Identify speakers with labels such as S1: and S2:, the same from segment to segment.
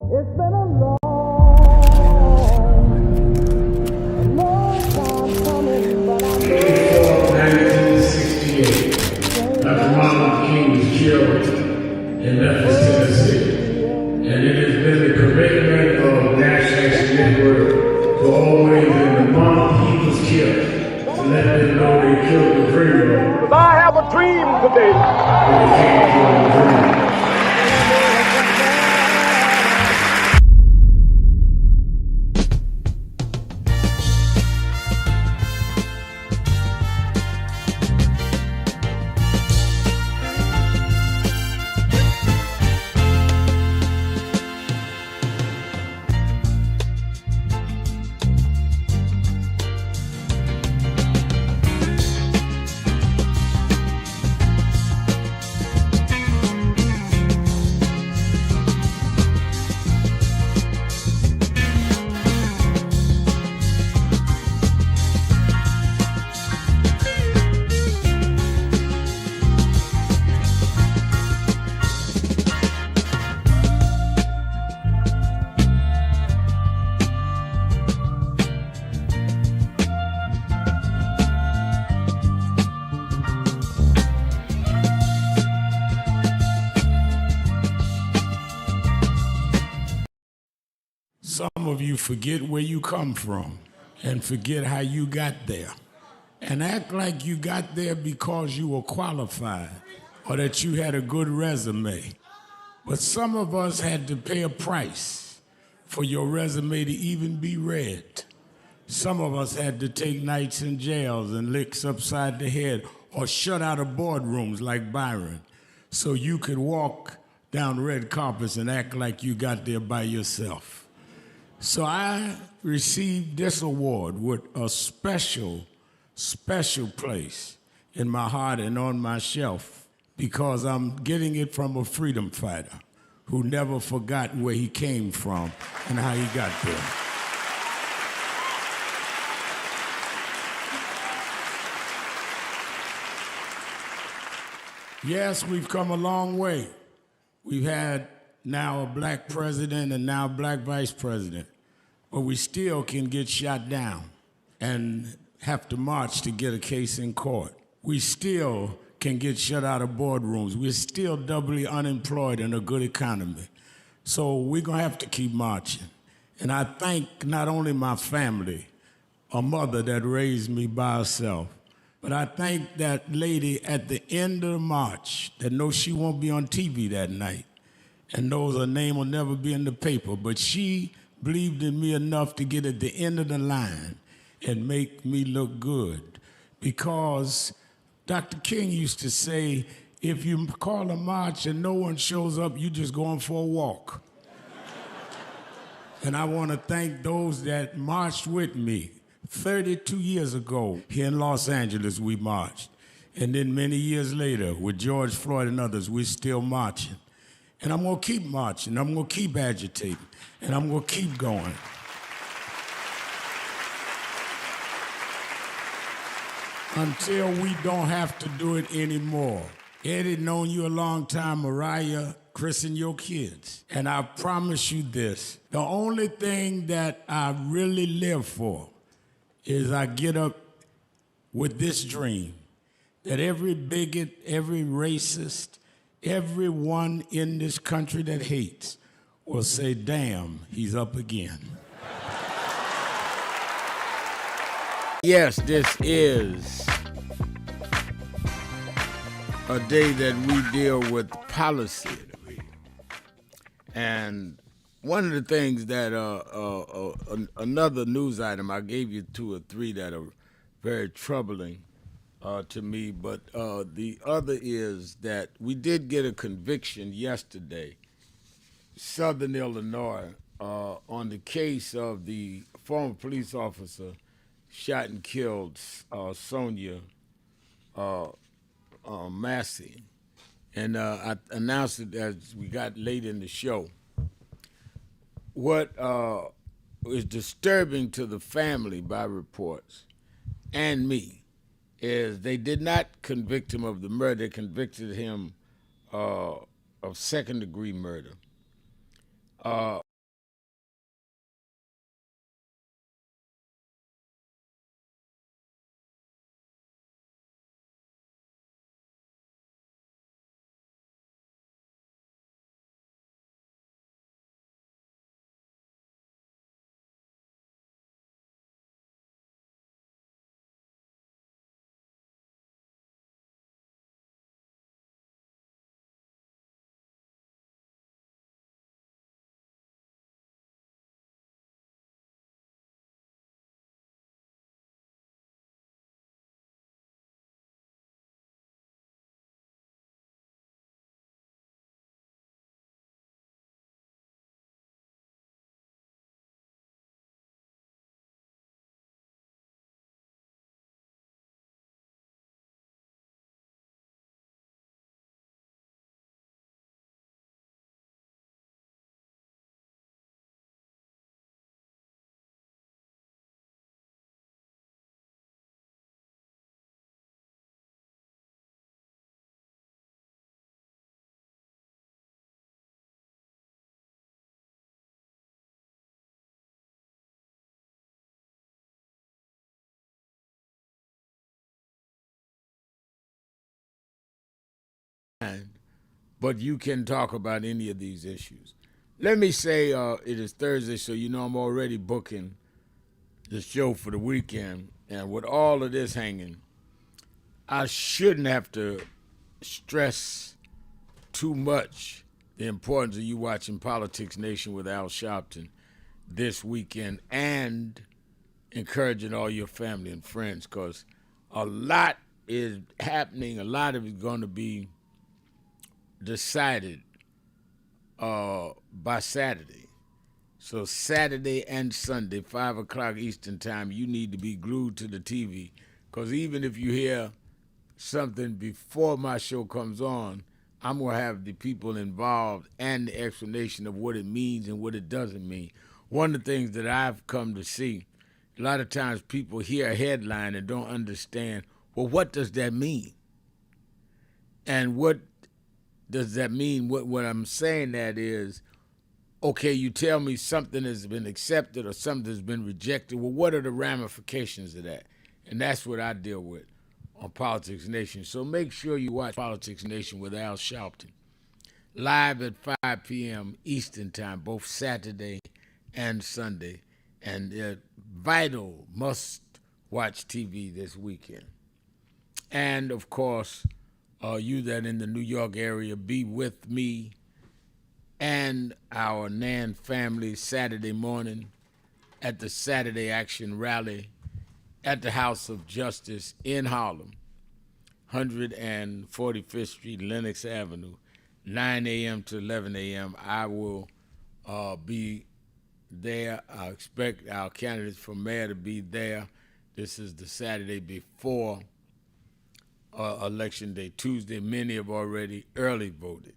S1: It's been a long time coming, but I know
S2: 1968, Dr. Martin Luther King was killed in Memphis, Tennessee. And it has been the commitment of National Action Network to always, in the month he was killed, to let them know they killed the dreamer.
S3: I have a dream today.
S2: They can't kill the dreamer. Some of you forget where you come from and forget how you got there and act like you got there because you were qualified or that you had a good resume. But some of us had to pay a price for your resume to even be read. Some of us had to take nights in jails and licks upside the head or shut out of boardrooms like Byron so you could walk down red carpets and act like you got there by yourself. So I received this award with a special place in my heart and on my shelf because I'm getting it from a freedom fighter who never forgot where he came from and how he got there. Yes, we've come a long way. We've had now a black president and now a black vice president. But we still can get shot down and have to march to get a case in court. We still can get shut out of boardrooms. We're still doubly unemployed in a good economy. So we're gonna have to keep marching. And I thank not only my family, a mother that raised me by herself, but I thank that lady at the end of the march that knows she won't be on TV that night and knows her name will never be in the paper, but she believed in me enough to get at the end of the line and make me look good. Because Dr. King used to say, if you call a march and no one shows up, you just going for a walk. And I want to thank those that marched with me. 32 years ago, here in Los Angeles, we marched. And then many years later, with George Floyd and others, we're still marching. And I'm gonna keep marching, I'm gonna keep agitating, and I'm gonna keep going. Until we don't have to do it anymore. Eddie, known you a long time, Mariah, Chris and your kids. And I promise you this, the only thing that I really live for is I get up with this dream that every bigot, every racist, everyone in this country that hates will say, damn, he's up again. Yes, this is a day that we deal with policy. And one of the things that, another news item, I gave you 2 or 3 that are very troubling to me, but the other is that we did get a conviction yesterday, Southern Illinois, on the case of the former police officer shot and killed Sonia Massey. And I announced it as we got late in the show. What is disturbing to the family by reports and me is they did not convict him of the murder, they convicted him of second-degree murder. but you can talk about any of these issues. Let me say it is Thursday, so you know I'm already booking the show for the weekend. And with all of this hanging, I shouldn't have to stress too much the importance of you watching Politics Nation with Al Sharpton this weekend and encouraging all your family and friends, because a lot is happening. A lot of it's going to be decided by Saturday. So Saturday and Sunday, 5 o'clock Eastern time, you need to be glued to the TV, because even if you hear something before my show comes on, I'm going to have the people involved and the explanation of what it means and what it doesn't mean. One of the things that I've come to see, a lot of times people hear a headline and don't understand, well, what does that mean? And what does that mean? What I'm saying that is, okay, you tell me something has been accepted or something has been rejected. Well, what are the ramifications of that? And that's what I deal with on Politics Nation. So make sure you watch Politics Nation with Al Sharpton, live at 5 p.m. Eastern Time, both Saturday and Sunday. And vital must-watch TV this weekend. And, of course, you that in the New York area, be with me and our Nan family Saturday morning at the Saturday Action Rally at the House of Justice in Harlem, 145th Street, Lenox Avenue, 9 a.m. to 11 a.m. I will be there. I expect our candidates for mayor to be there. This is the Saturday before Election Day, Tuesday. Many have already early voted.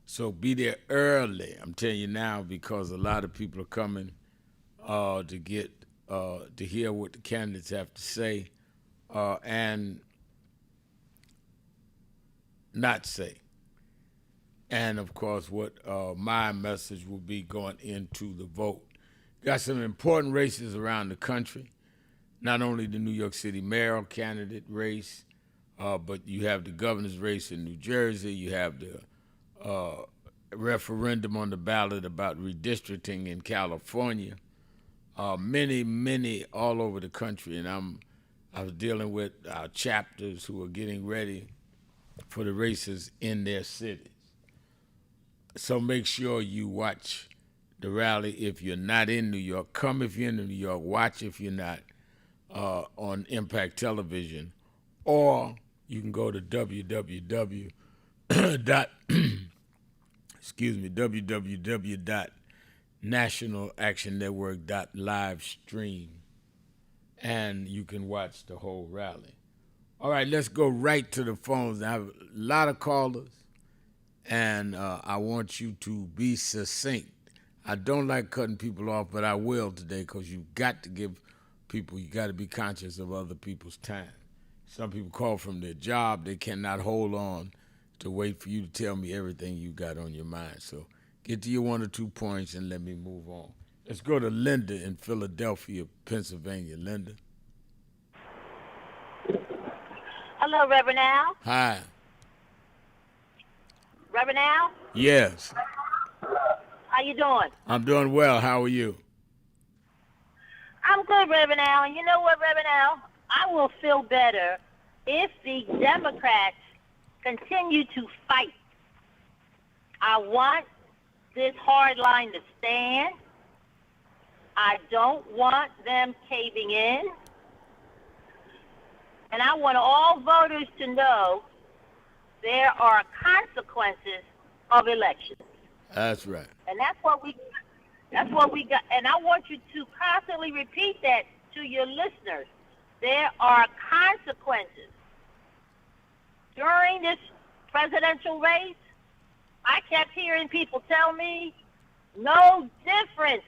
S2: So be there early, I'm telling you now, because a lot of people are coming to get to hear what the candidates have to say and not say. And, of course, what my message will be going into the vote. Got some important races around the country, not only the New York City mayoral candidate race, but you have the governor's race in New Jersey. You have the referendum on the ballot about redistricting in California. Many all over the country, and I was dealing with our chapters who are getting ready for the races in their cities. So make sure you watch the rally if you're not in New York. Come if you're in New York. Watch if you're not on Impact Television, or you can go to www.nationalactionnetwork.livestream, and you can watch the whole rally. All right, let's go right to the phones. I have a lot of callers, and I want you to be succinct. I don't like cutting people off, but I will today, because you've got to give people, you got to be conscious of other people's time. Some people call from their job. They cannot hold on to wait for you to tell me everything you got on your mind. So get to your 1 or 2 points and let me move on. Let's go to Linda in Philadelphia, Pennsylvania. Linda.
S4: Hello, Reverend Al.
S2: Hi.
S4: Reverend Al,
S2: Yes.
S4: how you doing?
S2: I'm doing well. How are you?
S4: I'm good, Reverend Al. And you know what, Reverend Al? I will feel better if the Democrats continue to fight. I want this hard line to stand. I don't want them caving in. And I want all voters to know there are consequences of elections.
S2: That's right.
S4: And that's what we got. And I want you to constantly repeat that to your listeners. There are consequences. During this presidential race, I kept hearing people tell me no difference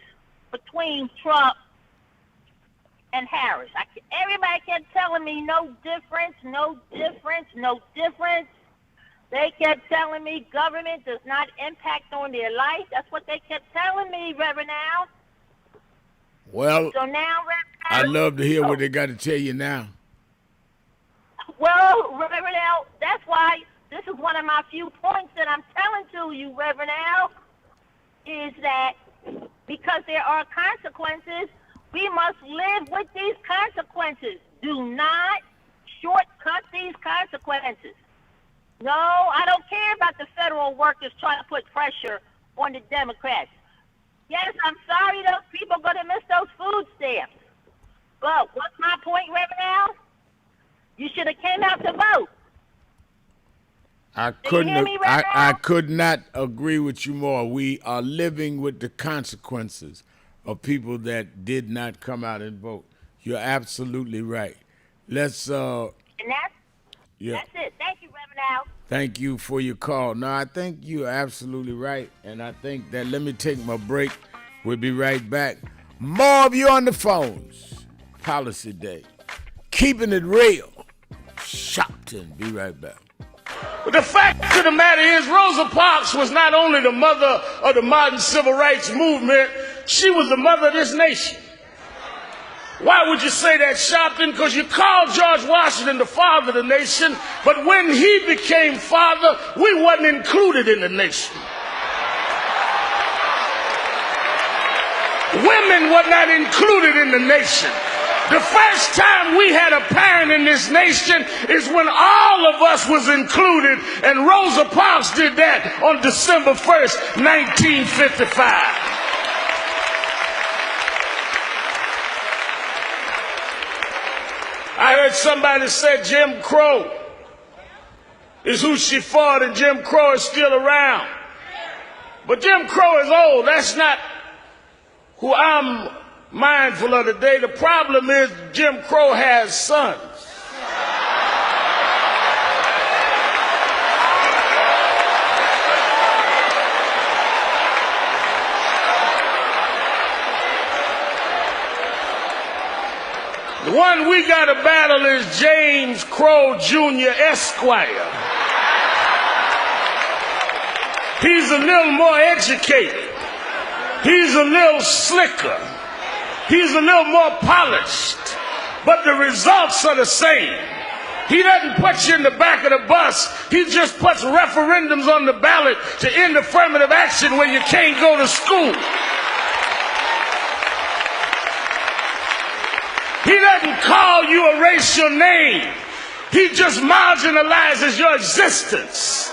S4: between Trump and Harris. Everybody kept telling me no difference, no difference, no difference. They kept telling me government does not impact on their life. That's what they kept telling me, Reverend Al.
S2: Well,
S4: So now, Reverend Al,
S2: I'd love to hear what they got to tell you now.
S4: well, Reverend Al, that's why this is one of my few points that I'm telling to you, Reverend Al, is that because there are consequences, we must live with these consequences. Do not shortcut these consequences. No, I don't care about the federal workers trying to put pressure on the Democrats. Yes, I'm sorry those people are going to miss those food stamps. But what's my point, Reverend Al? You should have came out to vote.
S2: I could not agree with you more. We are living with the consequences of people that did not come out and vote. You're absolutely right. Let's
S4: and that's it. Thank you, Reverend Al.
S2: Thank you for your call. No, I think you're absolutely right. And I think that let me take my break. We'll be right back. More of you on the phones. Policy Day. Keeping it real. Sharpton. Be right back.
S5: But the fact of the matter is, Rosa Parks was not only the mother of the modern civil rights movement, she was the mother of this nation. Why would you say that, Sharpton? Because you called George Washington the father of the nation, but when he became father, we wasn't included in the nation. Women were not included in the nation. The first time we had a parent in this nation is when all of us was included, and Rosa Parks did that on December 1st, 1955. I heard somebody say Jim Crow is who she fought, and Jim Crow is still around. But Jim Crow is old. That's not who I'm mindful of today. The problem is Jim Crow has sons. The one we got to battle is James Crow Jr. Esquire. He's a little more educated. He's a little slicker. He's a little more polished. But the results are the same. He doesn't put you in the back of the bus. He just puts referendums on the ballot to end affirmative action when you can't go to school. He doesn't call you a racial name. He just marginalizes your existence.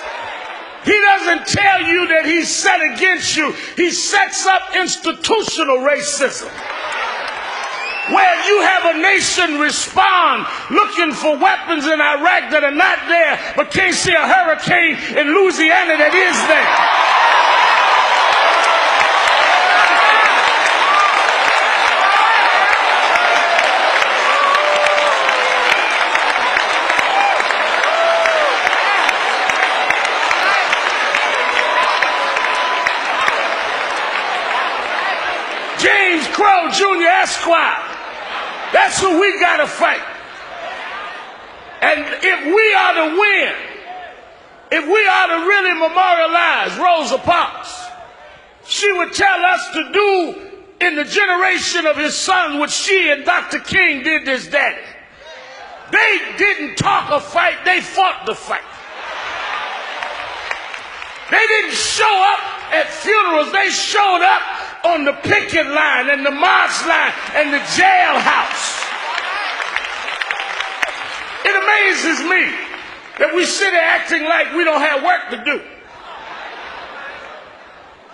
S5: He doesn't tell you that he's set against you. He sets up institutional racism, where you have a nation respond looking for weapons in Iraq that are not there, but can't see a hurricane in Louisiana that is there. James Crow Jr. Esquire. That's who we got to fight. And if we are to win, if we are to really memorialize Rosa Parks, she would tell us to do in the generation of his son what she and Dr. King did to his daddy. They didn't talk a fight, they fought the fight. They didn't show up at funerals, they showed up on the picket line and the march line and the jailhouse. It amazes me that we sit there acting like we don't have work to do.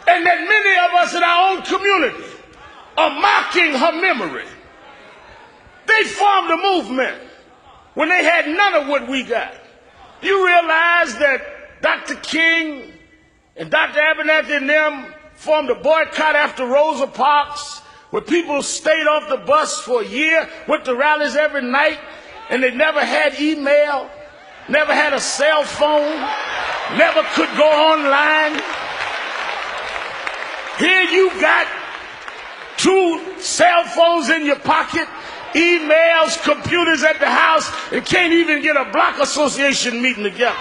S5: And that many of us in our own community are mocking her memory. They formed a movement when they had none of what we got. You realize that Dr. King and Dr. Abernathy and them formed a boycott after Rosa Parks, where people stayed off the bus for a year, went to rallies every night, and they never had email, never had a cell phone, never could go online. Here you got 2 cell phones in your pocket, emails, computers at the house, and can't even get a block association meeting together.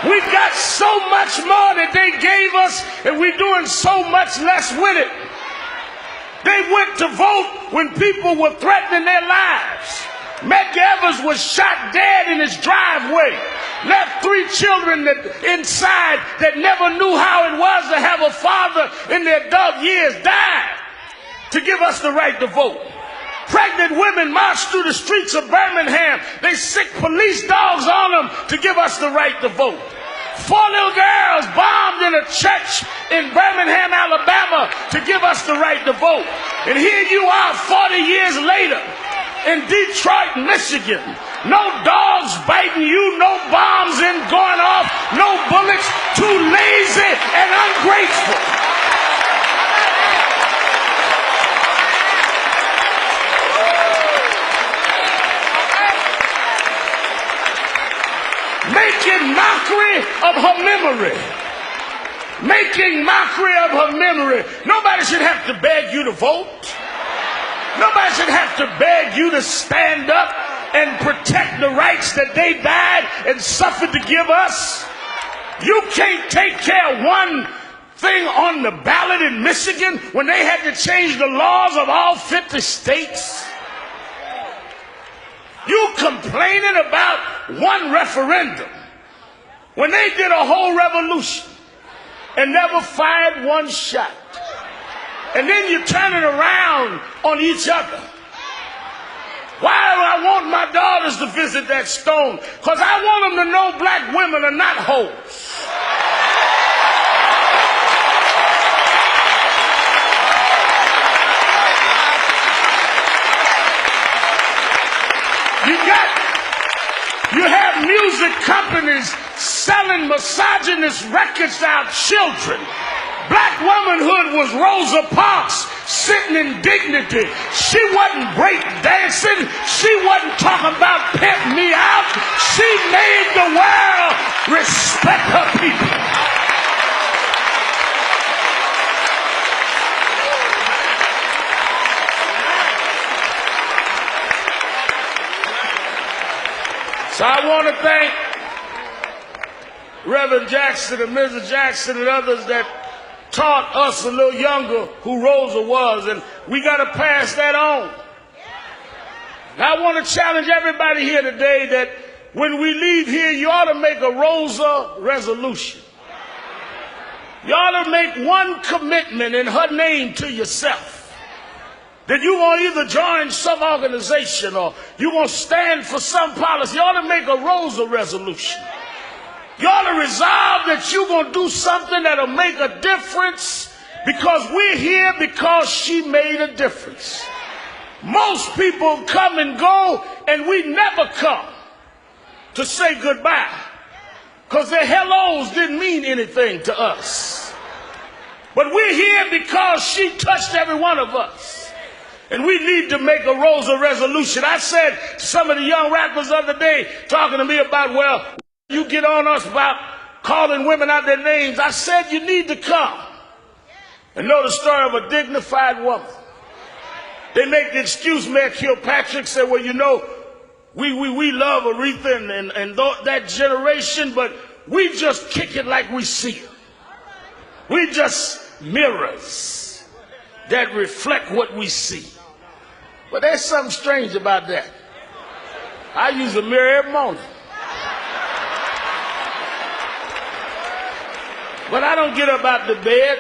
S5: We've got so much more that they gave us, and we're doing so much less with it. They went to vote when people were threatening their lives. Medgar Evers was shot dead in his driveway. Left 3 children inside that never knew how it was to have a father in their adult years died to give us the right to vote. Pregnant women marched through the streets of Birmingham. They sick police dogs on them to give us the right to vote. 4 little girls bombed in a church in Birmingham, Alabama to give us the right to vote. And here you are 40 years later in Detroit, Michigan. No dogs biting you, no bombs going off, no bullets, too lazy and ungrateful. Making mockery of her memory. Making mockery of her memory. Nobody should have to beg you to vote. Nobody should have to beg you to stand up and protect the rights that they died and suffered to give us. You can't take care of one thing on the ballot in Michigan when they had to change the laws of all 50 states. You complaining about one referendum when they did a whole revolution and never fired one shot. And then you turn it around on each other. Why do I want my daughters to visit that stone? Because I want them to know black women are not hoes. You have music companies selling misogynist records to our children. Black womanhood was Rosa Parks sitting in dignity. She wasn't break dancing. She wasn't talking about pimp me out. She made the world respect her people. So I want to thank Reverend Jackson and Mrs. Jackson and others that taught us a little younger who Rosa was, and we got to pass that on. Now, I want to challenge everybody here today that when we leave here, you ought to make a Rosa resolution. You ought to make one commitment in her name to yourself. That you're going to either join some organization or you're going to stand for some policy. You ought to make a Rosa resolution. You ought to resolve that you're going to do something that'll make a difference because we're here because she made a difference. Most people come and go and we never come to say goodbye because their hellos didn't mean anything to us. But we're here because she touched every one of us. And we need to make a Rosa resolution. I said to some of the young rappers the other day talking to me about, well, you get on us about calling women out their names. I said you need to come and know the story of a dignified woman. They make the excuse, Mayor Kilpatrick said, well, you know, we love Aretha and that generation, but we just kick it like we see it. We just mirrors that reflect what we see. But there's something strange about that. I use a mirror every morning. But I don't get up out the bed,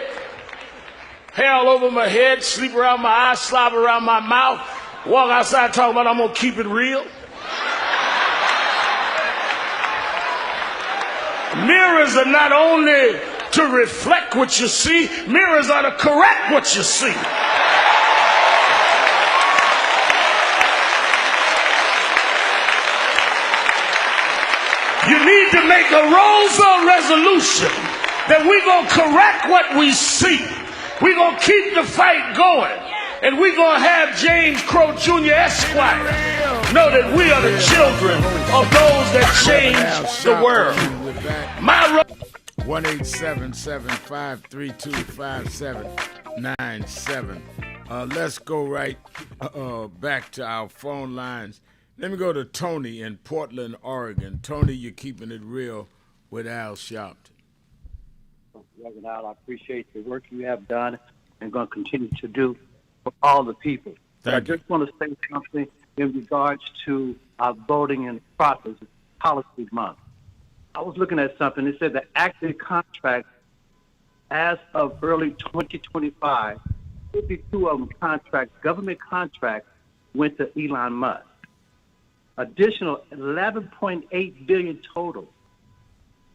S5: hair all over my head, sleep around my eyes, slobber around my mouth, walk outside talking about I'm going to keep it real. Mirrors are not only to reflect what you see, mirrors are to correct what you see. You need to make a Rosa resolution that we're going to correct what we see. We're going to keep the fight going. And we're going to have James Crow Jr. Esquire know that we are the children of those that change the world. My
S2: 1-877-532-5797. Let's go right back to our phone lines. Let me go to Tony in Portland, Oregon. Tony, you're keeping it real with Al Sharpton.
S6: Reverend Al, I appreciate the work you have done and going to continue to do for all the people.
S2: Thank you.
S6: I just want to say something. in regards to our voting and process, policy month. I was looking at something. It said the active contract as of early 2025, 52 of them government contracts, went to Elon Musk. Additional 11.8 billion total.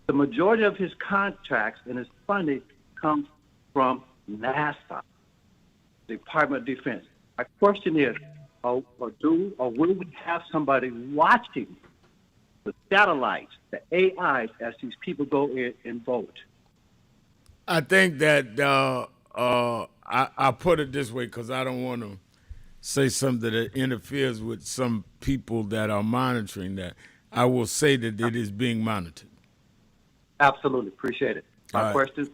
S6: The majority of his contracts and his funding comes from NASA, Department of Defense. My question is, will we have somebody watching the satellites, the AIs, as these people go in and vote?
S2: I think that I put it this way because I don't want to say something that interferes with some people that are monitoring that. I will say that it is being monitored.
S6: Absolutely. Appreciate it. My question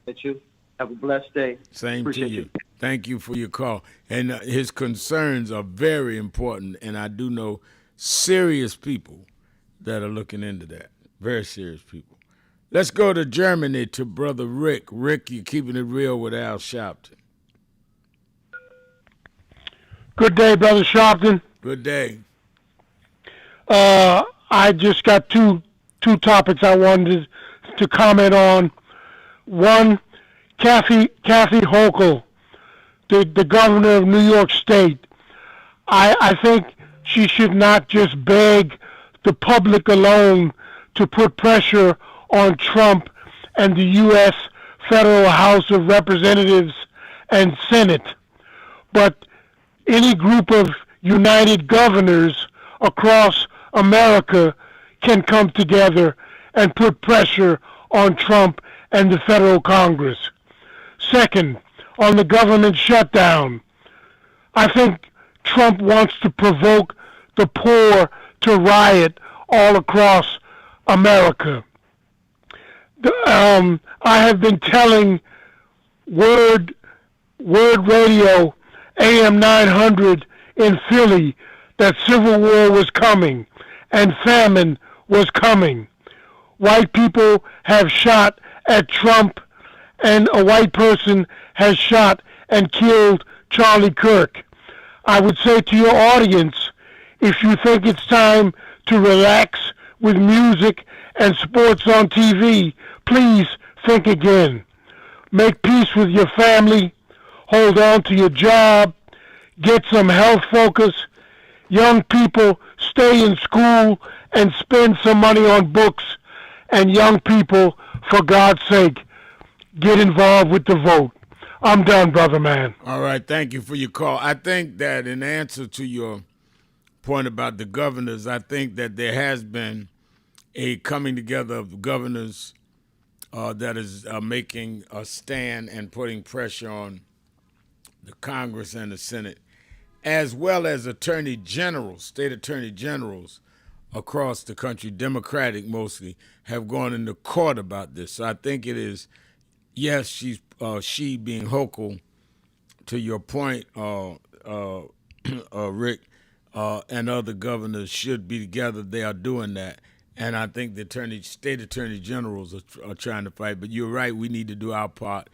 S6: at you. Have a blessed day.
S2: Same
S6: Appreciate
S2: to you. Thank you for your call. And his concerns are very important, and I do know serious people that are looking into that. Very serious people. Let's go to Germany to Brother Rick. Rick, you're keeping it real with Al Sharpton.
S7: Good day, Brother Sharpton.
S2: Good day.
S7: I just got two topics I wanted to comment on. One, Kathy Hochul, the governor of New York State. I think she should not just beg the public alone to put pressure on Trump and the U.S. Federal House of Representatives and Senate, but any group of united governors across America can come together and put pressure on Trump and the federal Congress. Second, on the government shutdown, I think Trump wants to provoke the poor to riot all across America. I have been telling Word Radio AM 900 in Philly that civil war was coming and famine was coming. White people have shot at Trump, and a white person has shot and killed Charlie Kirk. I would say to your audience, if you think it's time to relax with music and sports on TV, please think again. Make peace with your family. Hold on to your job. Get some health focus. Young people, stay in school and spend some money on books. And young people, for God's sake, get involved with the vote. I'm done, brother man.
S2: All right, thank you for your call. I think that in answer to your point about the governors, I think that there has been a coming together of governors that is making a stand and putting pressure on the Congress and the Senate, as well as attorney generals, state attorney generals across the country, Democratic mostly, have gone into court about this. So I think it is, yes, she being Hochul, to your point, Rick, and other governors should be together. They are doing that. And I think the state attorney generals are trying to fight. But you're right, we need to do our part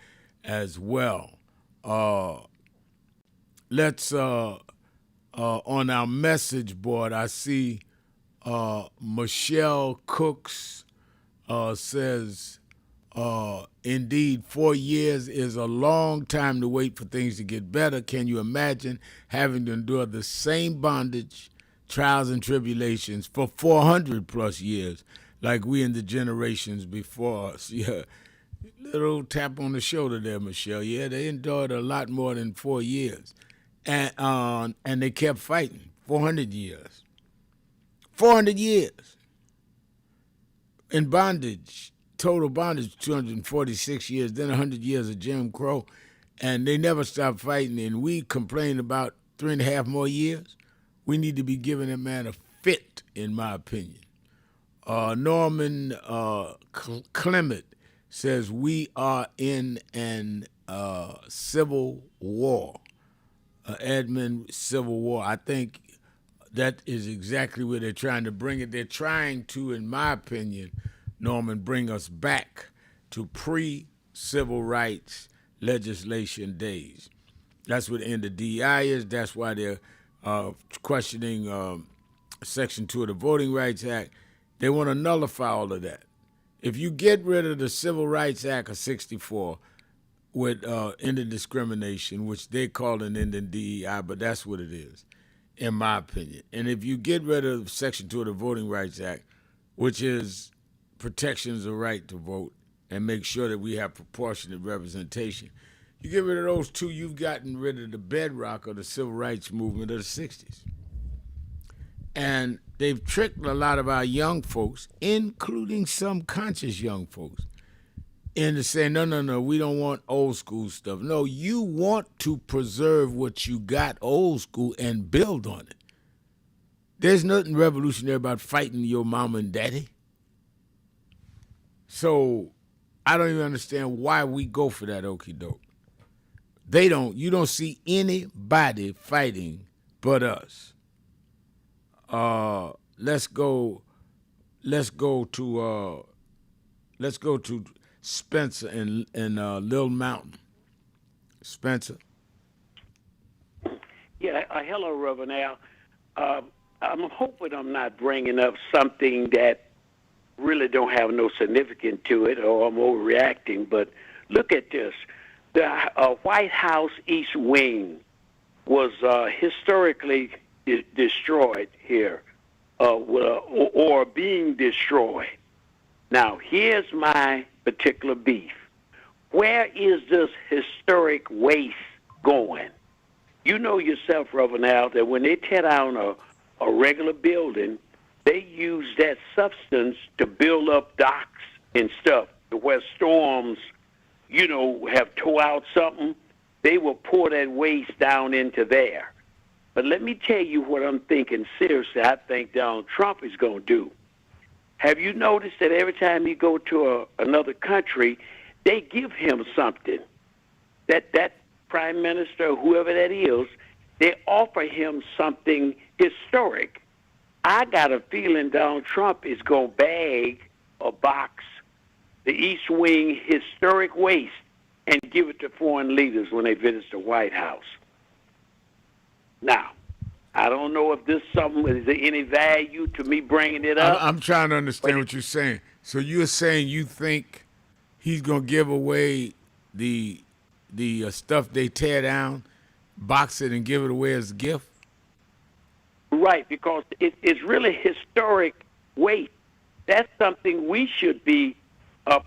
S2: as well. Let's, on our message board, I see Michelle Cooks says, indeed, 4 years is a long time to wait for things to get better. Can you imagine having to endure the same bondage, trials, and tribulations for 400 plus years like we and the generations before us? Yeah, little tap on the shoulder there, Michelle. Yeah, they endured a lot more than 4 years. And they kept fighting 400 years. 400 years in bondage. Total bondage, 246 years, then 100 years of Jim Crow, and they never stopped fighting, and we complain about 3.5 more years. We need to be giving that man a fit, in my opinion. Norman Clement says, we are in an civil war, admin civil war. I think that is exactly where they're trying to bring it. They're trying to, in my opinion, Norman, bring us back to pre-civil rights legislation days. That's what the end of DEI is. That's why they're questioning Section 2 of the Voting Rights Act. They want to nullify all of that. If you get rid of the Civil Rights Act of 64 with ending discrimination, which they call an ending DEI, but that's what it is, in my opinion. And if you get rid of Section 2 of the Voting Rights Act, which is protections of right to vote and make sure that we have proportionate representation, you get rid of those two, you've gotten rid of the bedrock of the civil rights movement of the 60s. And they've tricked a lot of our young folks, including some conscious young folks, into saying, no, we don't want old school stuff. No, you want to preserve what you got old school and build on it. There's nothing revolutionary about fighting your mama and daddy. So I don't even understand why we go for that okie doke. You don't see anybody fighting but us. Let's go to Spencer in Little Mountain. Spencer.
S8: Yeah, hello, Reverend Al. I'm hoping I'm not bringing up something that really don't have no significance to it, or I'm overreacting. But look at this: the White House East Wing was historically destroyed here, or being destroyed. Now, here's my particular beef. Where is this historic waste going? You know yourself, Reverend Al, that when they tear down a regular building, they use that substance to build up docks and stuff. Where storms, have tore out something, they will pour that waste down into there. But let me tell you what I'm thinking seriously, I think Donald Trump is going to do. Have you noticed that every time you go to another country, they give him something? That prime minister, whoever that is, they offer him something historic. I got a feeling Donald Trump is going to bag or box the East Wing historic waste and give it to foreign leaders when they visit the White House. Now, I don't know if this something is there any value to me bringing it up.
S2: I'm trying to understand what you're saying. So you're saying you think he's going to give away the stuff they tear down, box it, and give it away as a gift?
S8: Right, because it's really historic waste. That's something we should be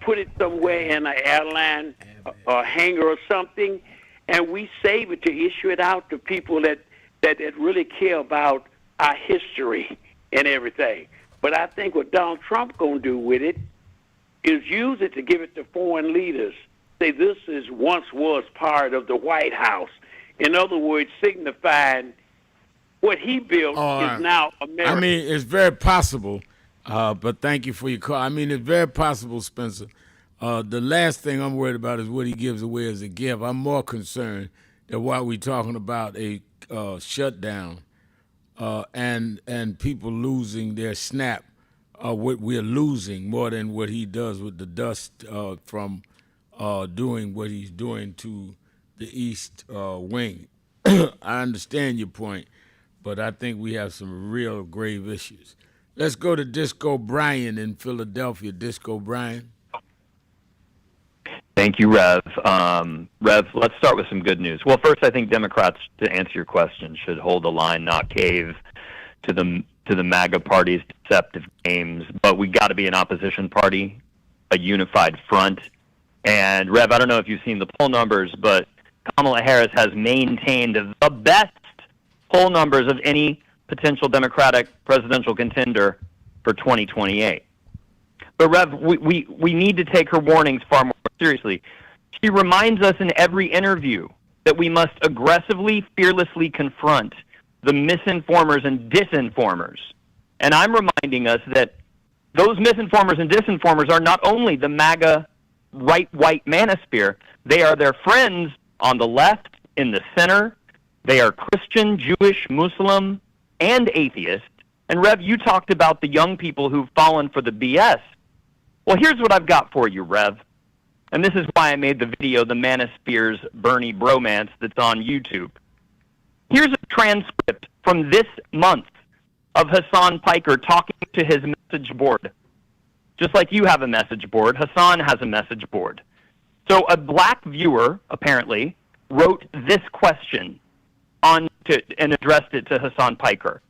S8: put it somewhere in an airline hangar or something, and we save it to issue it out to people that really care about our history and everything. But I think what Donald Trump going to do with it is use it to give it to foreign leaders. Say this once was part of the White House. In other words, signifying what he built is now America.
S2: I mean, it's very possible, but thank you for your call. I mean, it's very possible, Spencer. The last thing I'm worried about is what he gives away as a gift. I'm more concerned that while we're talking about a shutdown and people losing their snap, what we're losing more than what he does with the dust from doing what he's doing to the East Wing. I understand your point, but I think we have some real grave issues. Let's go to Disco Brian in Philadelphia. Disco Brian.
S9: Thank you, Rev. Rev, let's start with some good news. Well, first, I think Democrats, to answer your question, should hold the line, not cave to the MAGA party's deceptive games. But we got to be an opposition party, a unified front. And Rev, I don't know if you've seen the poll numbers, but Kamala Harris has maintained the best poll numbers of any potential Democratic presidential contender for 2028. But Rev, we need to take her warnings far more seriously. She reminds us in every interview that we must aggressively, fearlessly confront the misinformers and disinformers. And I'm reminding us that those misinformers and disinformers are not only the MAGA right-white manosphere, they are their friends on the left, in the center. They are Christian, Jewish, Muslim, and atheist. And Rev, you talked about the young people who've fallen for the BS. Well, here's what I've got for you, Rev. And this is why I made the video, The Manosphere's Bernie Bromance, that's on YouTube. Here's a transcript from this month of Hassan Piker talking to his message board. Just like you have a message board, Hassan has a message board. So a black viewer, apparently, wrote this question and addressed it to Hassan Piker.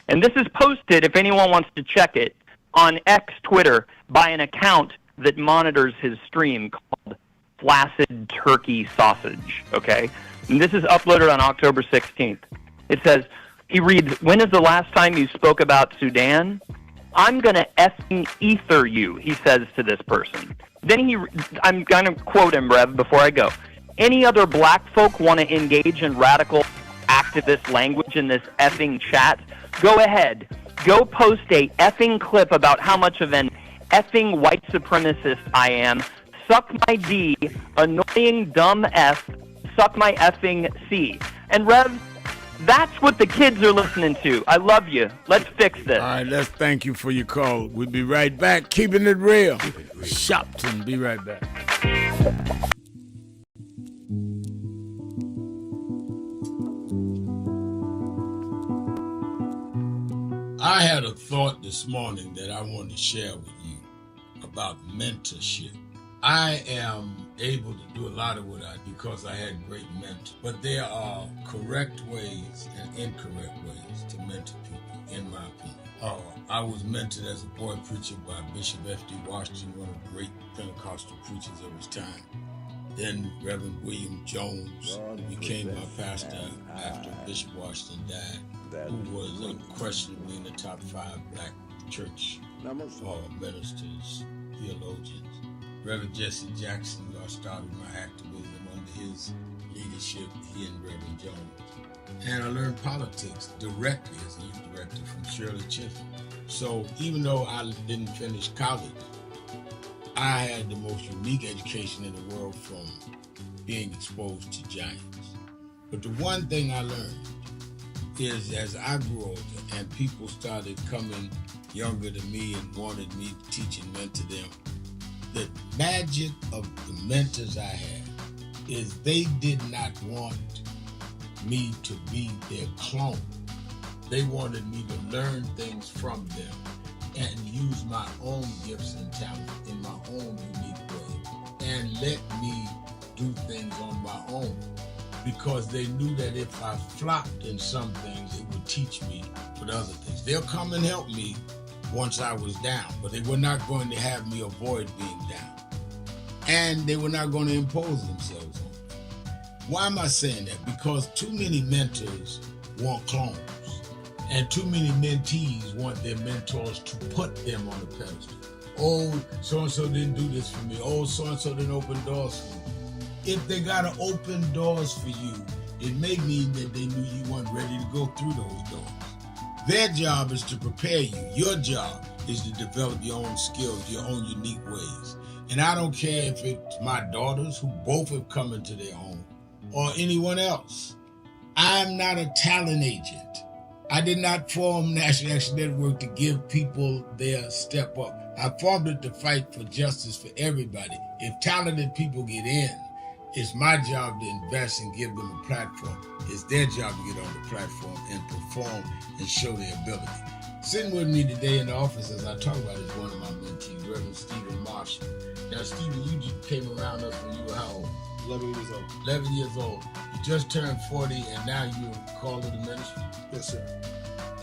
S9: And this is posted, if anyone wants to check it, on X Twitter by an account that monitors his stream called Flaccid Turkey Sausage, okay? And this is uploaded on October 16th. It says, he reads, "When is the last time you spoke about Sudan? I'm going to effing ether you," he says to this person. Then I'm going to quote him, Rev, before I go. "Any other black folk want to engage in radical activist language in this effing chat? Go ahead. Go post a effing clip about how much of an effing white supremacist I am. Suck my D, annoying dumb F, suck my effing C." And Rev, that's what the kids are listening to. I love you. Let's fix this.
S2: All right, let's thank you for your call. We'll be right back. Keeping it real. Sharpton, be right back. I had a thought this morning that I want to share with you about mentorship. I am able to do a lot of what I do because I had great mentors. But there are correct ways and incorrect ways to mentor people, in my opinion. I was mentored as a boy preacher by Bishop F.D. Washington, one of the great Pentecostal preachers of his time. Then Reverend William Jones, who became my pastor after Bishop Washington died, who was unquestionably in the top 5 black church ministers, theologians. Reverend Jesse Jackson, who I started my activism under his leadership, he and Reverend Jones. And I learned politics directly as a youth director from Shirley Chisholm. So even though I didn't finish college, I had the most unique education in the world from being exposed to giants. But the one thing I learned is as I grew older and people started coming younger than me and wanted me to teach and mentor them, the magic of the mentors I had is they did not want me to be their clone. They wanted me to learn things from them and use my own gifts and talent in my own unique way and let me do things on my own, because they knew that if I flopped in some things, it would teach me for the other things. They'll come and help me once I was down, but they were not going to have me avoid being down. And they were not going to impose themselves on me. Why am I saying that? Because too many mentors want clones, and too many mentees want their mentors to put them on a pedestal. Oh, so-and-so didn't do this for me. Oh, so-and-so didn't open doors for me. If they got to open doors for you, it may mean that they knew you weren't ready to go through those doors. Their job is to prepare you. Your job is to develop your own skills, your own unique ways. And I don't care if it's my daughters, who both have come into their own, or anyone else. I'm not a talent agent. I did not form National Action Network to give people their step up. I formed it to fight for justice for everybody. If talented people get in, it's my job to invest and give them a platform. It's their job to get on the platform and perform and show their ability. Sitting with me today in the office as I talk about is one of my mentees, Reverend Stephen Marshall. Now, Stephen, you just came around us when you were how old?
S10: 11 years old.
S2: 11 years old. You just turned 40 and now you're called to the ministry?
S10: Yes, sir.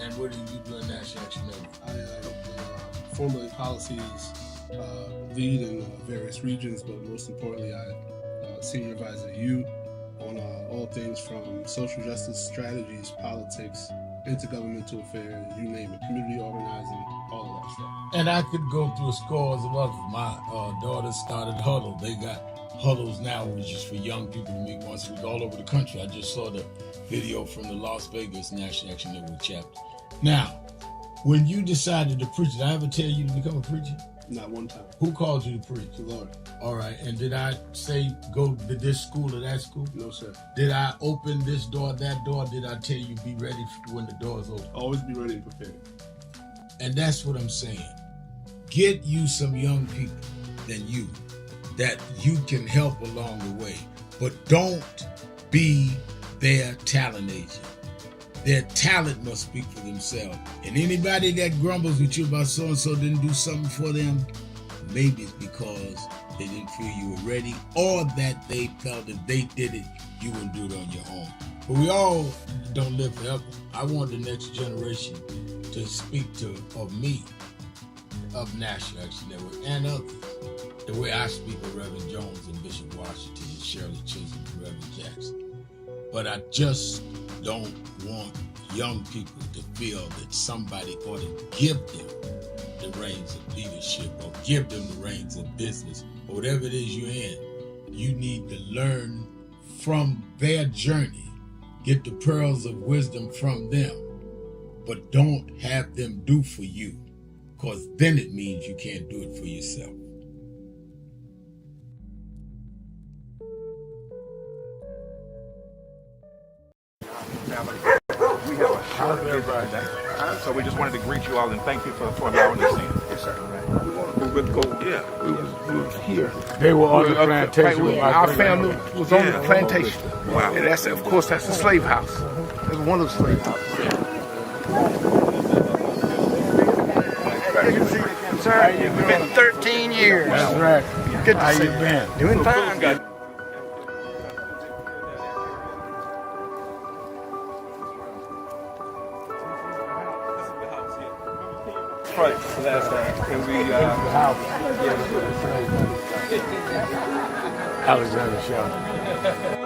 S2: And what do you do in National Action Network?
S10: I formulate policies, lead in various regions, but most importantly, I senior advisor to you on all things from social justice strategies, politics, intergovernmental affairs, you name it, community organizing, all of that stuff.
S2: And I could go through scores of others. My daughter started Huddle. They got Huddles now, which is for young people to meet once a week all over the country. I just saw the video from the Las Vegas National Action Network chapter. Now, when you decided to preach, did I ever tell you to become a preacher?
S10: Not one time.
S2: Who called you to preach?
S10: The Lord.
S2: All right. And did I say go to this school or that school?
S10: No, sir.
S2: Did I open this door, that door? Did I tell you be ready when the doors open?
S10: Always be ready and prepared.
S2: And that's what I'm saying. Get you some young people than you that you can help along the way. But don't be their talent agent. Their talent must speak for themselves. And anybody that grumbles with you about so-and-so didn't do something for them, maybe it's because they didn't feel you were ready, or that they felt if they did it, you wouldn't do it on your own. But we all don't live forever. I want the next generation to speak of me, of National Action Network, and others, the way I speak of Reverend Jones and Bishop Washington and Shirley Chisholm and Reverend Jackson. But I just don't want young people to feel that somebody ought to give them the reins of leadership or give them the reins of business or whatever it is you're in. You need to learn from their journey, get the pearls of wisdom from them, but don't have them do for you, because then it means you can't do it for yourself.
S3: We have a short visit today, so we just wanted to greet you all and thank you for allowing us in. Yes, sir. We would go. Yeah, we was here.
S2: They were on the plantation.
S3: Our family was on the plantation. Wow. And that's, of course, that's the slave house. That's one of the slave houses.
S11: Sir, it's been 13 years.
S2: That's right.
S11: Good to
S2: How
S11: see
S2: you been?
S11: Doing fine. Good.
S3: Right. Last time. And we,
S2: Alexander Sharpton.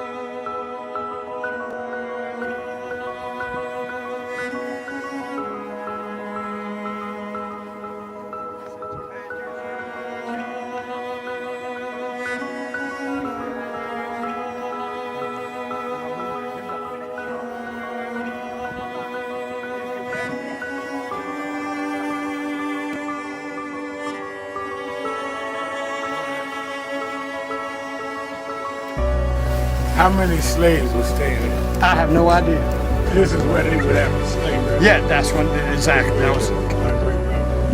S2: How many slaves were staying there?
S11: I have no idea.
S2: This is where they would have a slave.
S11: Yeah, that's when exactly. That was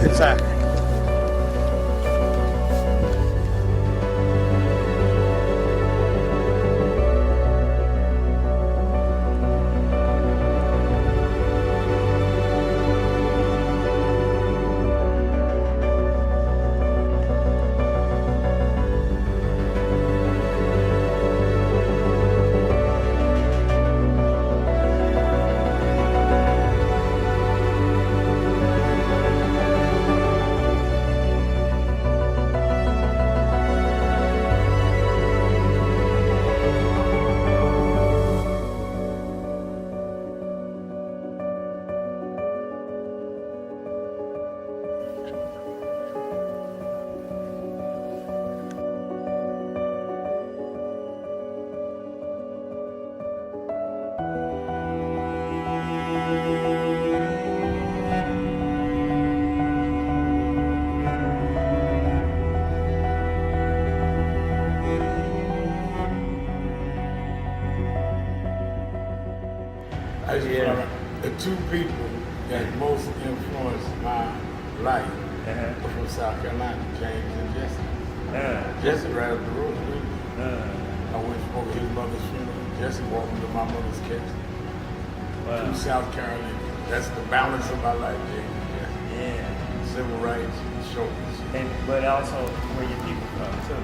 S11: exactly.
S2: The two people that most influenced my life are from South Carolina, James and Jesse. Jesse right up the road with me. I went for his mother's funeral. Jesse walked me to my mother's casket. Wow. To South Carolina. That's the balance of my life, James and Jesse. Yeah. Civil rights, shoulders.
S12: But also where your people from too.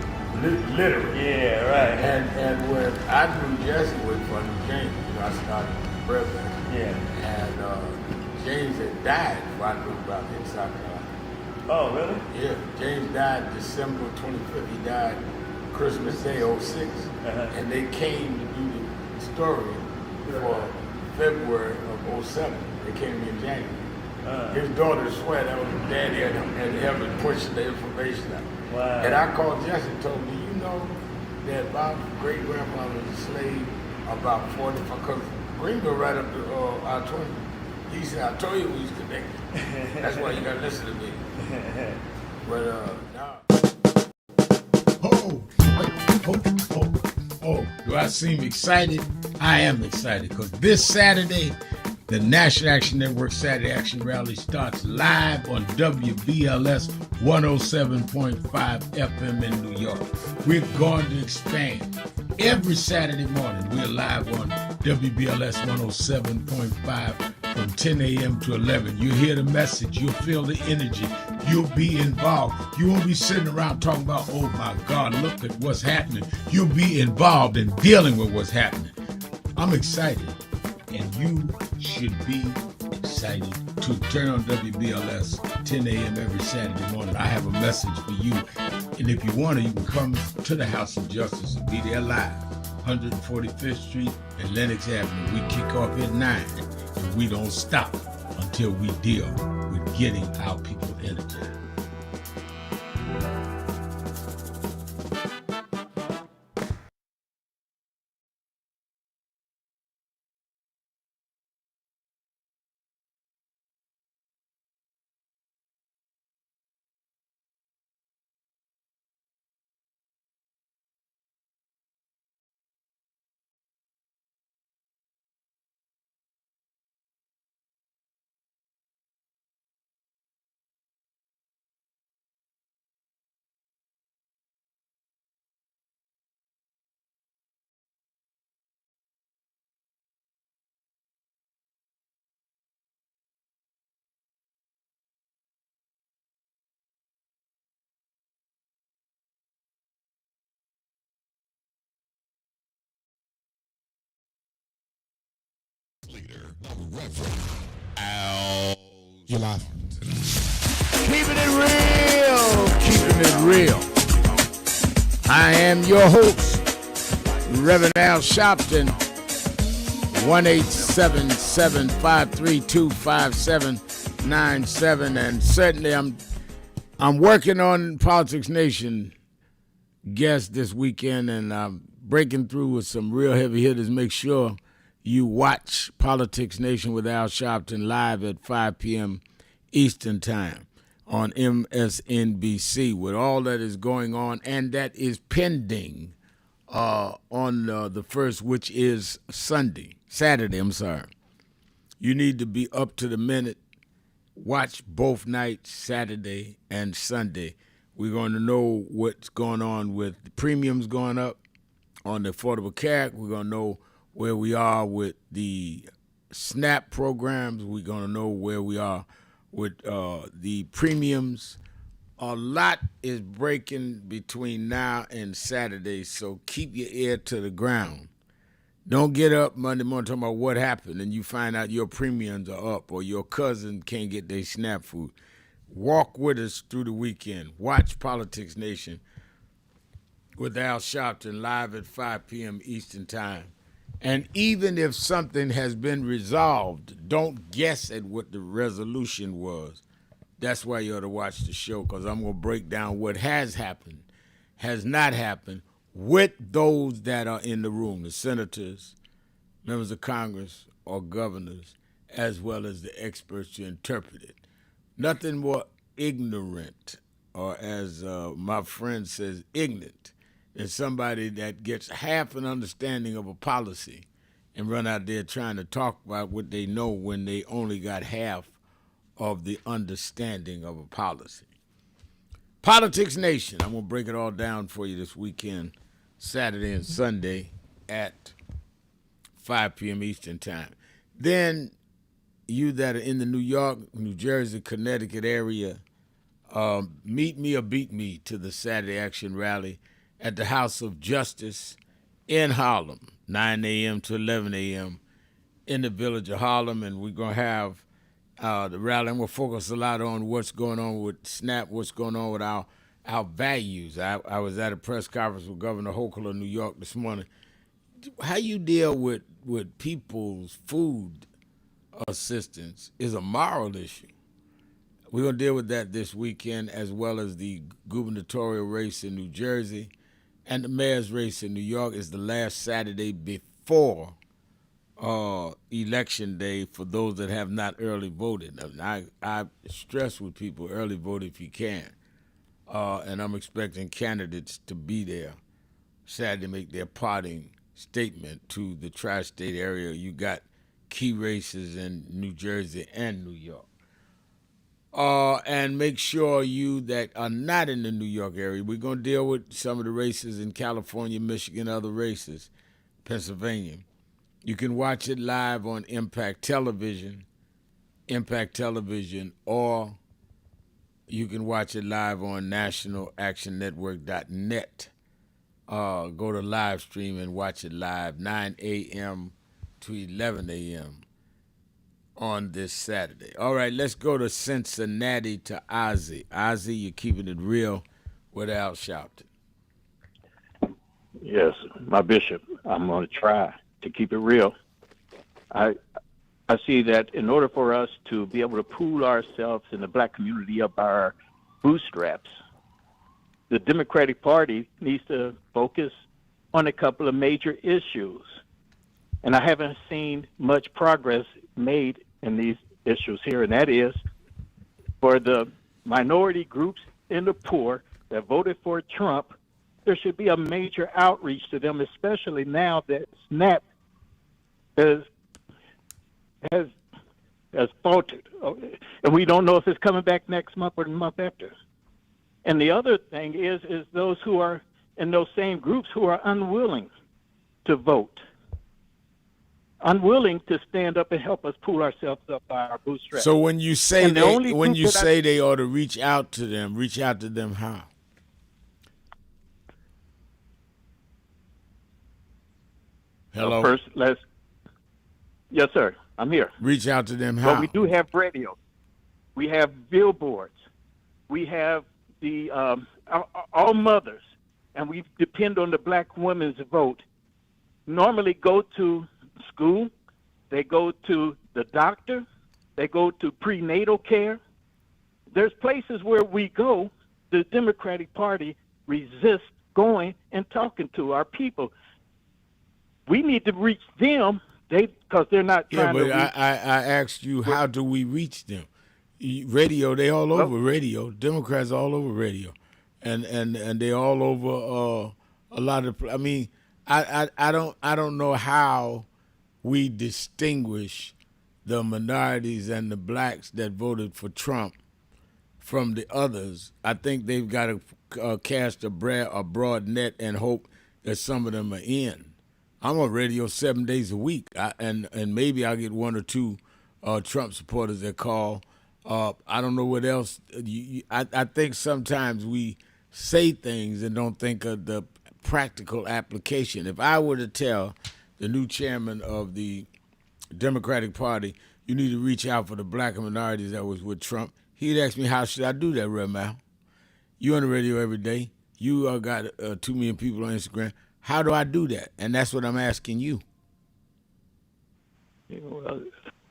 S2: Literally.
S12: Yeah, right.
S2: And when I knew Jesse was from James, I started president.
S12: Yeah.
S2: And James had died before I knew about him in South Carolina.
S12: Oh, really?
S2: Yeah. James died December 25th. He died Christmas Day, 06. And they came to do the story for February of 07. They came to me in January. His daughter swear that was his daddy and him pushing the information out.
S12: Wow.
S2: And I called Jesse and told him, do you know that my great-grandfather was a slave about 45, because Greenville right up to I-20. He said, I told you we was connected. That's why you got to listen to me. But, do I seem excited? I am excited because this Saturday, the National Action Network Saturday Action Rally starts live on WBLS 107.5 FM in New York. We're going to expand. Every Saturday morning, we're live on WBLS 107.5 from 10 a.m. to 11. You hear the message. You'll feel the energy. You'll be involved. You won't be sitting around talking about, oh my God, look at what's happening. You'll be involved in dealing with what's happening. I'm excited, and you should be excited to turn on WBLS 10 a.m. every Saturday morning. I have a message for you, and if you want to, you can come to the House of Justice and be there live, 145th Street and Lenox Avenue. We kick off at 9, and we don't stop until we deal with getting our people energized.
S13: Leader, Reverend Al. You're live.
S2: Keeping it real, keeping it real. I am your host, Reverend Al Sharpton, 1-877-532-5797, and certainly I'm working on Politics Nation guests this weekend, and I'm breaking through with some real heavy hitters. Make sure you watch Politics Nation with Al Sharpton live at 5 p.m. Eastern Time on MSNBC with all that is going on and that is pending on the first, which is Saturday. You need to be up to the minute. Watch both nights, Saturday and Sunday. We're going to know what's going on with the premiums going up on the Affordable Care Act. We're going to know where we are with the SNAP programs. We're going to know where we are with the premiums. A lot is breaking between now and Saturday, so keep your ear to the ground. Don't get up Monday morning talking about what happened and you find out your premiums are up or your cousin can't get their SNAP food. Walk with us through the weekend. Watch Politics Nation with Al Sharpton live at 5 p.m. Eastern Time. And even if something has been resolved, don't guess at what the resolution was. That's why you ought to watch the show, because I'm going to break down what has happened, has not happened, with those that are in the room, the senators, members of Congress, or governors, as well as the experts to interpret it. Nothing more ignorant, or as my friend says, ignorant, than somebody that gets half an understanding of a policy and run out there trying to talk about what they know when they only got half of the understanding of a policy. Politics Nation, I'm going to break it all down for you this weekend, Saturday and Sunday at 5 p.m. Eastern Time. Then you that are in the New York, New Jersey, Connecticut area, meet me or beat me to the Saturday Action Rally at the House of Justice in Harlem, 9 a.m. to 11 a.m. in the village of Harlem, and we're going to have the rally. I'm going to focus a lot on what's going on with SNAP, what's going on with our values. I was at a press conference with Governor Hochul of New York this morning. How you deal with people's food assistance is a moral issue. We're going to deal with that this weekend, as well as the gubernatorial race in New Jersey. And the mayor's race in New York is the last Saturday before Election Day for those that have not early voted. I stress with people, early vote if you can. And I'm expecting candidates to be there Saturday to make their parting statement to the tri-state area. You got key races in New Jersey and New York. And make sure you that are not in the New York area, we're going to deal with some of the races in California, Michigan, other races, Pennsylvania. You can watch it live on Impact Television, or you can watch it live on nationalactionnetwork.net. Go to live stream and watch it live, 9 a.m. to 11 a.m. on this Saturday. All right, let's go to Cincinnati to Ozzy. Ozzy, you're keeping it real with Al Sharpton.
S14: Yes, my bishop, I'm going to try to keep it real. I see that in order for us to be able to pool ourselves in the black community up our bootstraps, the Democratic Party needs to focus on a couple of major issues. And I haven't seen much progress made in these issues here, and that is for the minority groups and the poor that voted for Trump, there should be a major outreach to them, especially now that SNAP has faltered. And we don't know if it's coming back next month or the month after. And the other thing is those who are in those same groups who are unwilling to vote, unwilling to stand up and help us pull ourselves up by our bootstraps.
S2: So when you say they ought to reach out to them how? Hello.
S14: First, yes, sir. I'm here.
S2: Reach out to them how?
S14: Well, we do have radio. We have billboards. We have the all mothers, and we depend on the black women's vote. Normally go to school, they go to the doctor, they go to prenatal care. There's places where we go, the Democratic Party resists going and talking to our people. We need to reach them, because they're not trying to reach.
S2: I asked you, how do we reach them? Radio, they all over radio. Democrats all over radio, and they all over a lot of. I mean, I don't know how we distinguish the minorities and the blacks that voted for Trump from the others. I think they've got to cast a broad net and hope that some of them are in. I'm on radio 7 days a week, and maybe I'll get one or two Trump supporters that call. I don't know what else. I think sometimes we say things and don't think of the practical application. If I were to tell the new chairman of the Democratic Party, you need to reach out for the black minorities that was with Trump, he'd ask me, how should I do that, Rev Mal? You on the radio every day. You got 2 million people on Instagram. How do I do that? And that's what I'm asking you.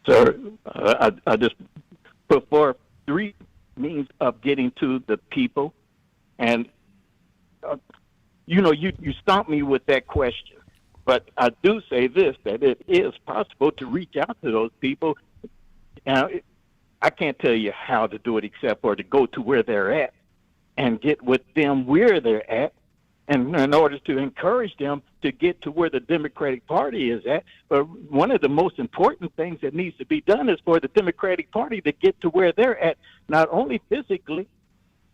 S14: Sir, I just put forth 3 means of getting to the people. And, you stumped me with that question. But I do say this, that it is possible to reach out to those people. Now, I can't tell you how to do it except for to go to where they're at and get with them where they're at, and in order to encourage them to get to where the Democratic Party is at. But one of the most important things that needs to be done is for the Democratic Party to get to where they're at, not only physically,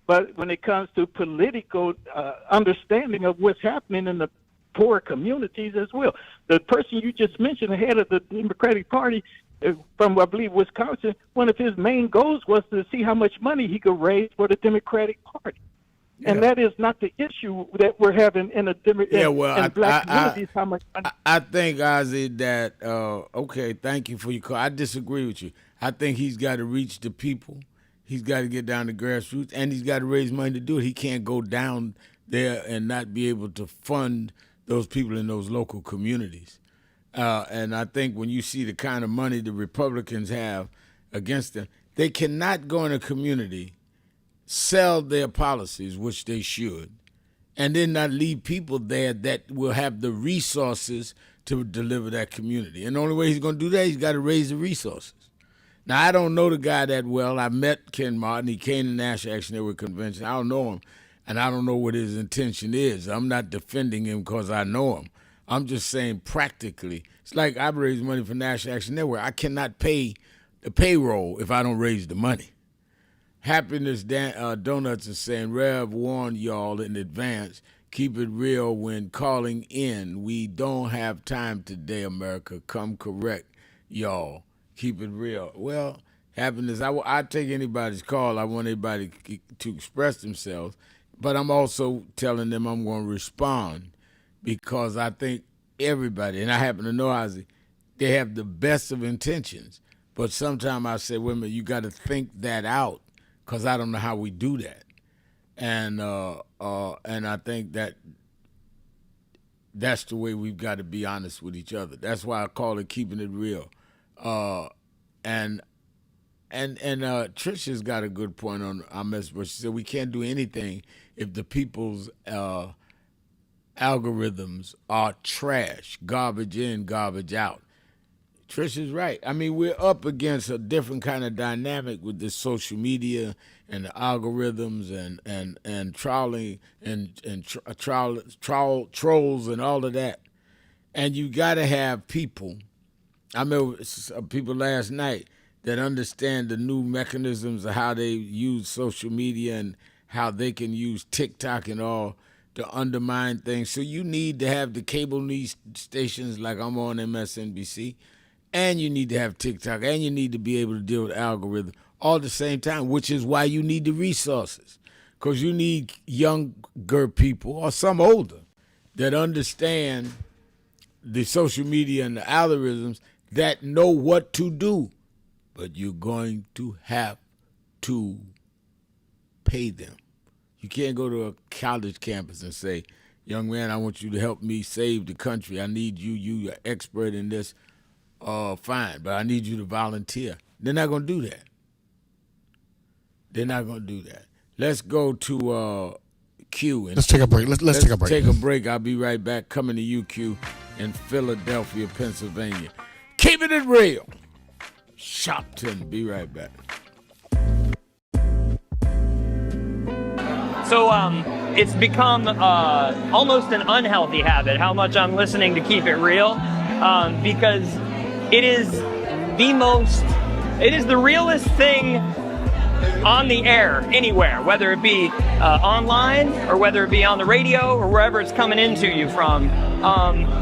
S14: but when it comes to political understanding of what's happening in the poor communities as well. The person you just mentioned, the head of the Democratic Party from, I believe, Wisconsin, one of his main goals was to see how much money he could raise for the Democratic Party. Yeah. And that is not the issue that we're having in black communities. How much money?
S2: I think, Ozzy, that okay. Thank you for your call. I disagree with you. I think he's got to reach the people. He's got to get down to grassroots, and he's got to raise money to do it. He can't go down there and not be able to fund those people in those local communities. And I think when you see the kind of money the Republicans have against them, they cannot go in a community, sell their policies, which they should, and then not leave people there that will have the resources to deliver that community. And the only way he's going to do that, he's got to raise the resources. Now, I don't know the guy that well. I met Ken Martin. He came to the National Action Network Convention. I don't know him, and I don't know what his intention is. I'm not defending him because I know him. I'm just saying practically. It's like I raise money for National Action Network. I cannot pay the payroll if I don't raise the money. Happiness Donuts is saying, Rev warned y'all in advance. keep it real when calling in. We don't have time today, America. Come correct, y'all. Keep it real. Well, happiness, I take anybody's call. I want everybody to express themselves, but I'm also telling them I'm going to respond because I think everybody, and I happen to know Ozzy, they have the best of intentions. But sometimes I say, wait a minute, you got to think that out because I don't know how we do that. And I think that's the way we've got to be honest with each other. That's why I call it keeping it real. And Trisha's got a good point on our message, but she said we can't do anything if the people's algorithms are trash, garbage in, garbage out. Trisha's right. I mean, we're up against a different kind of dynamic with this social media and the algorithms and trolling and trolls and all of that. And you got to have people. I remember people last night that understand the new mechanisms of how they use social media and how they can use TikTok and all to undermine things. So you need to have the cable news stations like I'm on MSNBC, and you need to have TikTok, and you need to be able to deal with algorithms all at the same time, which is why you need the resources, because you need younger people or some older that understand the social media and the algorithms that know what to do. But you're going to have to pay them. You can't go to a college campus and say, young man, I want you to help me save the country. I need you. You're an expert in this. Fine, but I need you to volunteer. They're not going to do that. They're not going to do that. Let's go to Q.
S13: Let's take a break. Let's take a break.
S2: Take a break. I'll be right back. Coming to you, Q, in Philadelphia, Pennsylvania. Keeping it real. Sharpton. Be right back.
S15: So it's become almost an unhealthy habit how much I'm listening to Keep It Real, because it is the realest thing on the air anywhere, whether it be online or whether it be on the radio or wherever it's coming into you from,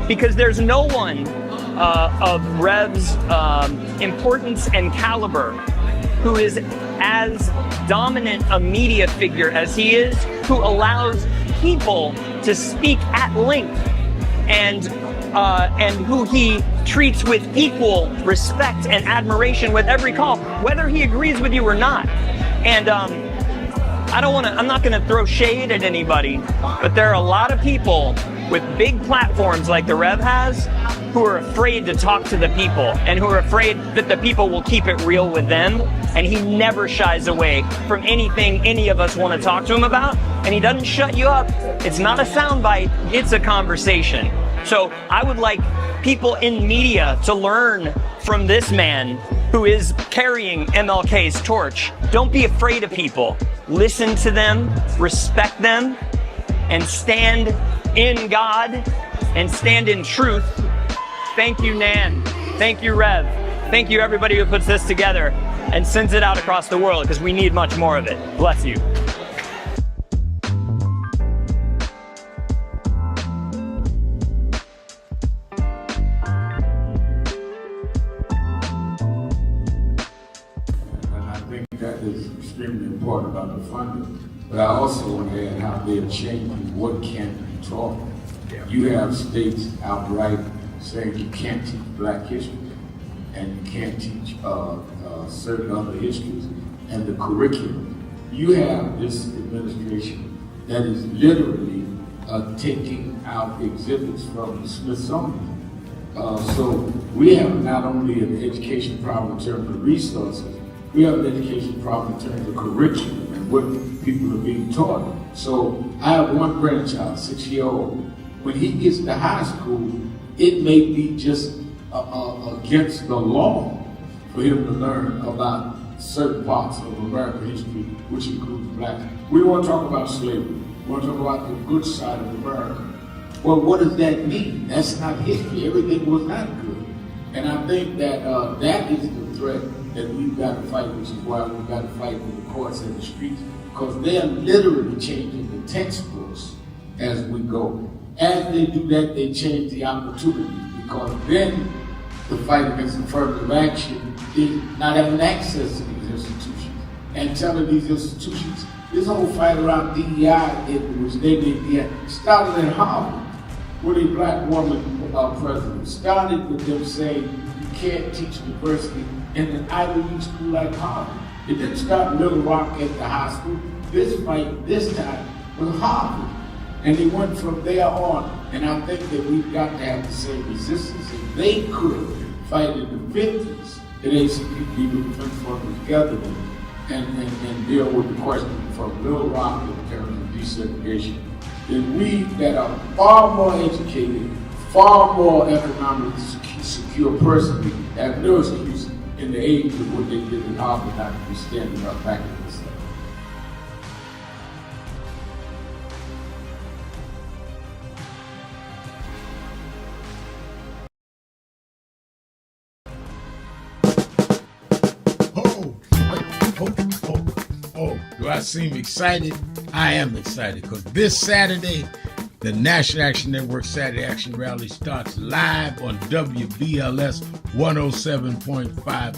S15: because there's no one of Rev's importance and caliber who is as dominant a media figure as he is, who allows people to speak at length, and who he treats with equal respect and admiration with every call, whether he agrees with you or not. And I'm not going to throw shade at anybody, but there are a lot of people with big platforms like the Rev has who are afraid to talk to the people and who are afraid that the people will keep it real with them. And he never shies away from anything any of us want to talk to him about. And he doesn't shut you up. It's not a soundbite, it's a conversation. So I would like people in media to learn from this man who is carrying MLK's torch. Don't be afraid of people. Listen to them, respect them, and stand in God and stand in truth. Thank you, Nan. Thank you, Rev. Thank you, everybody who puts this together and sends it out across the world, because we need much more of it. Bless you.
S2: And I think that is extremely important about the funding. But I also want to add how they're changing what can be taught. You have states outright saying you can't teach Black history and you can't teach certain other histories and the curriculum. You have this administration that is literally taking out exhibits from the Smithsonian. So we have not only an education problem in terms of resources, we have an education problem in terms of curriculum and what people are being taught. So I have one grandchild, 6-year-old. When he gets to high school, it may be just against the law for him to learn about certain parts of American history, which includes Blacks. We want to talk about slavery. We want to talk about the good side of America. Well, what does that mean? That's not history. Everything was not good. And I think that that is the threat that we've got to fight, which is why we've got to fight with the courts and the streets, because they're literally changing the textbooks as we go. As they do that, they change the opportunities, because then the fight against affirmative action is not having access to these institutions and telling these institutions, this whole fight around DEI, which they DEI, started at Harvard with a black woman president. Started with them saying you can't teach diversity in an Ivy League school like Harvard. It didn't start in Little Rock at the high school. This fight, this time, was Harvard. And they went from there on. And I think that we've got to have the same resistance. If they could fight in the 50s, the ACP would have been working together and deal with the question from Little Rock in terms of desegregation. Then we that are far more educated, far more economically secure personally, have no excuse in the age of what they did in Harvard not to be standing up back in this stuff. Oh, do I seem excited? I am excited because this Saturday, the National Action Network Saturday Action Rally starts live on WBLS 107.5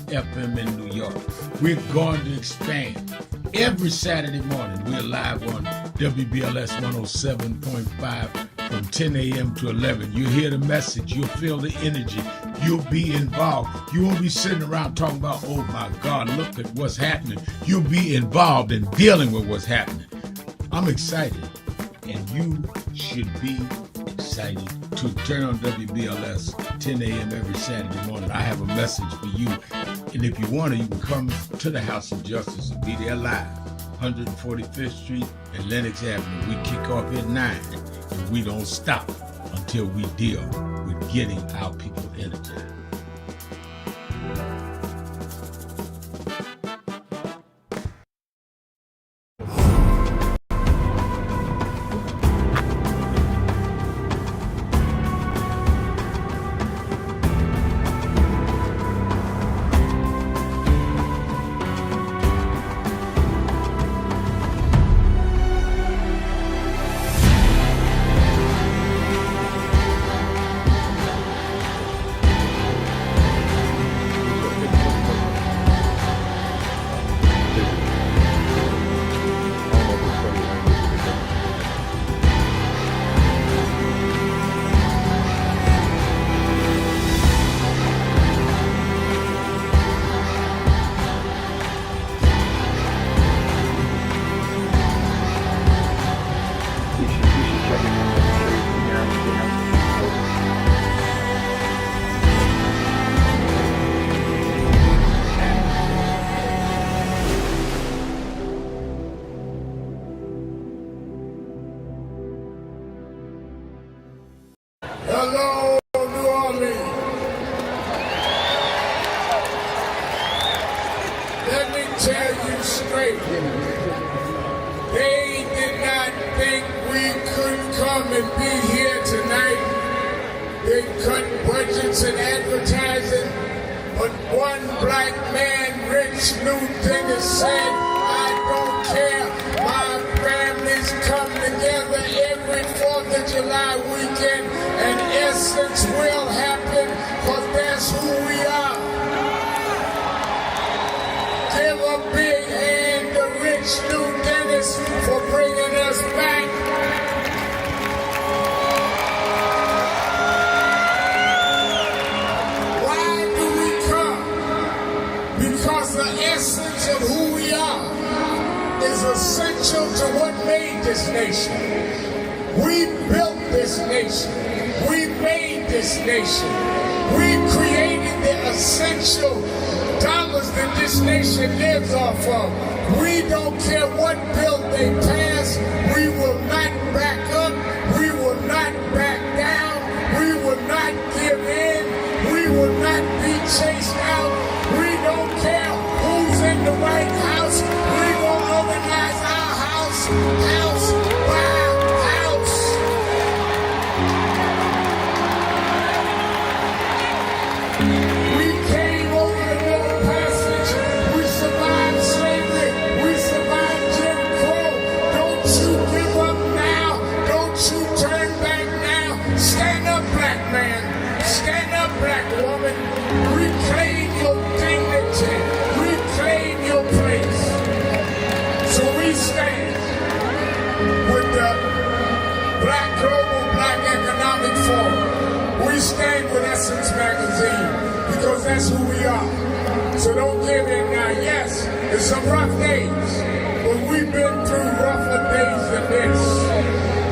S2: FM in New York. We're going to expand. Every Saturday morning, we're live on WBLS 107.5 from 10 a.m. to 11. You'll hear the message. You'll feel the energy. You'll be involved. You won't be sitting around talking about, oh my God, look at what's happening. You'll be involved in dealing with what's happening. I'm excited, and you should be excited to turn on WBLS 10 a.m. every Saturday morning. I have a message for you, and if you want to, you can come to the House of Justice and be there live, 145th Street and Lenox Avenue. We kick off at 9, and we don't stop until we deal with getting our people energized. Hello, New Orleans. Let me tell you straight. They did not think we could come and be here tonight. They cut budgets and advertising, but one black man, Rich Newton, said, I don't care. My families come together every 4th of July weekend, and essence will happen, because that's who we are. Give a big hand to Rich New Dennis for bringing us back. Why do we come? Because the essence of who we are is essential to what made this nation. We built this nation. We made this nation. We created the essential dollars that this nation lives off of. We don't care what bill they pass. We will not back up. We will not back down. We will not give in. We will not be chased out. We don't care who's in the White House. We will organize our house by house. We came over the Middle Passage. We survived slavery. We survived Jim Crow. Don't you give up now. Don't you Stand up, black man. Stand up, black woman. Reclaim your dignity. Reclaim your place. So we stand with the Black Global Black Economic Forum. We stand with Essence Magazine because that's who we are. So don't give in now. Yes, there's some rough days, but we've been through rougher days than this.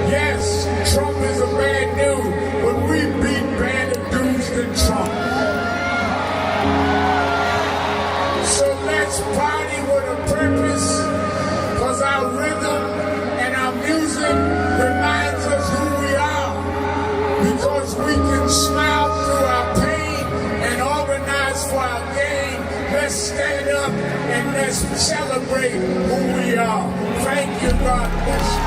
S2: Yes, Trump is a bad dude, but we beat badder dudes than Trump. So let's party with a purpose, because our rhythm and our music reminds us who we are. Because we can smile through our pain and organize for our gain. Let's stand up and let's celebrate who we are. Thank you, God bless you.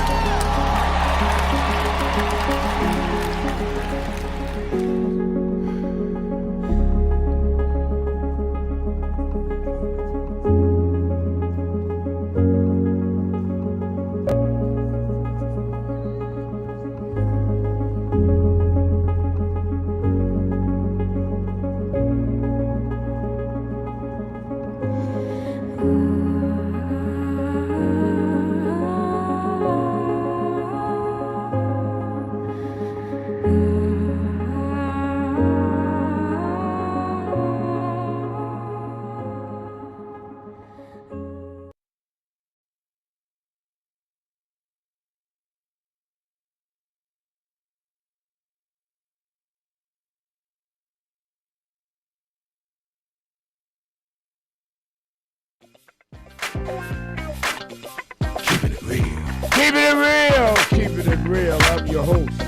S16: Keeping it real, keeping it real. I'm your host,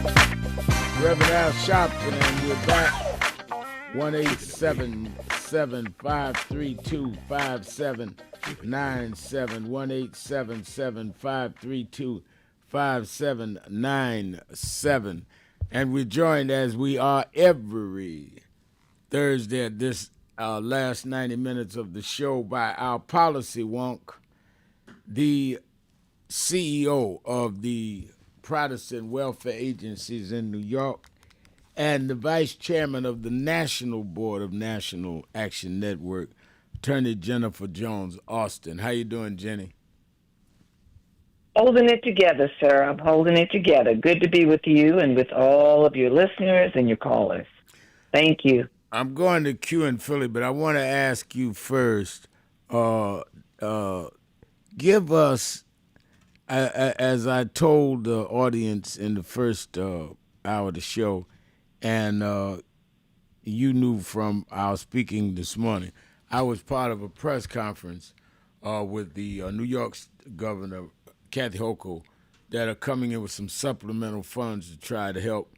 S16: Reverend Al Sharpton, and we're back. 1-877-532-5797, 1-877-532-5797. And we're joined, as we are every Thursday at this last 90 minutes of the show, by our policy wonk, the CEO of the Protestant Welfare Agencies in New York, and the Vice Chairman of the National Board of National Action Network, Attorney Jennifer Jones Austin. How you doing, Jenny?
S17: Holding it together, sir. I'm holding it together. Good to be with you and with all of your listeners and your callers. Thank you.
S16: I'm going to Q in Philly, but I want to ask you first, give us, as I told the audience in the first hour of the show, and you knew from our speaking this morning, I was part of a press conference with the New York Governor, Kathy Hochul, that are coming in with some supplemental funds to try to help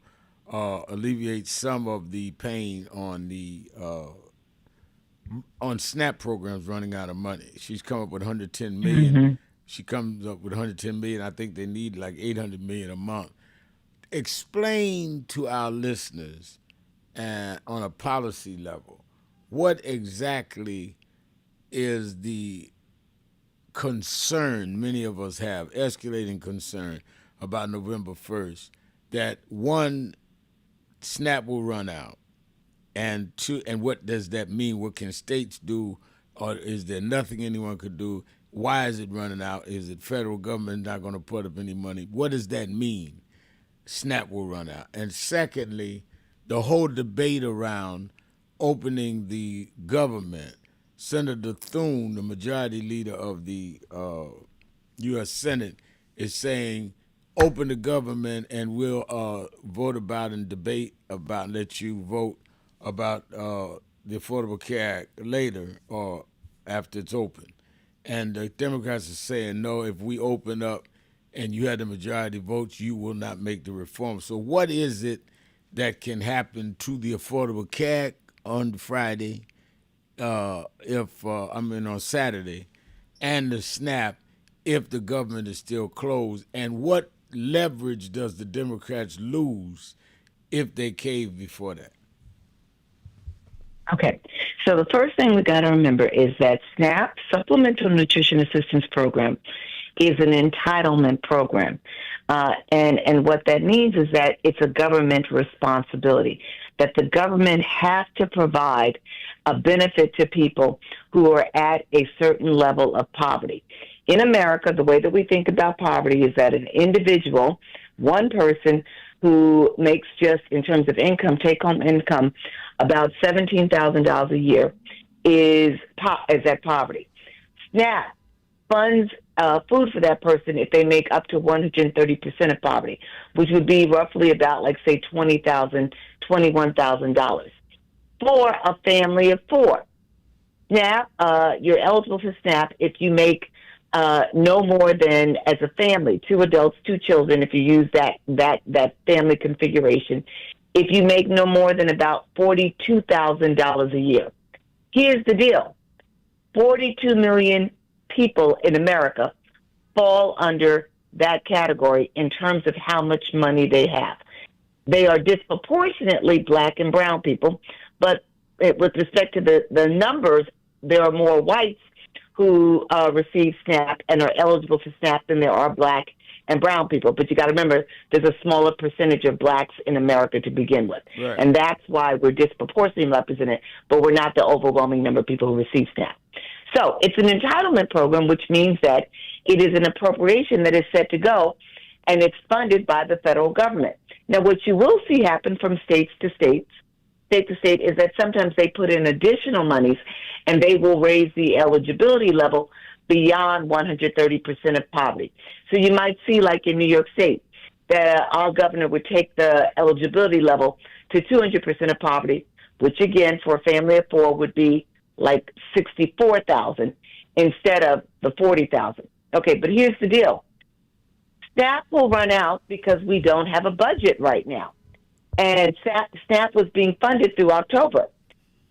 S16: alleviate some of the pain on the on SNAP programs running out of money. She's come up with $110 million.
S17: Mm-hmm.
S16: She comes up with $110 million. I think they need like $800 million a month. Explain to our listeners, on a policy level, what exactly is the concern many of us have, escalating concern about November 1st, that one, SNAP will run out, and two, and what does that mean? What can states do, or is there nothing anyone could do? Why is it running out? Is it federal government not going to put up any money? What does that mean? SNAP will run out. And secondly, the whole debate around opening the government. Senator Thune, the majority leader of the U.S. Senate, is saying, open the government and we'll vote about and debate about, let you vote about the Affordable Care Act later or after it's open. And the Democrats are saying, no, if we open up and you had the majority votes, you will not make the reform. So what is it that can happen to the Affordable Care Act on Friday, on Saturday, and the SNAP if the government is still closed? And what leverage does the Democrats lose if they cave before that?
S17: Okay. So the first thing we got to remember is that SNAP, Supplemental Nutrition Assistance Program, is an entitlement program. And what that means is that it's a government responsibility, that the government has to provide a benefit to people who are at a certain level of poverty. In America, the way that we think about poverty is that an individual, one person who makes just, in terms of income, take-home income, about $17,000 a year is at poverty. SNAP funds food for that person if they make up to 130% of poverty, which would be roughly about, like, say, $20,000, $21,000 for a family of four. SNAP, you're eligible for SNAP if you make no more than, as a family, 2 adults, 2 children, if you use that family configuration, if you make no more than about $42,000 a year. Here's the deal. 42 million people in America fall under that category in terms of how much money they have. They are disproportionately black and brown people, but with respect to the numbers, there are more whites who receive SNAP and are eligible for SNAP than there are black and brown people. But you got to remember, there's a smaller percentage of blacks in America to begin with.
S16: Right.
S17: And that's why we're disproportionately represented, but we're not the overwhelming number of people who receive SNAP. So it's an entitlement program, which means that it is an appropriation that is set to go, and it's funded by the federal government. Now, what you will see happen from state to state, is that sometimes they put in additional monies, and they will raise the eligibility level beyond 130% of poverty. So you might see, like in New York State, that our governor would take the eligibility level to 200% of poverty, which again, for a family of four, would be like $64,000 instead of the $40,000. Okay, but here's the deal. SNAP will run out because we don't have a budget right now. And SNAP was being funded through October.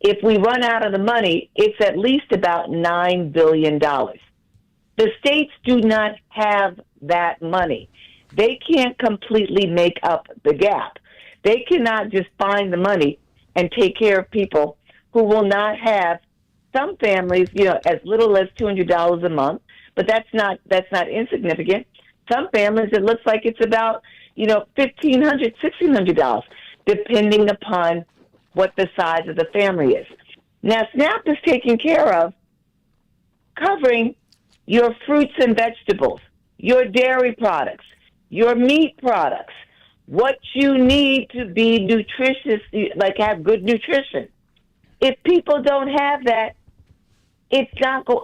S17: If we run out of the money, it's at least about $9 billion. The states do not have that money. They can't completely make up the gap. They cannot just find the money and take care of people who will not have, some families, as little as $200 a month, but that's not insignificant. Some families, it looks like it's about, $1,500, $1,600, depending upon what the size of the family is. Now, SNAP is taking care of covering your fruits and vegetables, your dairy products, your meat products, what you need to be nutritious, like have good nutrition. If people don't have that,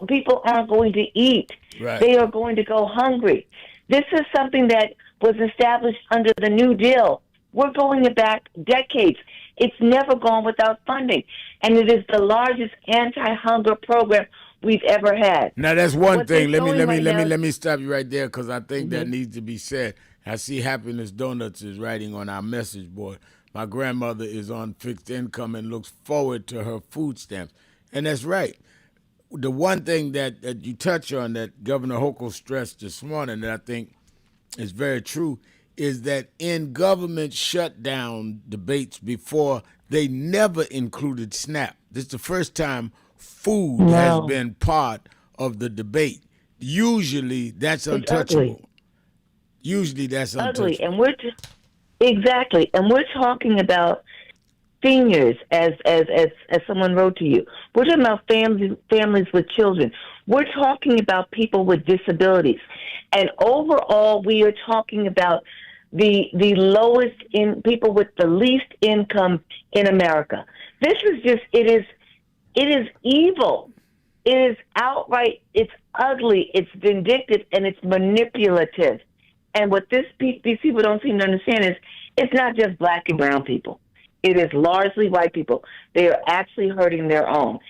S17: people aren't going to eat.
S16: Right.
S17: They are going to go hungry. This is something that was established under the New Deal. We're going back decades. It's never gone without funding. And it is the largest anti-hunger program we've ever had.
S16: Now that's one
S17: What
S16: thing.
S17: they're
S16: Let
S17: doing right now-
S16: me stop you right there, because I think that needs to be said. I see Happiness Donuts is writing on our message board. My grandmother is on fixed income and looks forward to her food stamps, and that's right. The one thing that you touch on that Governor Hochul stressed this morning that I think is very true is that in government shutdown debates before, they never included SNAP. This is the first time food has been part of the debate. Usually that's untouchable. Usually that's untouchable.
S17: Ugly, and exactly, and we're talking about seniors, as someone wrote to you. We're talking about families with children. We're talking about people with disabilities, and overall, we are talking about the lowest in people with the least income in America. This is just it is evil. It is outright. It's ugly. It's vindictive, and it's manipulative. And what these people don't seem to understand is it's not just black and brown people. It is largely white people. They are actually hurting their own.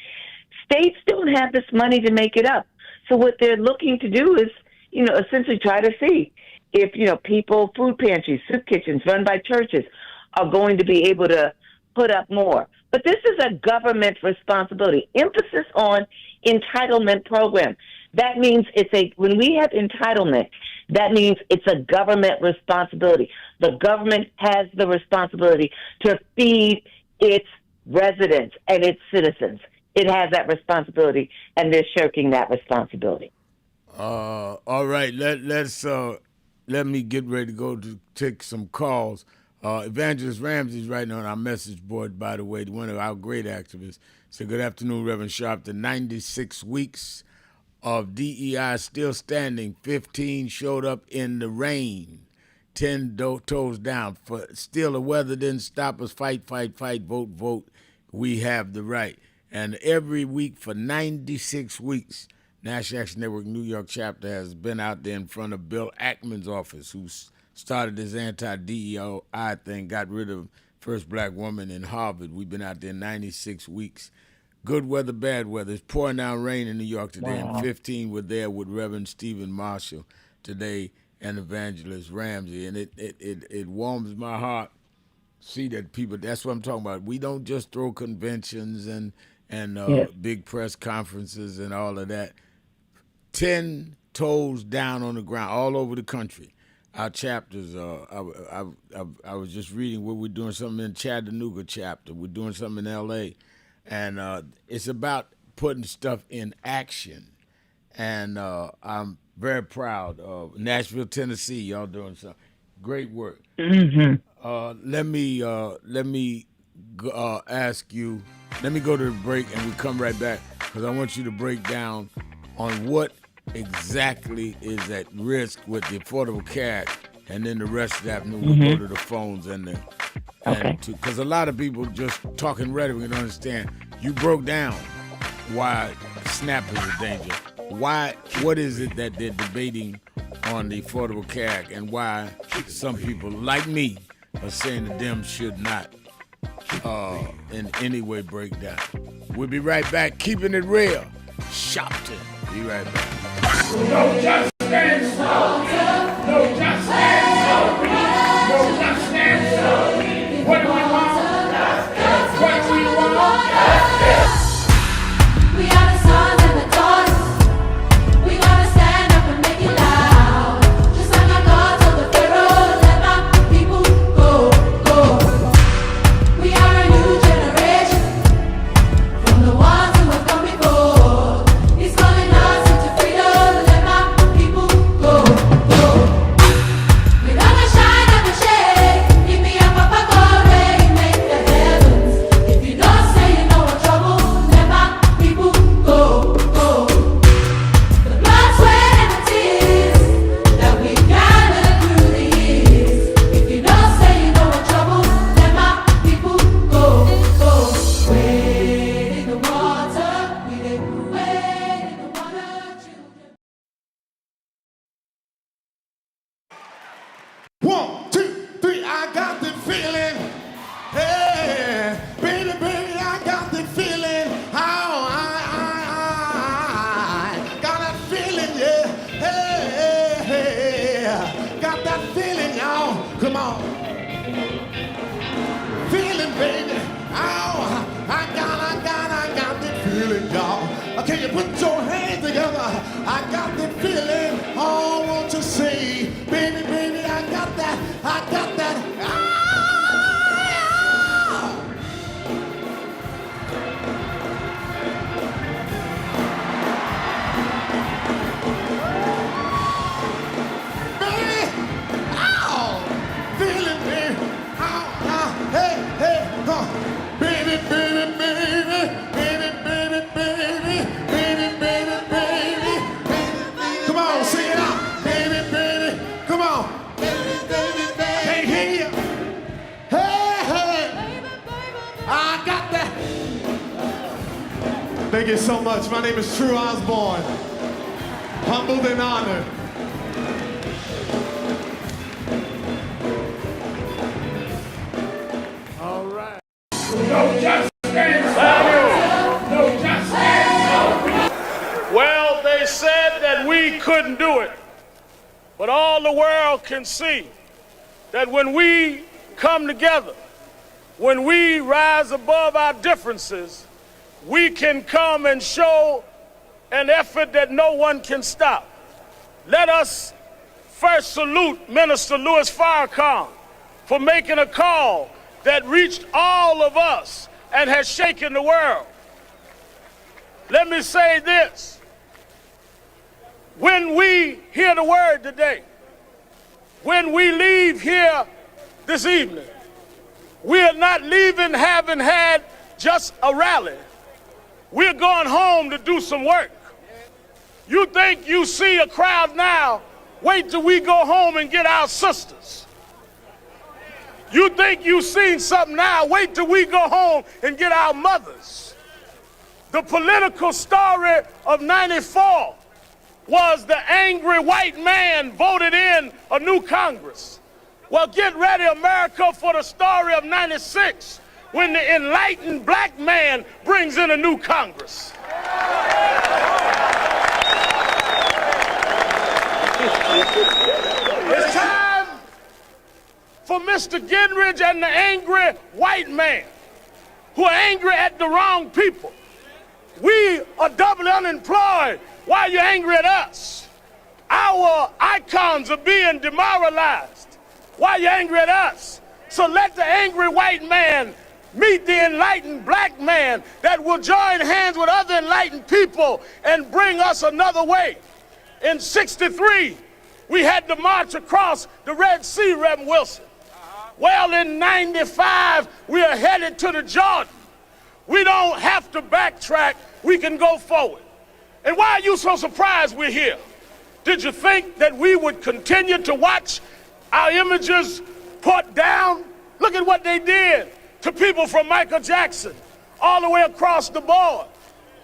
S17: States don't have this money to make it up. So what they're looking to do is, essentially try to see if, people, food pantries, soup kitchens run by churches are going to be able to put up more. But this is a government responsibility. Emphasis on entitlement program. That means when we have entitlement, that means it's a government responsibility. The government has the responsibility to feed its residents and its citizens. It has that responsibility, and they're shirking that responsibility.
S16: All right, let's let me get ready to go to take some calls. Evangelist Ramsey's writing on our message board, by the way, one of our great activists. Said, good afternoon, Reverend Sharpton. 96 weeks of DEI still standing. 15 showed up in the rain. 10 toes down. Still, the weather didn't stop us. Fight, fight, fight, vote, vote. We have the right. And every week for 96 weeks, National Action Network New York chapter has been out there in front of Bill Ackman's office, who started this anti-DEI thing, got rid of first black woman in Harvard. We've been out there 96 weeks. Good weather, bad weather. It's pouring down rain in New York today, and 15 were there with Reverend Stephen Marshall today and Evangelist Ramsey. And it warms my heart to see that people, that's what I'm talking about. We don't just throw conventions and big press conferences and all of that. 10 toes down on the ground all over the country. Our chapters, I was just reading where we're doing something in Chattanooga chapter. We're doing something in L.A. And it's about putting stuff in action. And I'm very proud of Nashville, Tennessee. Y'all doing some great work.
S17: Mm-hmm.
S16: Let me ask you, let me go to the break and we come right back because I want you to break down on what exactly is at risk with the Affordable Care Act, and then the rest of that, and then we'll go to the phones because a lot of people just talking rhetoric and don't understand. You broke down why SNAP is a danger. What is it that they're debating on the Affordable Care Act, and why some people like me are saying the Dems should not in any way break down. We'll be right back, keeping it real. Sharpton. Be right back.
S5: No justice, no justice, no justice. What do we want? What do we want?
S1: We are the sons and the daughters. We gotta stand up and make it loud. Just like our God told the Pharaoh, let my people go, go. We are a new generation from the ones who have come before. He's calling us into freedom. Let my people go, go. We never shine, never shade. Give me a papa God, make the heavens. If you don't say you know I'm trouble, let my people go, go. The blood, sweat, and the tears that we gathered through the years. If you don't say you know I'm trouble, let my people go, go. Wade in the water, we did wade in the water, children.
S5: 1, 2, 3, I got the feeling. Hey, baby, baby, I got the feeling. How I got that feeling, yeah. Hey, hey, got that feeling, y'all. Come on. Feeling, baby. Oh, I got the feeling, y'all. Can you put your hands together? I got the feeling. Oh, won't you say, baby, baby, I got that. Ah! Baby, ow! Feeling, baby. Ow, hey, hey, baby, baby, baby, baby, baby, baby, baby, baby, baby. Come on, sing it out. Baby, baby, come on. Can't hear you. Hey, hey. I got that. Thank you so much. My name is True Osborne. Humbled and honored.
S2: All right.
S5: No justice. No justice. Well, they said that we couldn't do it, but all the world can see that when we come together, when we rise above our differences, we can come and show an effort that no one can stop. Let us first salute Minister Louis Farrakhan for making a call that reached all of us and has shaken the world. Let me say this. When we hear the word today, when we leave here this evening, we are not leaving having had just a rally. We're going home to do some work. You think you see a crowd now, wait till we go home and get our sisters. You think you've seen something now, wait till we go home and get our mothers. The political story of 94 was the angry white man voted in a new Congress. Well, get ready, America, for the story of 96, when the enlightened black man brings in a new Congress. It's time for Mr. Gingrich and the angry white man who are angry at the wrong people. We are doubly unemployed. Why are you angry at us? Our icons are being demoralized. Why are you angry at us? So let the angry white man meet the enlightened black man that will join hands with other enlightened people and bring us another way. In 63, we had to march across the Red Sea, Reverend Wilson. Well, in 95, we are headed to the Jordan. We don't have to backtrack. We can go forward. And why are you so surprised we're here? Did you think that we would continue to watch our images put down? Look at what they did to people from Michael Jackson all the way across the board.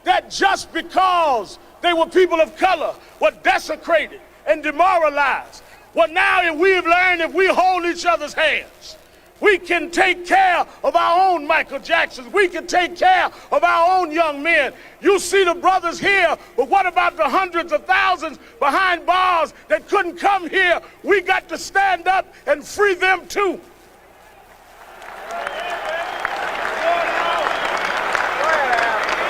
S5: That just because they were people of color were desecrated and demoralized. Well, now if we've learned, if we hold each other's hands, we can take care of our own Michael Jacksons. We can take care of our own young men. You see the brothers here, but what about the hundreds of thousands behind bars that couldn't come here? We got to stand up and free them too.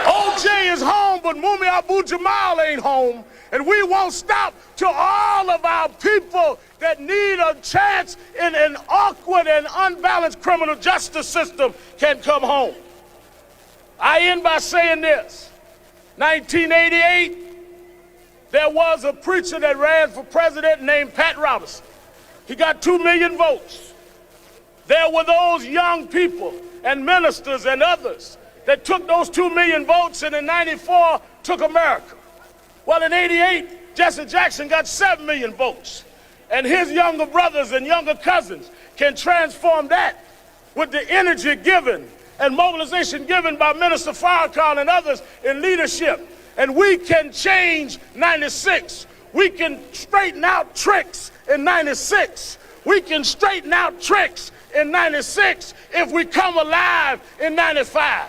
S5: OJ is home, but Mumi Abu-Jamal ain't home. And we won't stop till all of our people that need a chance in an awkward and unbalanced criminal justice system can come home. I end by saying this. 1988, there was a preacher that ran for president named Pat Robertson. He got 2 million votes. There were those young people and ministers and others that took those 2 million votes and in 94 took America. Well, in 88, Jesse Jackson got 7 million votes. And his younger brothers and younger cousins can transform that with the energy given and mobilization given by Minister Farrakhan and others in leadership. And we can change 96. We can straighten out tricks in 96. We can straighten out tricks in 96 if we come alive in 95.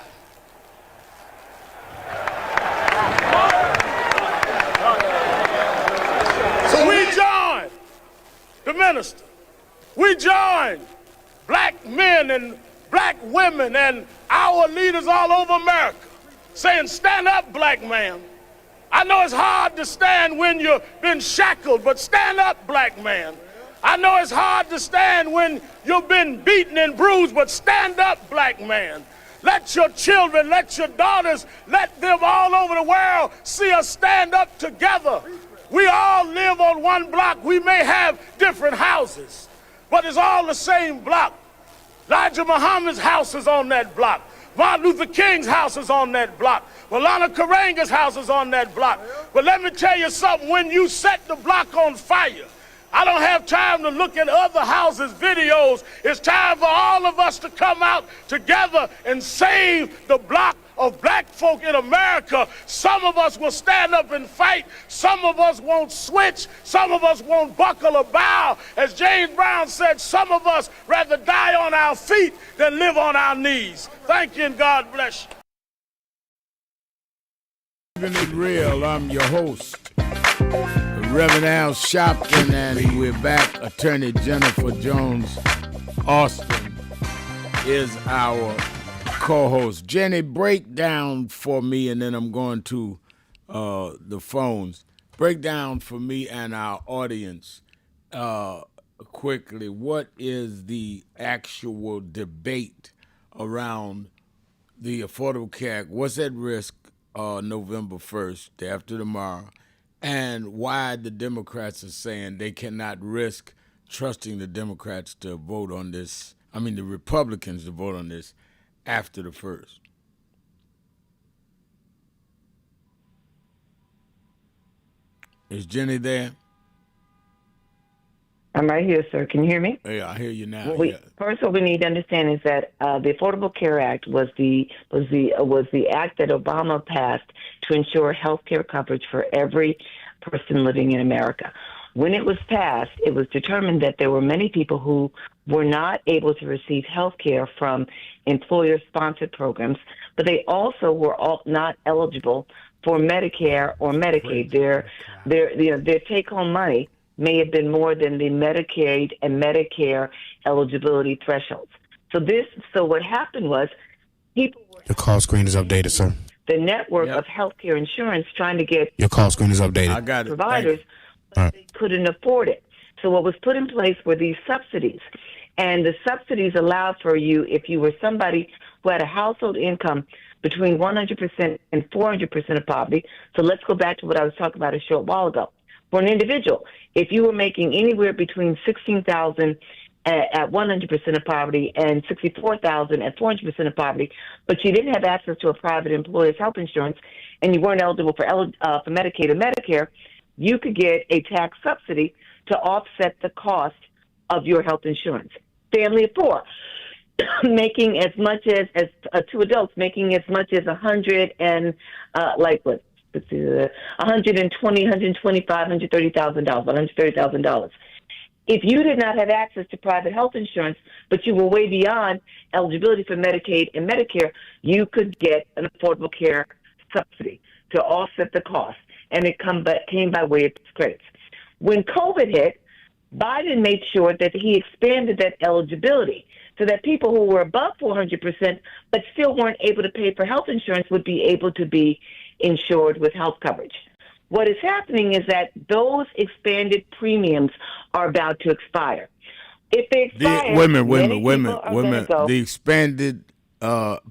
S5: So we join the minister. We join black men and black women and our leaders all over America saying, stand up, black man. I know it's hard to stand when you've been shackled, but stand up, black man. I know it's hard to stand when you've been beaten and bruised, but stand up, black man. Let your children, let your daughters, let them all over the world see us stand up together. We all live on one block. We may have different houses, but it's all the same block. Elijah Muhammad's house is on that block. Martin Luther King's house is on that block. Malana Karanga's house is on that block. But let me tell you something, when you set the block on fire, I don't have time to look at other houses' videos. It's time for all of us to come out together and save the block of black folk in America. Some of us will stand up and fight. Some of us won't switch. Some of us won't buckle or bow. As James Brown said, some of us rather die on our feet than live on our knees. Thank you and God bless you.
S2: Keeping it real, I'm your host, Reverend Al Sharpton, and we're back. Attorney Jennifer Jones Austin is our co-host. Jenny, break down for me, and then I'm going to the phones. Break down for me and our audience quickly, what is the actual debate around the Affordable Care Act? What's at risk November 1st, day after tomorrow, and why the Democrats are saying they cannot risk
S16: trusting the Democrats to vote on this. I mean, the Republicans to vote on this after the 1st. Is Jenny there?
S17: I'm right here, sir. Can you hear me?
S16: Yeah, I hear you now.
S17: First, what we need to understand is that the Affordable Care Act was the act that Obama passed to ensure health care coverage for every person living in America. When it was passed, it was determined that there were many people who were not able to receive health care from employer-sponsored programs, but they also were not eligible for Medicare or Medicaid. Their take-home money may have been more than the Medicaid and Medicare eligibility thresholds. So what happened was people were...
S11: Your call screen is updated, sir.
S17: The network of healthcare insurance trying to get...
S11: Your call screen is updated.
S16: I got it.
S17: Providers, but they couldn't afford it. So what was put in place were these subsidies. And the subsidies allowed for you, if you were somebody who had a household income between 100% and 400% of poverty. So let's go back to what I was talking about a short while ago. For an individual, if you were making anywhere between $16,000 at 100% of poverty and $64,000 at 400% of poverty, but you didn't have access to a private employer's health insurance and you weren't eligible for Medicaid or Medicare, you could get a tax subsidy to offset the cost of your health insurance. Family of four, making as much as two adults making as much as $125,000, $130,000. If you did not have access to private health insurance, but you were way beyond eligibility for Medicaid and Medicare, you could get an Affordable Care subsidy to offset the cost, and it came by way of credits. When COVID hit, Biden made sure that he expanded that eligibility so that people who were above 400% but still weren't able to pay for health insurance would be able to be insured with health coverage. What is happening is that those expanded premiums are about to expire. If they expire,
S16: wait a minute. The expanded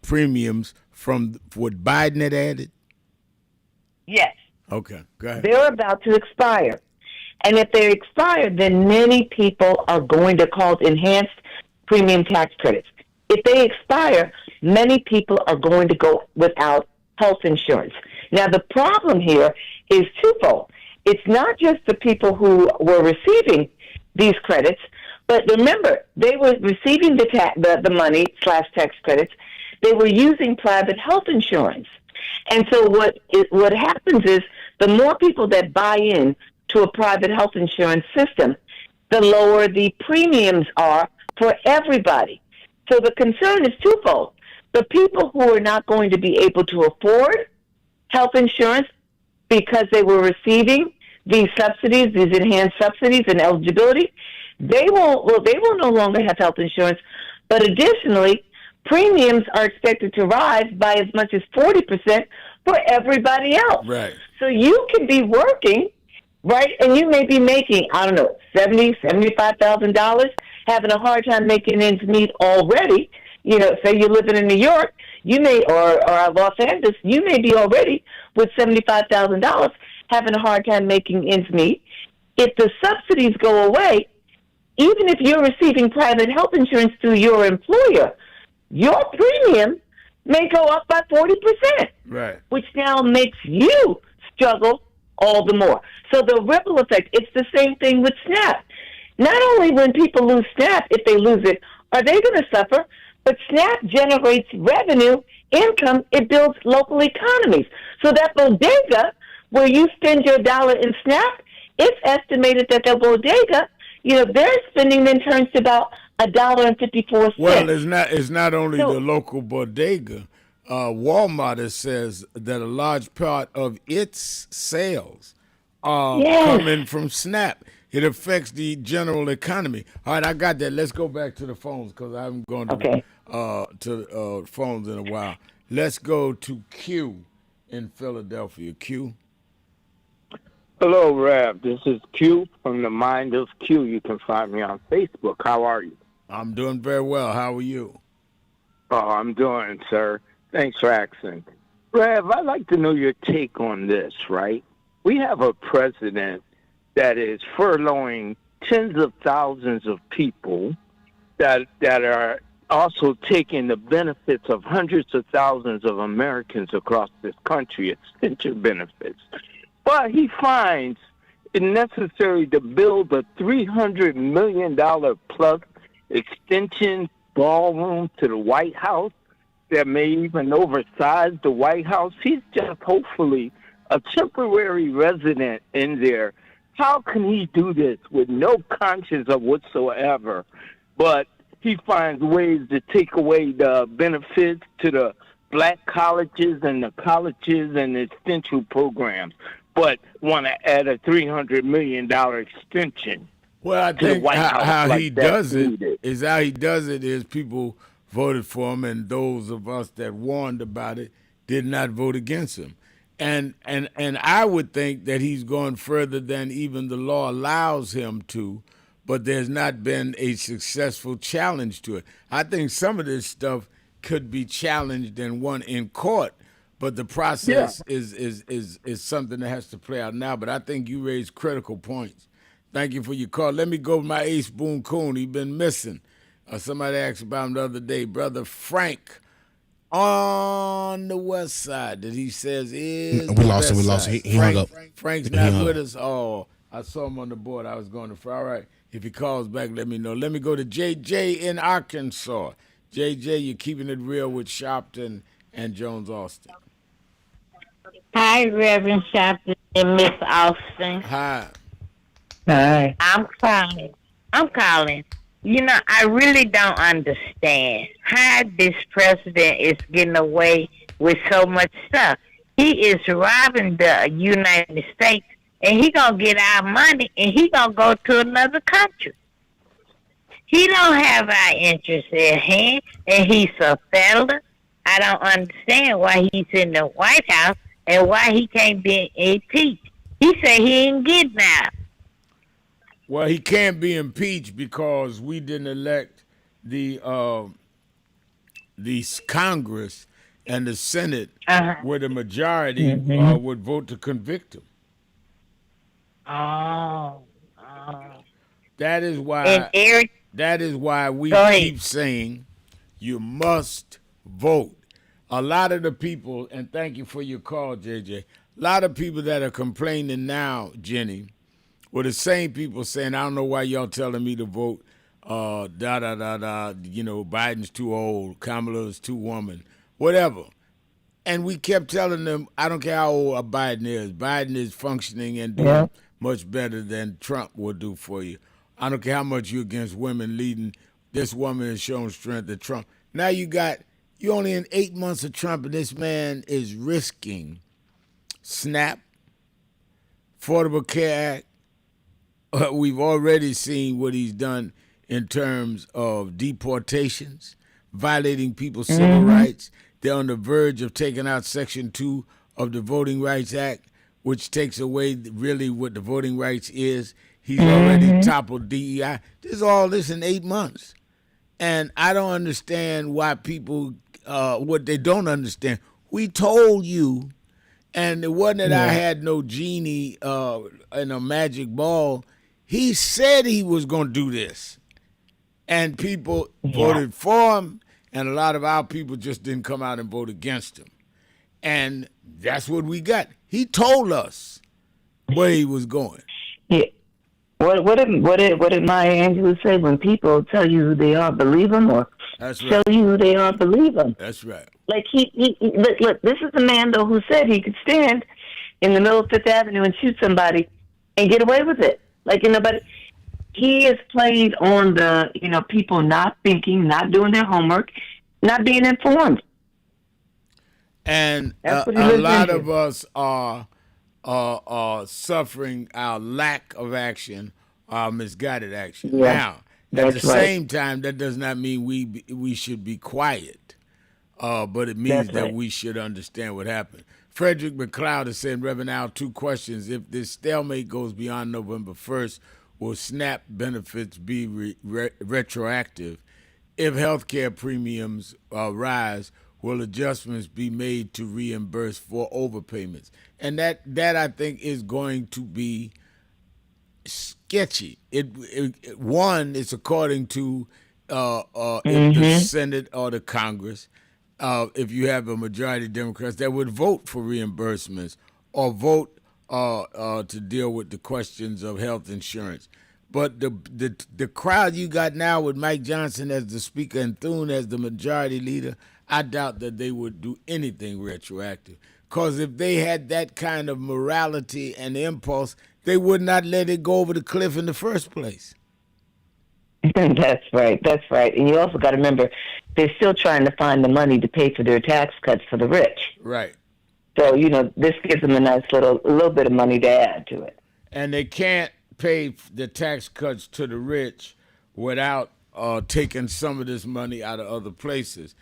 S16: premiums from what Biden had added?
S17: Yes.
S16: Okay, go ahead.
S17: They're about to expire. And if they expire, then many people are going to cause enhanced premium tax credits. If they expire, many people are going to go without health insurance. Now, the problem here is twofold. It's not just the people who were receiving these credits, but remember, they were receiving the money / tax credits. They were using private health insurance. And so what happens is the more people that buy in to a private health insurance system, the lower the premiums are for everybody. So the concern is twofold. The people who are not going to be able to afford health insurance because they were receiving these subsidies, these enhanced subsidies and eligibility, they will no longer have health insurance. But additionally, premiums are expected to rise by as much as 40% for everybody else.
S16: Right.
S17: So you can be working, right, and you may be making, $70,000, $75,000, having a hard time making ends meet already. Say you're living in New York, you may, or Los Angeles, you may be already with $75,000 having a hard time making ends meet. If the subsidies go away, even if you're receiving private health insurance through your employer, your premium may go up by 40%,
S16: right?
S17: Which now makes you struggle all the more. So the ripple effect, it's the same thing with SNAP. Not only when people lose SNAP, if they lose it, are they going to suffer, but SNAP generates revenue, income, it builds local economies. So that bodega where you spend your dollar in SNAP, it's estimated that the bodega, their spending then turns to about $1.54.
S16: Well, it's not only the local bodega. Walmart says that a large part of its sales are coming from SNAP. It affects the general economy. All right, I got that. Let's go back to the phones because I haven't gone to phones in a while. Let's go to Q in Philadelphia. Q.
S18: Hello, Rev. This is Q from the Mind of Q. You can find me on Facebook. How are you?
S16: I'm doing very well. How are you?
S18: Oh, I'm doing, sir. Thanks for asking. Rev, I'd like to know your take on this, right? We have a president that is furloughing tens of thousands of people that are also taking the benefits of hundreds of thousands of Americans across this country, extension benefits. But he finds it necessary to build a $300 million plus extension ballroom to the White House that may even oversize the White House. He's just hopefully a temporary resident in there. How can he do this with no conscience of whatsoever? But he finds ways to take away the benefits to the black colleges and the colleges and the extension programs, but want to add a $300 million extension.
S16: Well, I
S18: to the
S16: think
S18: White House
S16: how
S18: like
S16: he
S18: that's
S16: does it
S18: needed.
S16: is how he does it is people voted for him, and those of us that warned about it did not vote against him. And I would think that he's going further than even the law allows him to, but there's not been a successful challenge to it. I think some of this stuff could be challenged and won in court, but the process is something that has to play out now. But I think you raised critical points. Thank you for your call. Let me go with my ace Boone Coon. He's been missing. Somebody asked about him the other day. Brother Frank on the west side that he says is
S13: We lost him. We lost him. He hung up.
S16: Frank's
S13: He
S16: not
S13: hung
S16: with
S13: up.
S16: us. Oh, I saw him on the board. I was going to. All right. If he calls back, let me know. Let me go to JJ in Arkansas. JJ, you're keeping it real with Sharpton and Jones Austin.
S19: Hi, Reverend Sharpton and Miss Austin.
S16: Hi.
S19: Hi. I'm calling. You know, I really don't understand how this president is getting away with so much stuff. He is robbing the United States, and he gonna get our money, and he gonna go to another country. He don't have our interests at hand, and he's a fella. I don't understand why he's in the White House and why he can't be impeached. He said he ain't getting out.
S16: Well, he can't be impeached because we didn't elect the Congress and the Senate where the majority would vote to convict him. That is why.
S19: And Eric,
S16: that is why we
S19: go ahead.
S16: keep saying you must vote. A lot of the people, and thank you for your call, JJ. A lot of people that are complaining now, Jenny, were the same people saying, I don't know why y'all telling me to vote, Biden's too old, Kamala's too woman, whatever. And we kept telling them, I don't care how old Biden is. Biden is functioning and doing much better than Trump will do for you. I don't care how much you're against women leading. This woman has shown strength to Trump. Now you're only in 8 months of Trump, and this man is risking SNAP, Affordable Care Act. We've already seen what he's done in terms of deportations, violating people's civil rights. They're on the verge of taking out Section 2 of the Voting Rights Act, which takes away really what the voting rights is. He's already toppled DEI. There's all this in 8 months. And I don't understand why people, what they don't understand. We told you, and it wasn't that I had no genie and a magic ball. He said he was going to do this. And people voted for him, and a lot of our people just didn't come out and vote against him. And that's what we got. He told us where he was going.
S17: Yeah. What did Maya Angelou say? When people tell you who they are, believe them, or show you who they are, believe them.
S16: That's right.
S17: Like he look, this is the man though who said he could stand in the middle of Fifth Avenue and shoot somebody and get away with it. Like, but he is played on the, people not thinking, not doing their homework, not being informed.
S16: And a lot of us are suffering our lack of action, our misguided action.
S17: Yeah,
S16: now, at the same time, that does not mean we should be quiet, but it means that we should understand what happened. Frederick McLeod is saying, Reverend Al, 2 questions. If this stalemate goes beyond November 1st, will SNAP benefits be retroactive? If health care premiums rise, will adjustments be made to reimburse for overpayments? And that I think is going to be sketchy. One, it's according to if the Senate or the Congress, if you have a majority of Democrats that would vote for reimbursements or vote to deal with the questions of health insurance. But the crowd you got now with Mike Johnson as the Speaker and Thune as the majority leader, I doubt that they would do anything retroactive. Because if they had that kind of morality and impulse, they would not let it go over the cliff in the first place.
S17: That's right. That's right. And you also got to remember, they're still trying to find the money to pay for their tax cuts for the rich.
S16: Right.
S17: So, this gives them a nice little bit of money to add to it.
S16: And they can't pay the tax cuts to the rich without taking some of this money out of other places.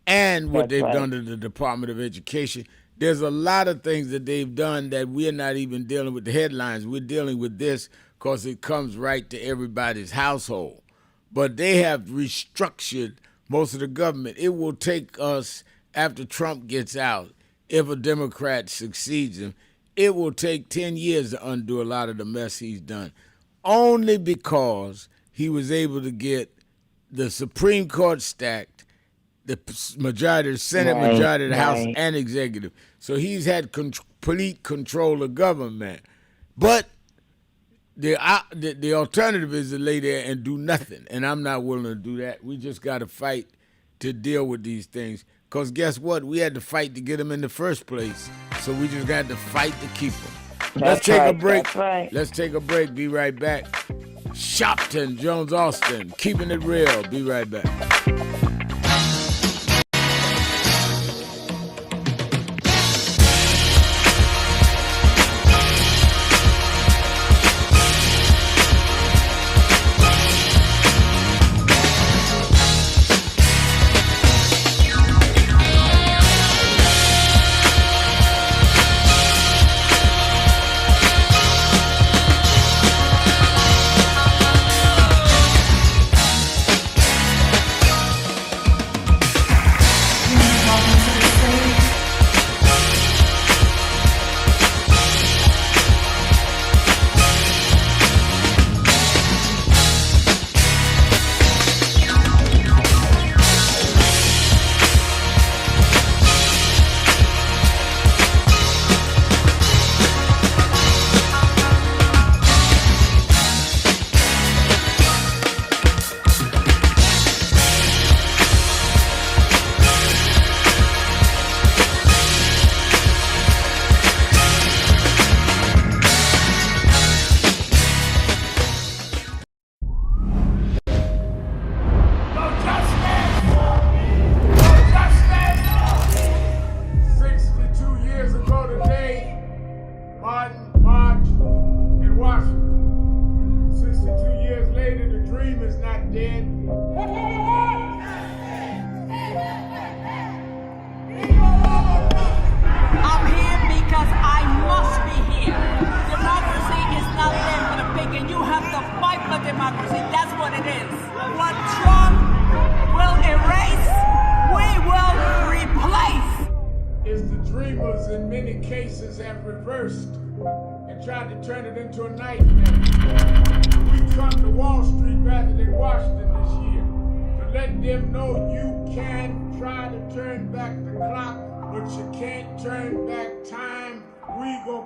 S16: And what they've done to the Department of Education, there's a lot of things that they've done that we're not even dealing with the headlines. We're dealing with this because it comes right to everybody's household. But they have restructured most of the government. It will take us, after Trump gets out, if a Democrat succeeds him, it will take 10 years to undo a lot of the mess he's done. Only because he was able to get the Supreme Court stacked, the majority of the Senate, majority of the House, and executive. So he's had complete control of government. But the alternative is to lay there and do nothing. And I'm not willing to do that. We just got to fight to deal with these things. Because guess what? We had to fight to get them in the first place. So we just got to fight to keep them. Let's take a break.
S17: That's right.
S16: Let's take a break. Be right back. Sharpton, Jones Austin, keeping it real. Be right back.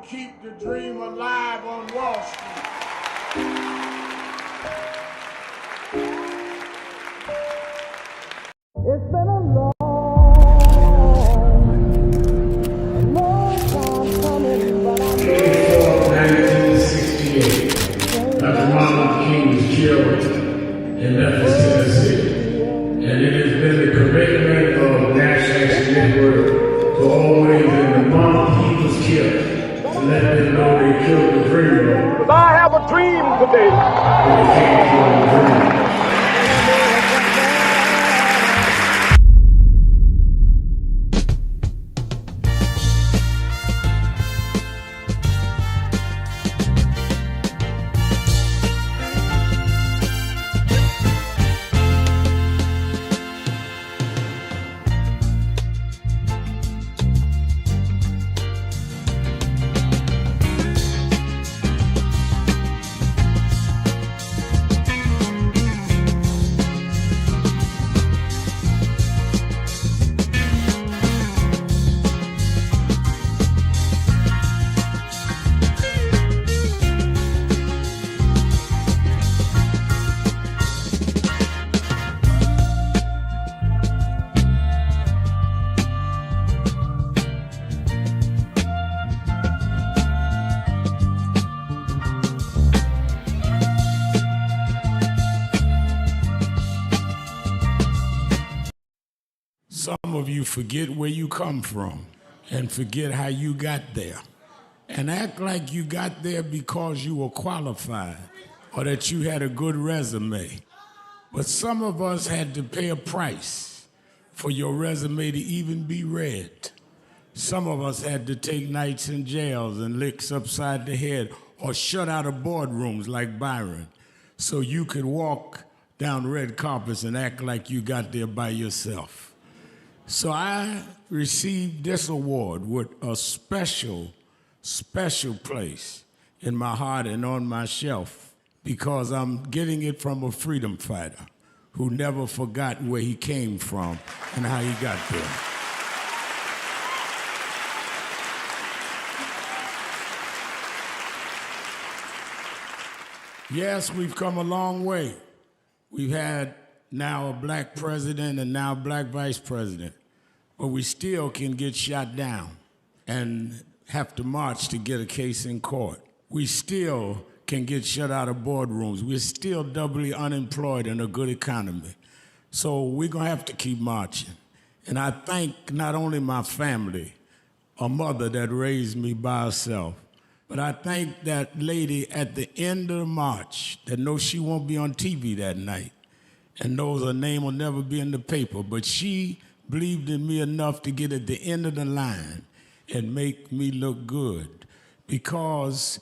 S2: Keep the dream alive on Wall Street.
S1: It's been a long time coming, but I'm
S2: 1968, Dr. Martin Luther King was killed in Memphis, Tennessee. And it has been the commitment of National Action Network to always, in the month he was killed, let them know they killed the dreamer.
S5: I have a dream today.
S2: They can't kill the dreamer. Some of you forget where you come from and forget how you got there and act like you got there because you were qualified or that you had a good resume. But some of us had to pay a price for your resume to even be read. Some of us had to take nights in jails and licks upside the head or shut out of boardrooms like Byron so you could walk down red carpets and act like you got there by yourself. So I received this award with a special, special place in my heart and on my shelf because I'm getting it from a freedom fighter who never forgot where he came from and how he got there. Yes, we've come a long way. We've had now a black president and now a black vice president, but we still can get shot down and have to march to get a case in court. We still can get shut out of boardrooms. We're still doubly unemployed in a good economy. So we're gonna have to keep marching. And I thank not only my family, a mother that raised me by herself, but I thank that lady at the end of the march that knows she won't be on TV that night and knows her name will never be in the paper, but she believed in me enough to get at the end of the line and make me look good. Because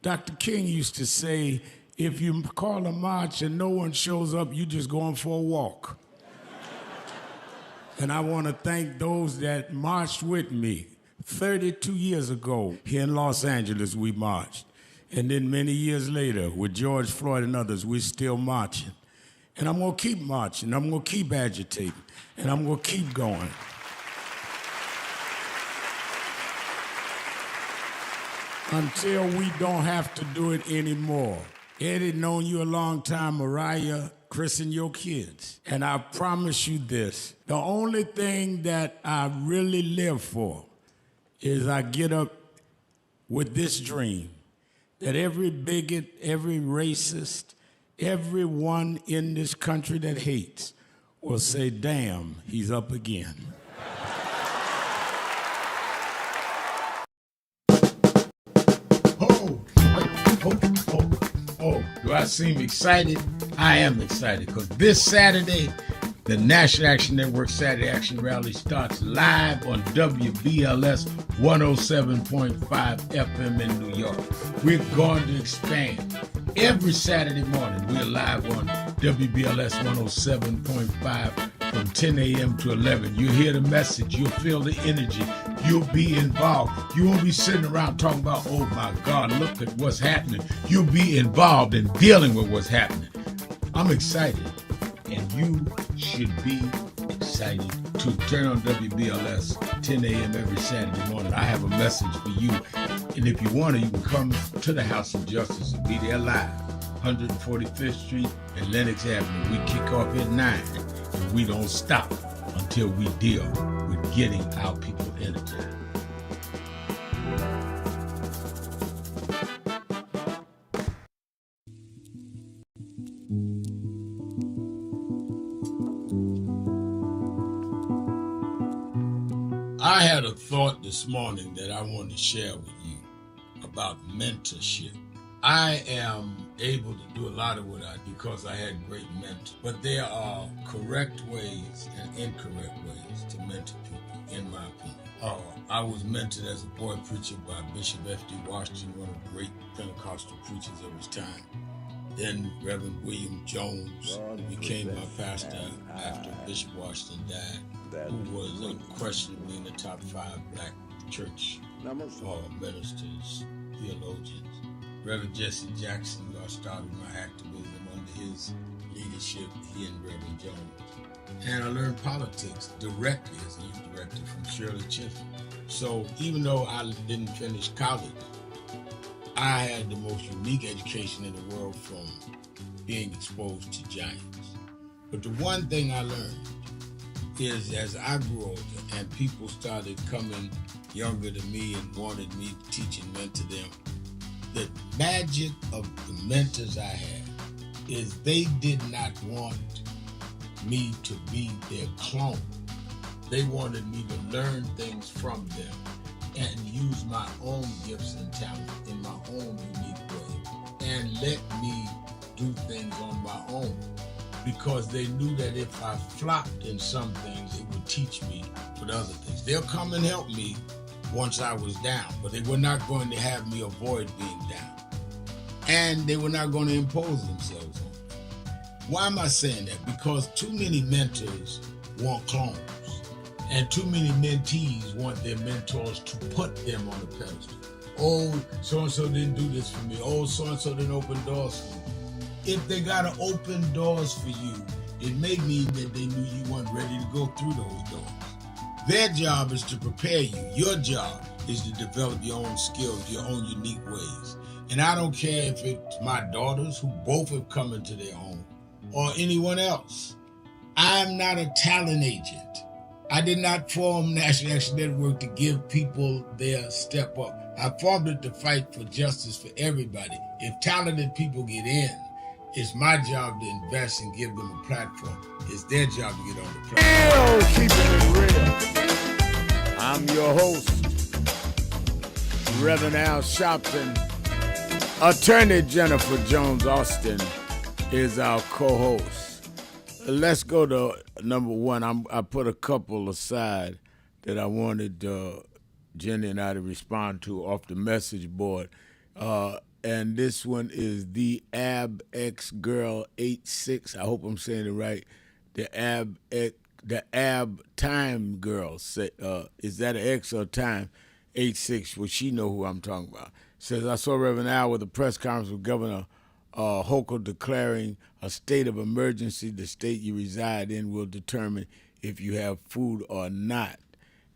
S2: Dr. King used to say, if you call a march and no one shows up, you just going for a walk. And I want to thank those that marched with me. 32 years ago, here in Los Angeles, we marched. And then many years later, with George Floyd and others, we're still marching. And I'm gonna keep marching, I'm gonna keep agitating, and I'm gonna keep going. Until we don't have to do it anymore. Eddie, known you a long time, Mariah, Chris and your kids. And I promise you this, the only thing that I really live for is I get up with this dream that every bigot, every racist, everyone in this country that hates will say, damn, he's up again. Oh, do I seem excited? I am excited because this Saturday, the National Action Network Saturday Action Rally starts live on WBLS 107.5 FM in New York. We're going to expand. Every Saturday morning, we're live on WBLS 107.5 from 10 a.m. to 11. You'll hear the message. You'll feel the energy. You'll be involved. You won't be sitting around talking about, oh my God, look at what's happening. You'll be involved in dealing with what's happening. I'm excited. And you should be excited too. Turn on WBLS 10 a.m. every Saturday morning. I have a message for you. And if you want to, you can come to the House of Justice and be there live. 145th Street and Lenox Avenue. We kick off at 9. And we don't stop until we deal with getting our people energized. I had a thought this morning that I want to share with you about mentorship. I am able to do a lot of what I do because I had great mentors, but there are correct ways and incorrect ways to mentor people, in my opinion. I was mentored as a boy preacher by Bishop F.D. Washington, one of the great Pentecostal preachers of his time. Then Reverend William Jones, who became my pastor after Bishop Washington died, who was unquestionably in the top 5 black church ministers, theologians. Reverend Jesse Jackson, who I started my activism under his leadership, he and Reverend Jones. And I learned politics directly as a youth director from Shirley Chisholm. So even though I didn't finish college, I had the most unique education in the world from being exposed to giants. But the one thing I learned is as I grew older and people started coming younger than me and wanted me to teach and mentor them, the magic of the mentors I had is they did not want me to be their clone. They wanted me to learn things from them and use my own gifts and talent in my own unique way and let me do things on my own, because they knew that if I flopped in some things, it would teach me for the other things. They'll come and help me once I was down, but they were not going to have me avoid being down. And they were not going to impose themselves on me. Why am I saying that? Because too many mentors want clones, and too many mentees want their mentors to put them on a pedestal. Oh, so-and-so didn't do this for me. Oh, so-and-so didn't open doors for me. If they got to open doors for you, it may mean that they knew you weren't ready to go through those doors. Their job is to prepare you. Your job is to develop your own skills, your own unique ways. And I don't care if it's my daughters, who both have come into their own, or anyone else. I'm not a talent agent. I did not form National Action Network to give people their step up. I formed it to fight for justice for everybody. If talented people get in, it's my job to invest and give them a platform. It's their job to get on the platform.
S16: Keeping it real. I'm your host, Reverend Al Sharpton. Attorney Jennifer Jones Austin is our co-host. Let's go to number one. I put a couple aside that I wanted Jenny and I to respond to off the message board. And this one is the X Girl 86. I hope I'm saying it right. The Ab Time Girl. Is that an X or time? 86. Well, she know who I'm talking about. Says, I saw Reverend Al with a press conference with Governor Hochul declaring a state of emergency. The state you reside in will determine if you have food or not.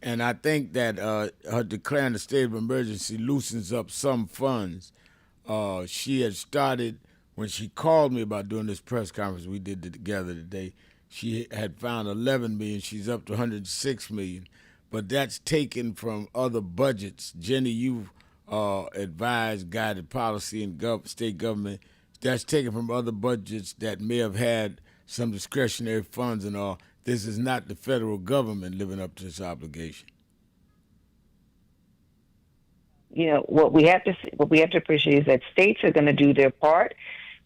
S16: And I think that her declaring a state of emergency loosens up some funds. She had started, when she called me about doing this press conference we did together today, she had found 11 million. She's up to 106 million. But that's taken from other budgets. Jenny, you've advised, guided policy in state government. That's taken from other budgets that may have had some discretionary funds and all. This is not the federal government living up to this obligation.
S17: You know, what we have to appreciate is that states are going to do their part,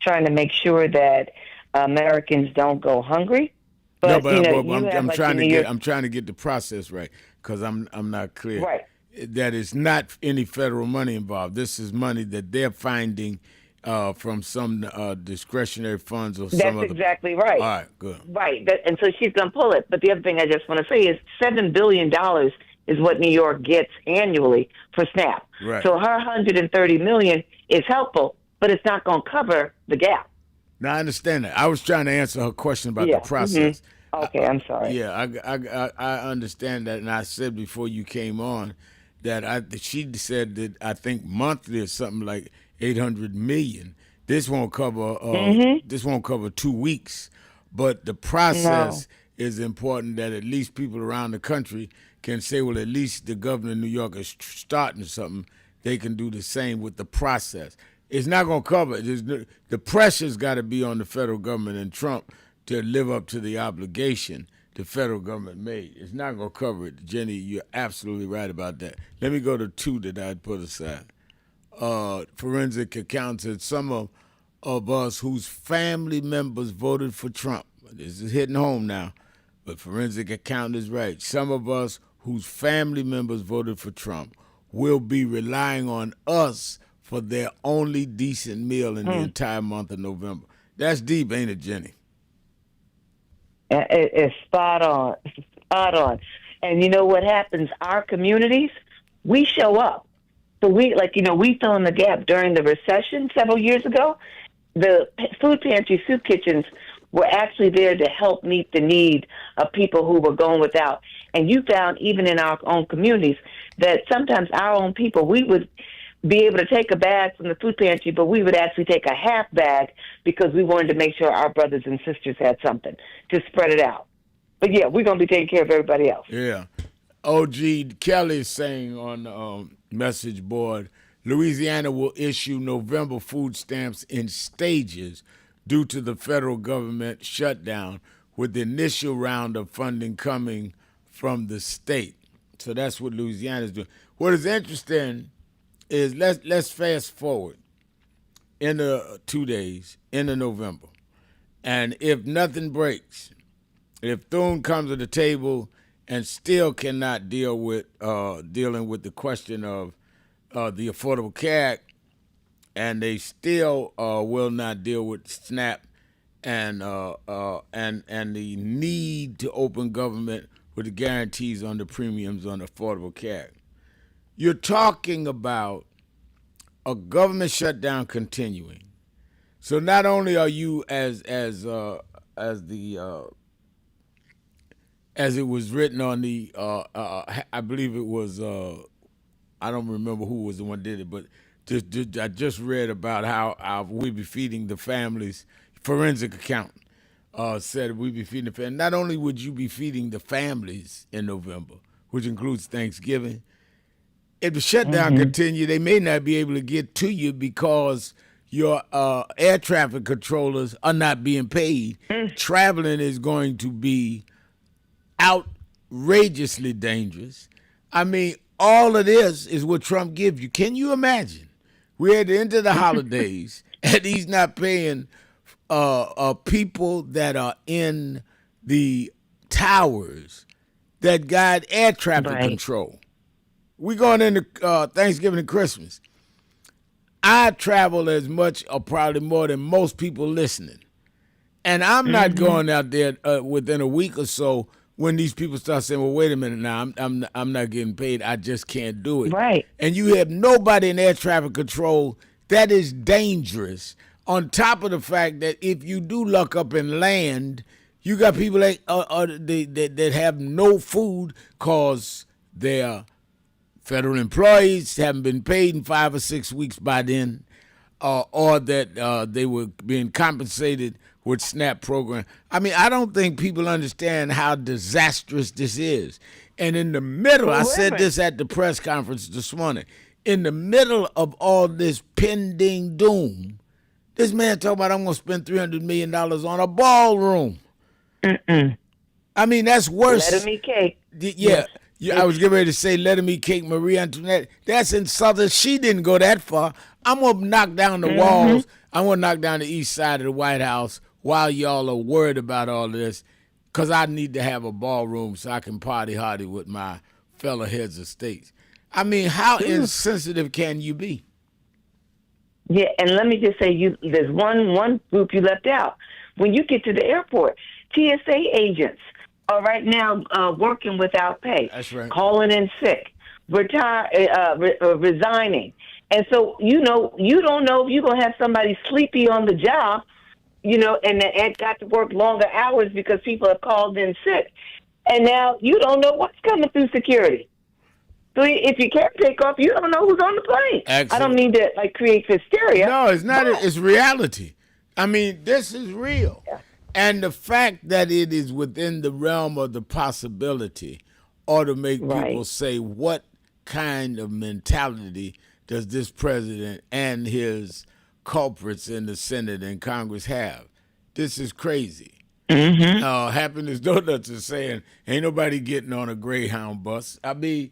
S17: trying to make sure that Americans don't go hungry. But,
S16: I'm trying to get the process right, because I'm not clear.
S17: Right.
S16: That is not any federal money involved. This is money that they're finding from some discretionary funds or some other.
S17: That's exactly right.
S16: All right, good.
S17: Right, and so she's going to pull it. But the other thing I just want to say is $7 billion is what New York gets annually for SNAP.
S16: Right.
S17: So her $130 million is helpful, but it's not going to cover the gap.
S16: Now, I understand that. I was trying to answer her question about the process.
S17: Mm-hmm. Okay, I'm sorry.
S16: I understand that, and I said before you came on that she said that I think monthly or something like 800 million. This won't cover. This won't cover 2 weeks, but the process is important. That at least people around the country can say, well, at least the governor of New York is starting something. They can do the same with the process. It's not going to cover it. The pressure's got to be on the federal government and Trump to live up to the obligation the federal government made. It's not going to cover it. Jenny, you're absolutely right about that. Let me go to two that I'd put aside. Forensic accountant said some of us whose family members voted for Trump. This is hitting home now, but forensic accountant is right. Some of us whose family members voted for Trump will be relying on us for their only decent meal in the entire month of November. That's deep, ain't it, Jenny?
S17: It's spot on. Spot on. And you know what happens? Our communities, we show up. So we fill in the gap during the recession several years ago. The food pantry, soup kitchens were actually there to help meet the need of people who were going without. And you found even in our own communities that sometimes our own people, we would be able to take a bag from the food pantry, but we would actually take a half bag because we wanted to make sure our brothers and sisters had something to spread it out. But yeah, we're going to be taking care of everybody else.
S16: Yeah. O.G. Kelly is saying on the message board, Louisiana will issue November food stamps in stages due to the federal government shutdown, with the initial round of funding coming from the state. So that's what Louisiana is doing. What is interesting is let's fast forward into 2 days into November, and if nothing breaks, if Thune comes to the table and still cannot dealing with the question of the Affordable Care Act, and they still will not deal with SNAP and the need to open government with the guarantees on the premiums on Affordable Care Act. You're talking about a government shutdown continuing. So not only are you as it was written on the I believe it was I don't remember who was the one did it, but I just read about how we be feeding the families. Forensic accountant said we be feeding the families. Not only would you be feeding the families in November, which includes Thanksgiving, if the shutdown continue, they may not be able to get to you because your air traffic controllers are not being paid. Traveling is going to be outrageously dangerous. I mean, all of this is what Trump gives you. Can you imagine? We're at the end of the holidays, and he's not paying people that are in the towers that guide air traffic control. We're going into Thanksgiving and Christmas. I travel as much or probably more than most people listening. And I'm not going out there within a week or so when these people start saying, well, wait a minute now, I'm not getting paid. I just can't do it.
S17: Right.
S16: And you have nobody in air traffic control. That is dangerous. On top of the fact that if you do luck up and land, you got people that have no food because they're federal employees, haven't been paid in 5 or 6 weeks by then, or that they were being compensated with SNAP program. I mean, I don't think people understand how disastrous this is. And in the middle, I said this at the press conference this morning, in the middle of all this pending doom, this man talking about I'm going to spend $300 million on a ballroom. I mean, that's worse.
S17: Let him eat cake.
S16: Yeah. I was getting ready to say, let him eat cake, Marie Antoinette. That's in Southern. She didn't go that far. I'm going to knock down the walls. I'm going to knock down the east side of the White House while y'all are worried about all this, because I need to have a ballroom so I can party hardy with my fellow heads of states. I mean, how insensitive can you be?
S17: Yeah, and let me just say, there's one group you left out. When you get to the airport, TSA agents are right now working without pay.
S16: That's right.
S17: Calling in sick, resigning. And so, you don't know if you're going to have somebody sleepy on the job, and got to work longer hours because people have called in sick. And now you don't know what's coming through security. So if you can't take off, you don't know who's on the plane.
S16: Excellent.
S17: I don't mean to create hysteria.
S16: No, it's not. It's reality. I mean, this is real. Yeah. And the fact that it is within the realm of the possibility ought to make people say, what kind of mentality does this president and his culprits in the Senate and Congress have? This is crazy. Happiness Donuts is saying, ain't nobody getting on a Greyhound bus. I mean,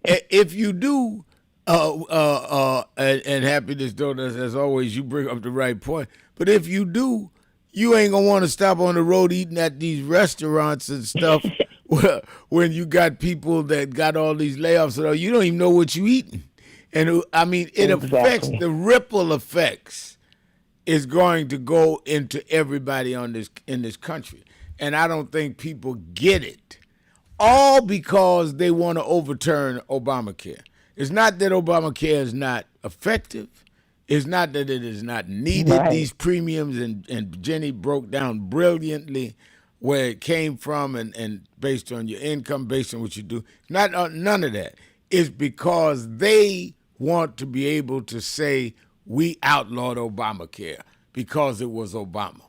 S16: if you do, and Happiness Donuts, as always, you bring up the right point. But if you do, you ain't going to want to stop on the road eating at these restaurants and stuff when you got people that got all these layoffs. So you don't even know what you eating. And I mean, it affects, the ripple effects is going to go into everybody in this country. And I don't think people get it. All because they want to overturn Obamacare. It's not that Obamacare is not effective. It's not that it is not needed. Right. These premiums, and Jenny broke down brilliantly where it came from and based on your income, based on what you do. None of that. It's because they want to be able to say we outlawed Obamacare because it was Obama.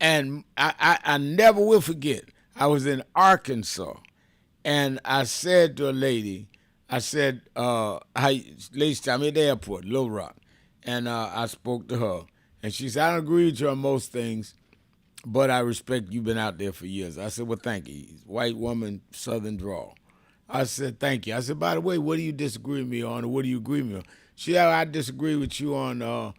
S16: And I never will forget, I was in Arkansas, and I said to a lady, lady, I'm at the airport, Little Rock, and I spoke to her, and she said, I don't agree with you on most things, but I respect you've been out there for years. I said, well, thank you. White woman, Southern drawl. I said, thank you. I said, by the way, what do you disagree with me on, or what do you agree with me on? She said, I disagree with you on,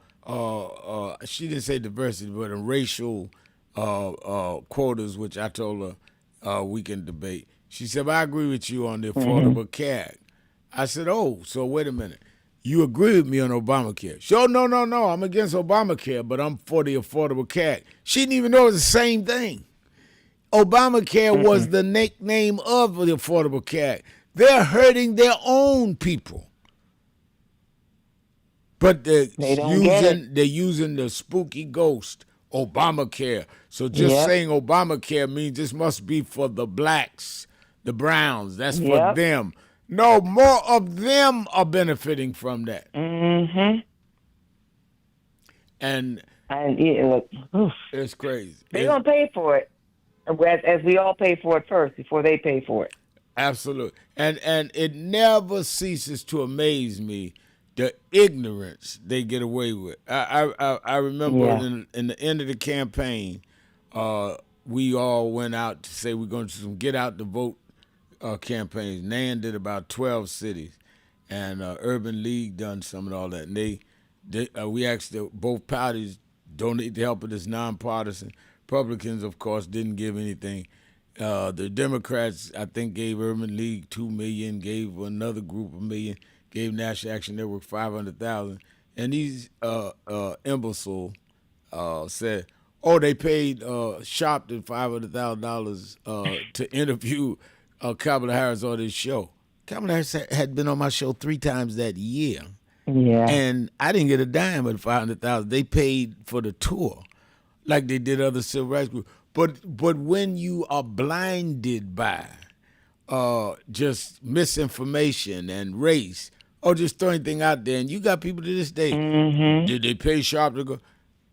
S16: she didn't say diversity, but on racial quotas, which I told her we can debate. She said, but I agree with you on the Affordable Care Act. I said, oh, so wait a minute. You agree with me on Obamacare? She said, no, I'm against Obamacare, but I'm for the Affordable Care Act. She didn't even know it was the same thing. Obamacare was the nickname of the Affordable Care Act. They're hurting their own people. But they're using the spooky ghost, Obamacare. So just saying Obamacare means this must be for the blacks, the browns. That's for them. No, more of them are benefiting from that.
S17: Mm-hmm.
S16: And it's crazy.
S17: They're going to pay for it, as we all pay for it first before they pay for it.
S16: Absolutely. And it never ceases to amaze me the ignorance they get away with. I remember in the end of the campaign, we all went out to say we're going to do some get out the vote campaigns. Nan did about 12 cities, and Urban League done some and all that. And we asked both parties donate the help of this nonpartisan. Republicans, of course, didn't give anything. The Democrats, I think, gave Urban League $2 million, gave another group $1 million, gave National Action Network $500,000, and these imbeciles said, "Oh, they paid Sharpton $500,000 to interview Kamala Harris on this show." Kamala Harris had been on my show 3 times that year, and I didn't get a dime of the $500,000. They paid for the tour, like they did other civil rights groups. But when you are blinded by just misinformation and race, or just throw anything out there, and you got people to this day, did they pay Sharp to go?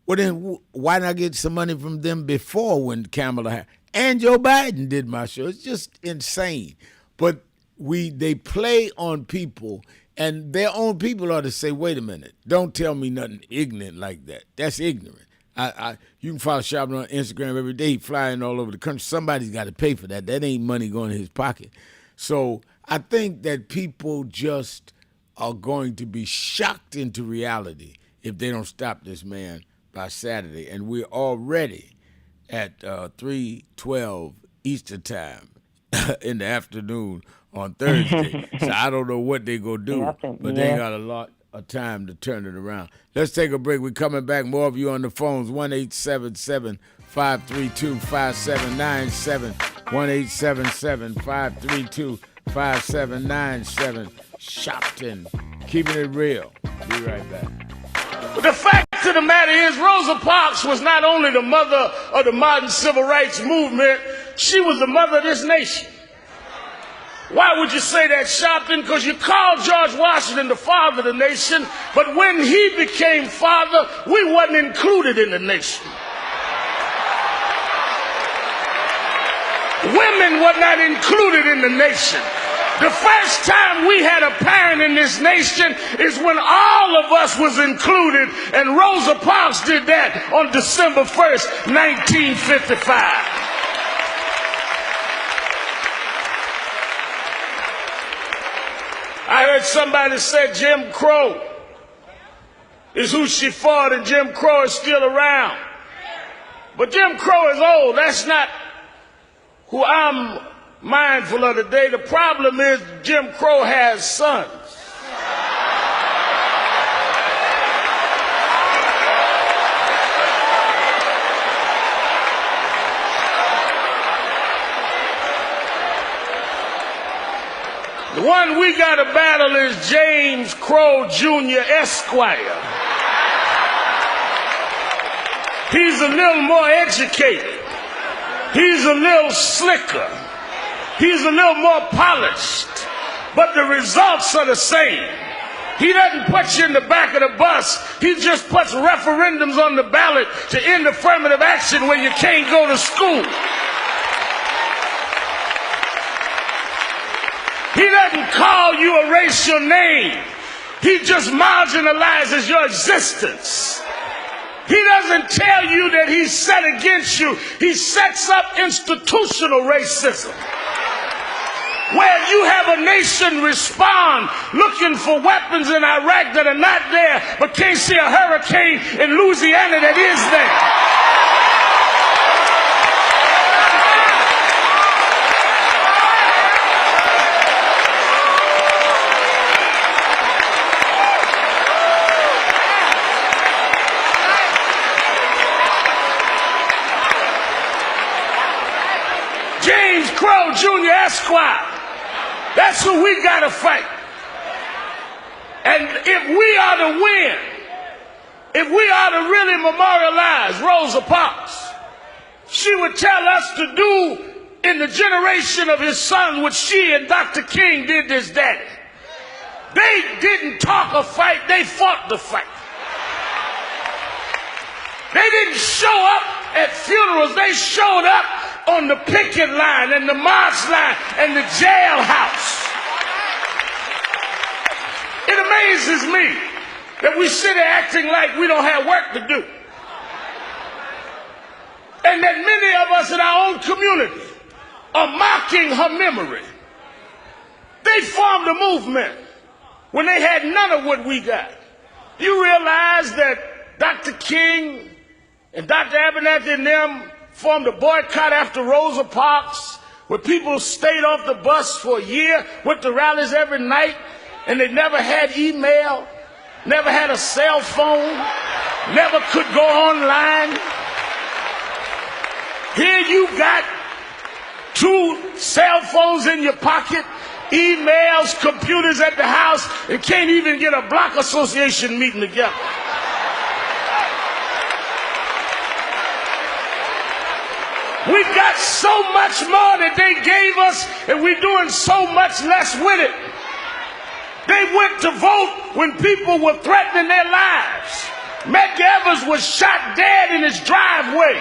S16: Well, then why not get some money from them before when Kamala Harris and Joe Biden did my show? It's just insane. But they play on people, and their own people ought to say, wait a minute, don't tell me nothing ignorant like that. That's ignorant. You can follow Sharpton on Instagram every day, flying all over the country. Somebody's got to pay for that. That ain't money going in his pocket. So I think that people just are going to be shocked into reality if they don't stop this man by Saturday. And we're already at 3:12 Eastern time in the afternoon on Thursday. So I don't know what they're going to do, but they got a lot of time to turn it around. Let's take a break. We're coming back. More of you on the phones. 1-877-532-5797. 1-877-532-5797. Sharpton. Keeping it real. Be right back.
S5: The fact of the matter is, Rosa Parks was not only the mother of the modern civil rights movement, she was the mother of this nation. Why would you say that, Sharpton? Because you called George Washington the father of the nation, but when he became father, we wasn't included in the nation. Women were not included in the nation. The first time we had a parent in this nation is when all of us was included, and Rosa Parks did that on December 1st, 1955. I heard somebody say Jim Crow is who she fought, and Jim Crow is still around. But Jim Crow is old. That's not who I'm mindful of today. The problem is Jim Crow has sons. The one we got to battle is James Crow Jr. Esquire. He's a little more educated. He's a little slicker. He's a little more polished. But the results are the same. He doesn't put you in the back of the bus. He just puts referendums on the ballot to end affirmative action when you can't go to school. He doesn't call you a racial name. He just marginalizes your existence. He doesn't tell you that he's set against you. He sets up institutional racism, where you have a nation respond looking for weapons in Iraq that are not there, but can't see a hurricane in Louisiana that is there. James Crow Jr. Esquire. That's who we got to fight. And if we are to win, if we are to really memorialize Rosa Parks, she would tell us to do in the generation of his son what she and Dr. King did to his daddy. They didn't talk a fight, they fought the fight. They didn't show up at funerals, they showed up on the picket line and the march line and the jailhouse. It amazes me that we sit there acting like we don't have work to do. And that many of us in our own community are mocking her memory. They formed a movement when they had none of what we got. You realize that Dr. King and Dr. Abernathy and them formed a boycott after Rosa Parks, where people stayed off the bus for a year, went to rallies every night, and they never had email, never had a cell phone, never could go online. Here you got 2 cell phones in your pocket, emails, computers at the house, and can't even get a block association meeting together. We got so much more that they gave us, and we're doing so much less with it. They went to vote when people were threatening their lives. Medgar Evers was shot dead in his driveway,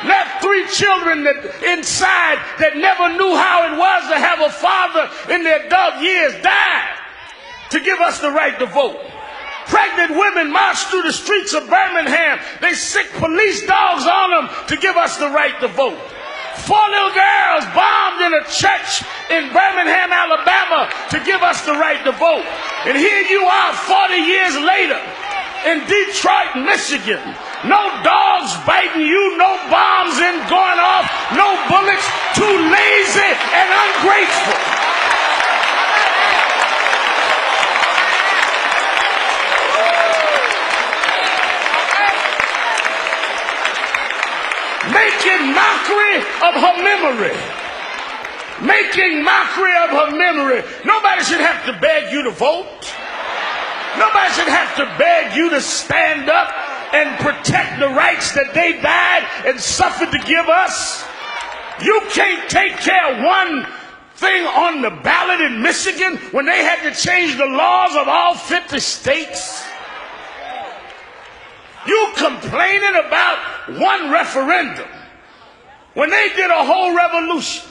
S5: left 3 children inside that never knew how it was to have a father in their adult years, died to give us the right to vote. Pregnant women marched through the streets of Birmingham. They sick police dogs on them to give us the right to vote. 4 little girls bombed in a church in Birmingham, Alabama to give us the right to vote. And here you are 40 years later in Detroit, Michigan. No dogs biting you, no bombs going off, no bullets, too lazy and ungrateful. Making mockery of her memory. Making mockery of her memory. Nobody should have to beg you to vote. Nobody should have to beg you to stand up and protect the rights that they died and suffered to give us. You can't take care of one thing on the ballot in Michigan when they had to change the laws of all 50 states. You complaining about one referendum when they did a whole revolution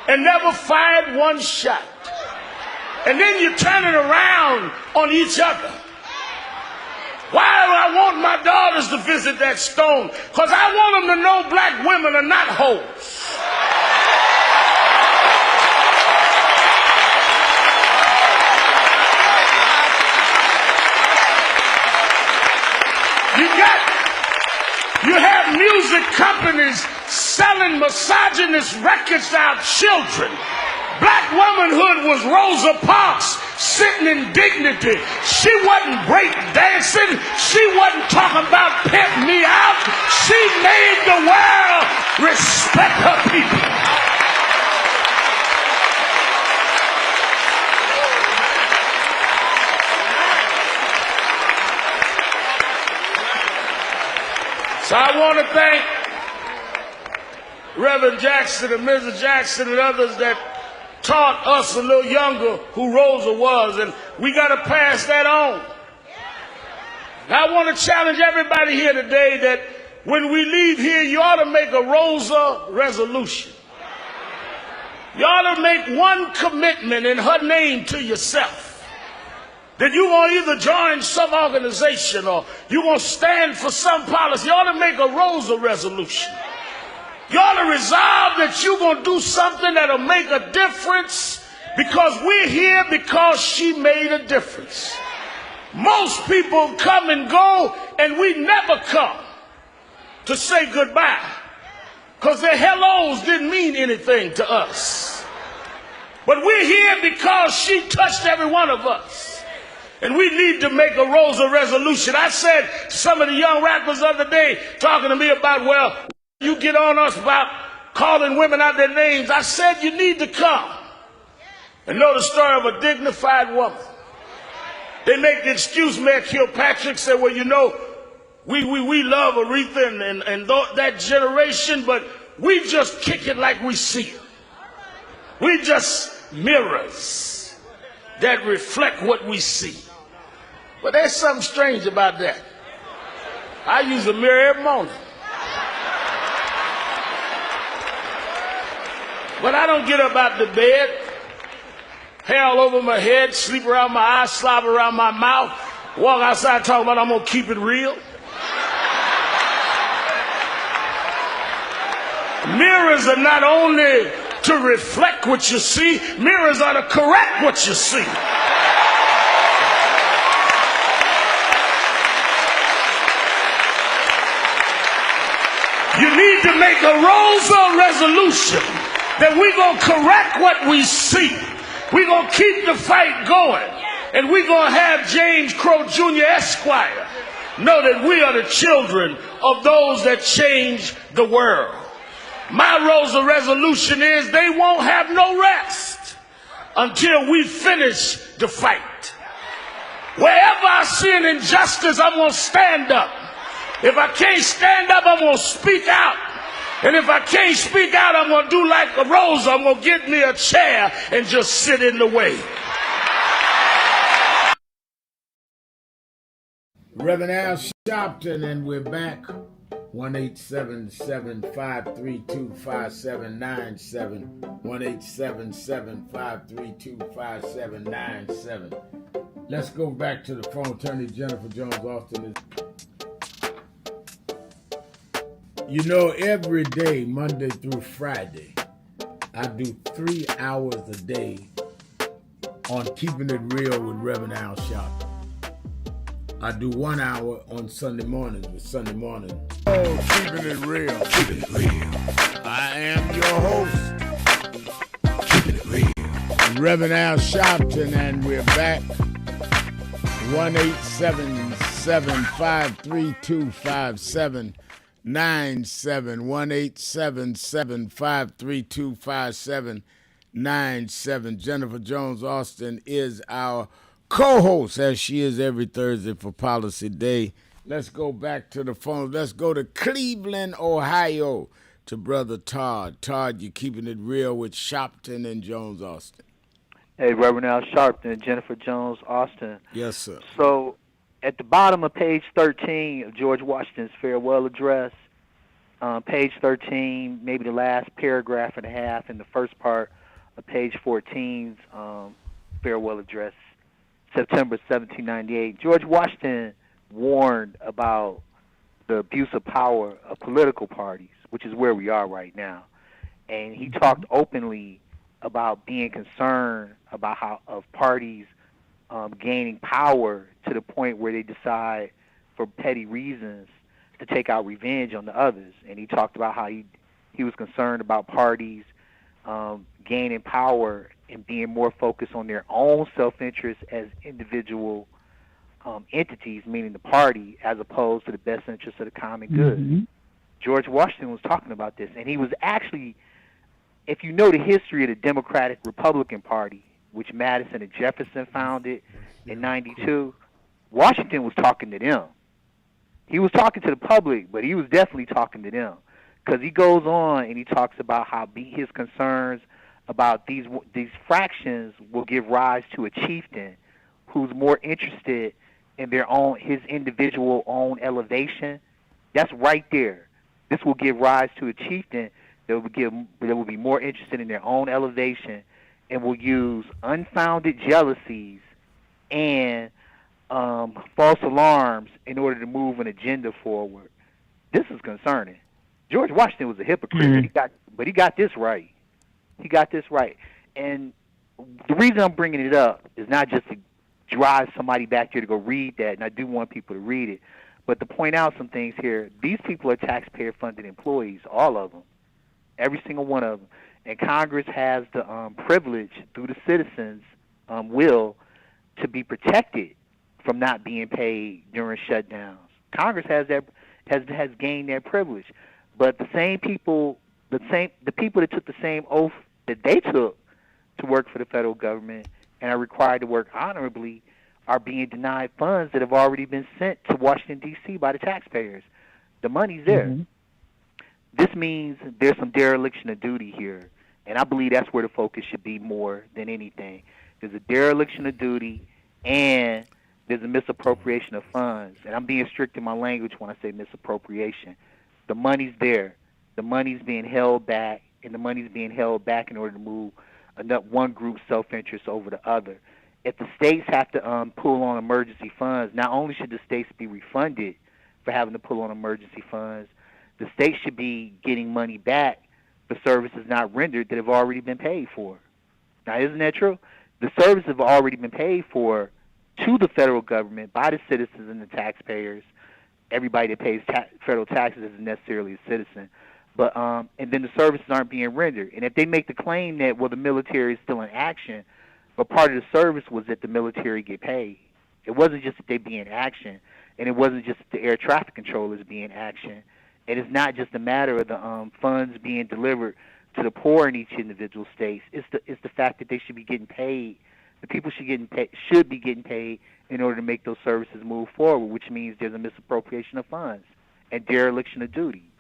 S5: and never fired one shot. And then you turn it around on each other. Why do I want my daughters to visit that stone? Because I want them to know black women are not hoes. You have music companies selling misogynist records to our children. Black womanhood was Rosa Parks sitting in dignity. She wasn't break dancing. She wasn't talking about pimp me out. She made the world respect her people. So I want to thank Reverend Jackson and Mrs. Jackson and others that taught us a little younger who Rosa was, and we got to pass that on. Now I want to challenge everybody here today that when we leave here, you ought to make a Rosa resolution. You ought to make one commitment in her name to yourself. that you're going to either join some organization or you're going to stand for some policy. You ought to make a Rosa resolution. You ought to resolve that you're going to do something that'll make a difference, because we're here because she made a difference. Most people come and go, and we never come to say goodbye, because their hellos didn't mean anything to us. But we're here because she touched every one of us. And we need to make a Rosa resolution. I said to some of the young rappers the other day, talking to me about, well, you get on us about calling women out their names. I said you need to come and know the story of a dignified woman. They make the excuse, Mayor Kilpatrick said, well, you know, we love Aretha and that generation, but we just kick it like we see it. We just mirrors that reflect what we see. But there's something strange about that. I use a mirror every morning. But I don't get up out the bed, hair all over my head, sleep around my eyes, slobber around my mouth, walk outside talking about I'm going to keep it real. Mirrors are not only to reflect what you see, mirrors are to correct what you see. You need to make a Rosa resolution that we're going to correct what we see. We're going to keep the fight going. And we're going to have James Crow Jr. Esquire know that we are the children of those that change the world. My Rosa resolution is they won't have no rest until we finish the fight. Wherever I see an injustice, I'm going to stand up. If I can't stand up, I'm going to speak out. And if I can't speak out, I'm going to do like a Rosa. I'm going to get me a chair and just sit in the way.
S16: Reverend Al Sharpton, and we're back. 1-877-532-5797. 1-877-532-5797. Let's go back to the phone. Attorney Jennifer Jones Austin is. You know, every day, Monday through Friday, I do 3 hours a day on Keeping It Real with Reverend Al Sharpton. I do 1 hour on Sunday mornings with Sunday Morning. Oh, Keeping It Real. Keeping It Real. I am your host, Keeping It Real, Reverend Al Sharpton, and we're back. 1-877-532-5797. 1-877-532-5797. Jennifer Jones Austin is our co-host, as she is every Thursday for Policy Day. Let's go back to the phone. Let's go to Cleveland, Ohio, to Brother Todd. Todd, you're Keeping It Real with Sharpton and Jones Austin.
S20: Hey, Reverend Al Sharpton and Jennifer Jones Austin.
S16: Yes, sir.
S20: So, at the bottom of page 13 of George Washington's farewell address, page 13, maybe the last paragraph and a half in the first part of page 14's farewell address, September 1798, George Washington warned about the abuse of power of political parties, which is where we are right now. And he talked openly about being concerned about how of parties gaining power to the point where they decide for petty reasons to take out revenge on the others. And he talked about how he was concerned about parties gaining power and being more focused on their own self-interest as individual entities, meaning the party, as opposed to the best interest of the common good.
S17: Mm-hmm.
S20: George Washington was talking about this, and he was actually, if you know the history of the Democratic Republican Party, which Madison and Jefferson founded in 92, Washington was talking to them. He was talking to the public, but he was definitely talking to them, because he goes on and he talks about how his concerns about these fractions will give rise to a chieftain who's more interested in his individual own elevation. That's right there. This will give rise to a chieftain that will be more interested in their own elevation and will use unfounded jealousies and false alarms in order to move an agenda forward. This is concerning. George Washington was a hypocrite, but he got this right. He got this right. And the reason I'm bringing it up is not just to drive somebody back here to go read that, and I do want people to read it, but to point out some things here. These people are taxpayer-funded employees, all of them, every single one of them. And Congress has the privilege through the citizens' will to be protected from not being paid during shutdowns. Congress has gained that privilege, but the same people, the people that took the same oath that they took to work for the federal government and are required to work honorably are being denied funds that have already been sent to Washington, D.C. by the taxpayers. The money's there. This means there's some dereliction of duty here, and I believe that's where the focus should be more than anything. There's a dereliction of duty, and there's a misappropriation of funds. And I'm being strict in my language when I say misappropriation. The money's there. The money's being held back, and the money's being held back in order to move one group's self-interest over the other. If the states have to pull on emergency funds, not only should the states be refunded for having to pull on emergency funds, the states should be getting money back for services not rendered that have already been paid for. Now, isn't that true? The services have already been paid for to the federal government by the citizens and the taxpayers. Everybody that pays federal taxes isn't necessarily a citizen. But and then the services aren't being rendered. And if they make the claim that, well, the military is still in action, but part of the service was that the military get paid. It wasn't just that they be in action, and it wasn't just that the air traffic controllers be in action. And it's not just a matter of the funds being delivered to the poor in each individual state. It's the fact that they should be getting paid. The people should be getting paid in order to make those services move forward, which means there's a misappropriation of funds and dereliction of duty.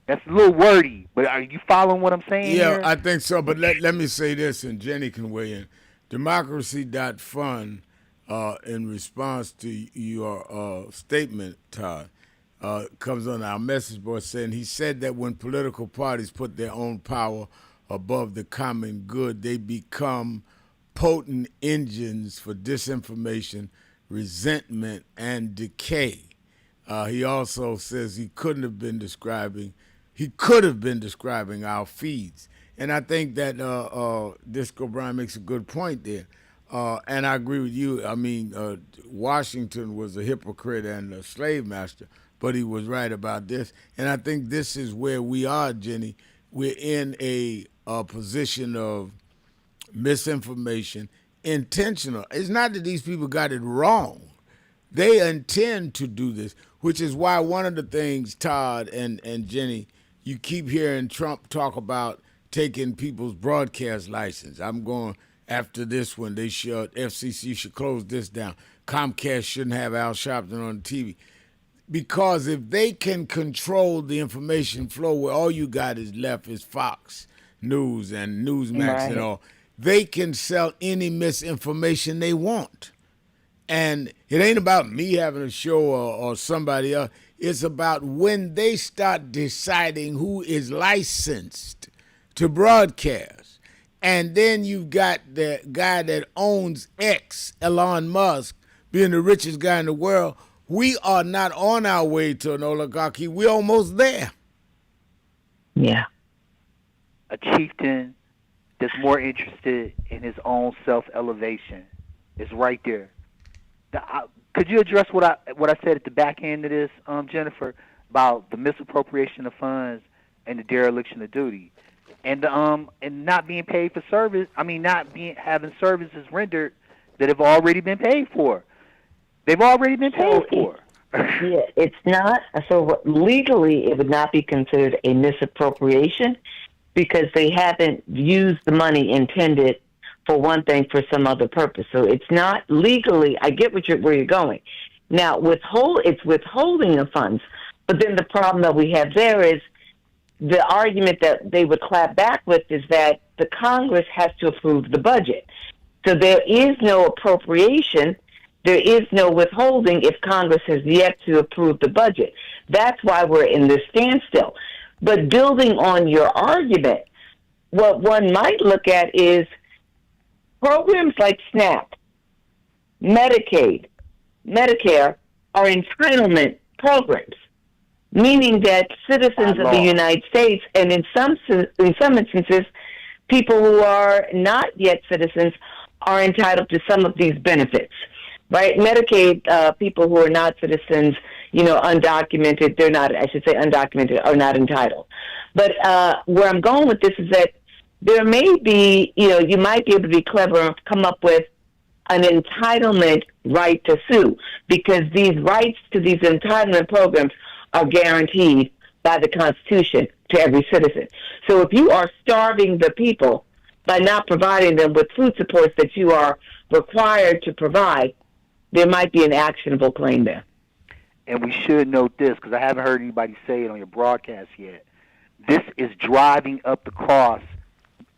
S20: That's a little wordy, but are you following what I'm saying
S16: Yeah,
S20: here?
S16: I think so, but let me say this, and Jenny can weigh in. Democracy.fund, in response to your statement, Todd, comes on our message board saying he said that when political parties put their own power above the common good, they become potent engines for disinformation, resentment, and decay. He also says he could have been describing our feeds. And I think that Disco Brian makes a good point there. And I agree with you. I mean, Washington was a hypocrite and a slave master, but he was right about this. And I think this is where we are, Jenny. We're in a position of misinformation, intentional. It's not that these people got it wrong. They intend to do this, which is why one of the things, Todd and Jenny, you keep hearing Trump talk about taking people's broadcast license. I'm going after this one. FCC should close this down. Comcast shouldn't have Al Sharpton on TV. Because if they can control the information flow where all you got is left is Fox News and Newsmax and all, they can sell any misinformation they want. And it ain't about me having a show or somebody else. It's about when they start deciding who is licensed to broadcast. And then you've got the guy that owns X, Elon Musk, being the richest guy in the world. We are not on our way to an oligarchy. We're almost there.
S17: Yeah.
S20: A chieftain that's more interested in his own self-elevation is right there. Could you address what I said at the back end of this, Jennifer, about the misappropriation of funds and the dereliction of duty, and not being paid for service? I mean, having services rendered that have already been paid for. They've already been paid for.
S17: Yeah, it's not. So legally, it would not be considered a misappropriation because they haven't used the money intended for one thing for some other purpose. So it's not legally. I get where you're going. Now, it's withholding of funds. But then the problem that we have there is the argument that they would clap back with is that the Congress has to approve the budget. So there is no appropriation. There is no withholding if Congress has yet to approve the budget. That's why we're in this standstill. But building on your argument, what one might look at is programs like SNAP Medicaid, Medicare are entitlement programs, meaning that citizens of the United States, and in some instances, people who are not yet citizens, are entitled to some of these benefits. Right? Medicaid, people who are not citizens, undocumented, they're not, I should say undocumented, are not entitled. But where I'm going with this is that there may be, you might be able to be clever and come up with an entitlement right to sue, because these rights to these entitlement programs are guaranteed by the Constitution to every citizen. So if you are starving the people by not providing them with food supports that you are required to provide, there might be an actionable claim there.
S20: And we should note this, because I haven't heard anybody say it on your broadcast yet. This is driving up the cost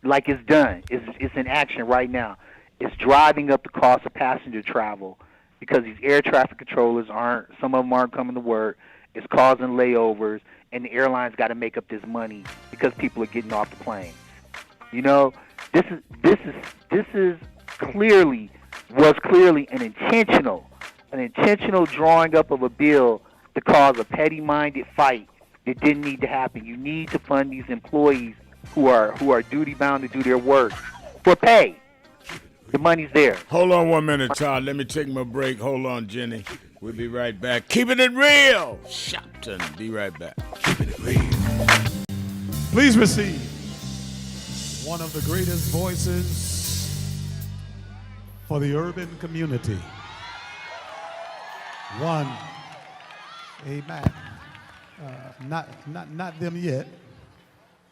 S20: like it's done. It's in action right now. It's driving up the cost of passenger travel because these air traffic controllers some of them aren't coming to work. It's causing layovers, and the airlines got to make up this money because people are getting off the planes. This was clearly an intentional drawing up of a bill to cause a petty-minded fight that didn't need to happen. You need to fund these employees who are duty-bound to do their work for pay. The money's there.
S16: Hold on 1 minute, Todd. Let me take my break. Hold on, Jenny. We'll be right back. Keeping it real. Sharpton. Be right back. Keeping it real.
S21: Please receive one of the greatest voices for the urban community. One, amen. Not them yet.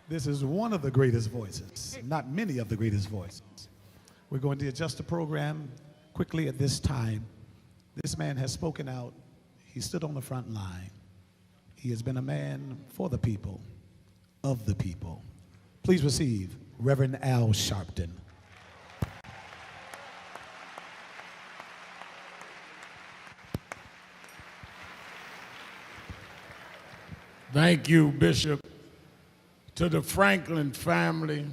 S21: This is one of the greatest voices, not many of the greatest voices. We're going to adjust the program quickly at this time. This man has spoken out. He stood on the front line. He has been a man for the people, of the people. Please receive Reverend Al Sharpton.
S2: Thank you, Bishop. To the Franklin family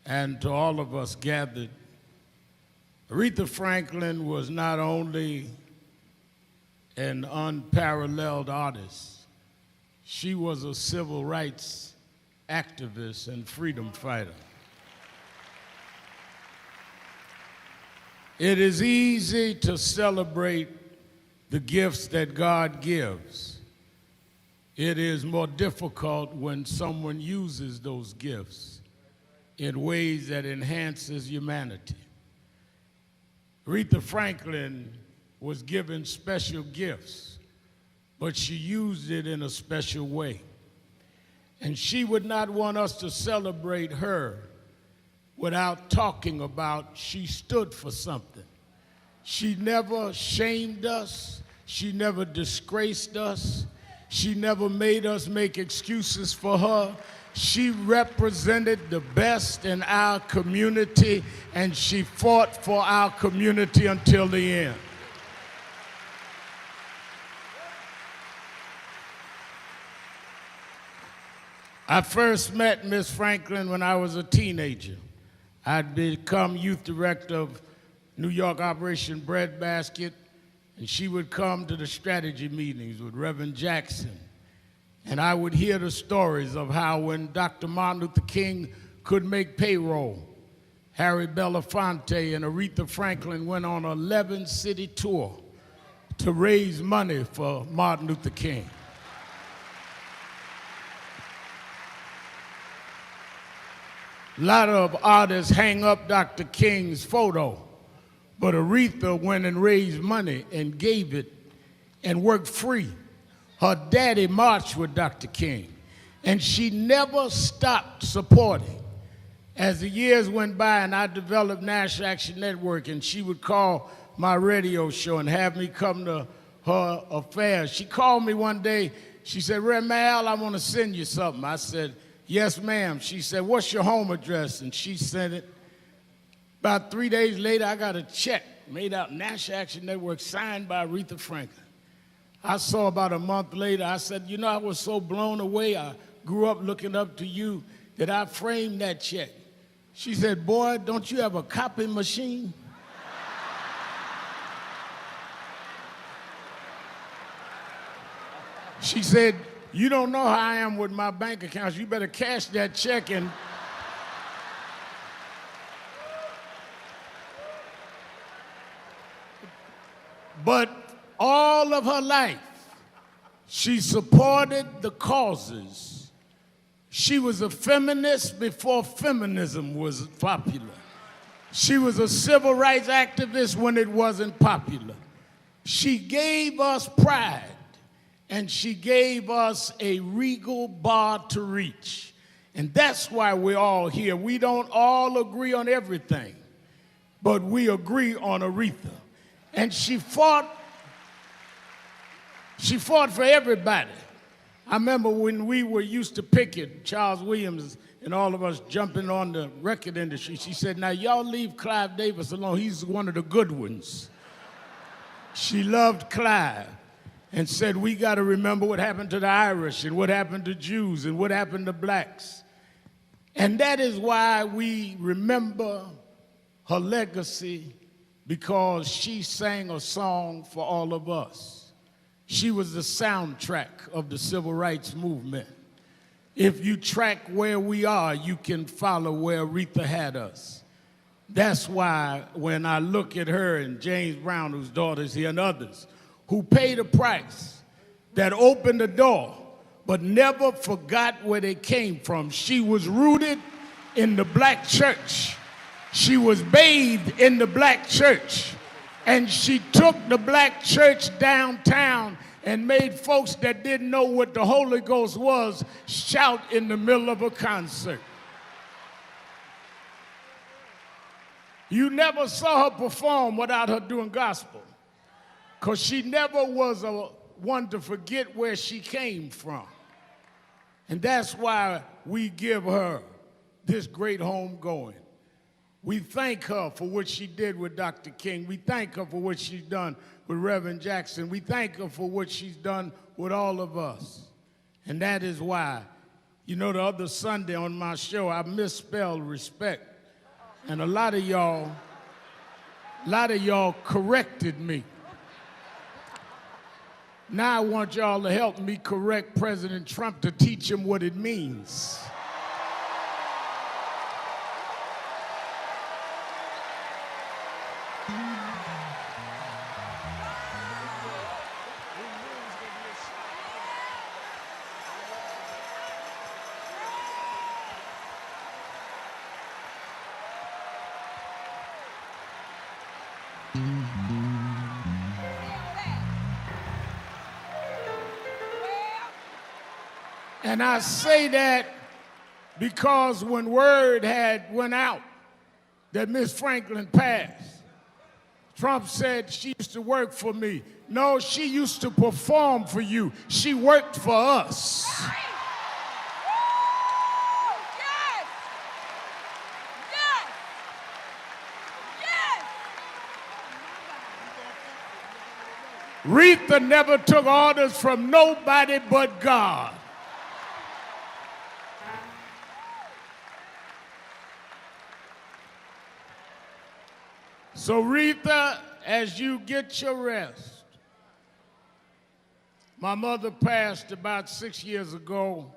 S2: and to all of us gathered, Aretha Franklin was not only an unparalleled artist, she was a civil rights activist and freedom fighter. It is easy to celebrate the gifts that God gives. It is more difficult when someone uses those gifts in ways that enhances humanity. Aretha Franklin was given special gifts, but she used it in a special way. And she would not want us to celebrate her without talking about she stood for something. She never shamed us. She never disgraced us. She never made us make excuses for her. She represented the best in our community, and she fought for our community until the end. I first met Miss Franklin when I was a teenager. I'd become youth director of New York Operation Breadbasket, and she would come to the strategy meetings with Reverend Jackson. And I would hear the stories of how when Dr. Martin Luther King could make payroll, Harry Belafonte and Aretha Franklin went on an 11-city tour to raise money for Martin Luther King. A lot of artists hang up Dr. King's photo, but Aretha went and raised money and gave it and worked free. Her daddy marched with Dr. King, and she never stopped supporting. As the years went by and I developed National Action Network, and she would call my radio show and have me come to her affairs. She called me one day. She said, "Reverend Al, I want to send you something." I said, "Yes, ma'am." She said, "What's your home address?" And she sent it. About 3 days later, I got a check made out National Action Network, signed by Aretha Franklin. I saw about a month later, I said, "You know, I was so blown away. I grew up looking up to you that I framed that check." She said, "Boy, don't you have a copy machine?" She said, you don't know how I am with my bank accounts. You better cash that check and but all of her life, she supported the causes. She was a feminist before feminism was popular. She was a civil rights activist when it wasn't popular. She gave us pride, and she gave us a regal bar to reach. And that's why we're all here. We don't all agree on everything, but we agree on Aretha. And she fought for everybody. I remember when we were used to picket, Charles Williams and all of us jumping on the record industry, she said, now y'all leave Clive Davis alone. He's one of the good ones. She loved Clive and said, we got to remember what happened to the Irish and what happened to Jews and what happened to blacks. And that is why we remember her legacy, because she sang a song for all of us. She was the soundtrack of the civil rights movement. If you track where we are, you can follow where Aretha had us. That's why when I look at her and James Brown, whose daughter is here, and others who paid a price, that opened the door, but never forgot where they came from. She was rooted in the black church. She was bathed in the black church. And she took the black church downtown and made folks that didn't know what the Holy Ghost was shout in the middle of a concert. You never saw her perform without her doing gospel, because she never was one to forget where she came from. And that's why we give her this great homegoing. We thank her for what she did with Dr. King. We thank her for what she's done with Reverend Jackson. We thank her for what she's done with all of us. And that is why, you know, the other Sunday on my show, I misspelled respect. And a lot of y'all corrected me. Now I want y'all to help me correct President Trump to teach him what it means. And I say that because when word had went out that Miss Franklin passed, Trump said she used to work for me. No, she used to perform for you. She worked for us. Aretha never took orders from nobody but God. So Aretha, as you get your rest, my mother passed about 6 years ago,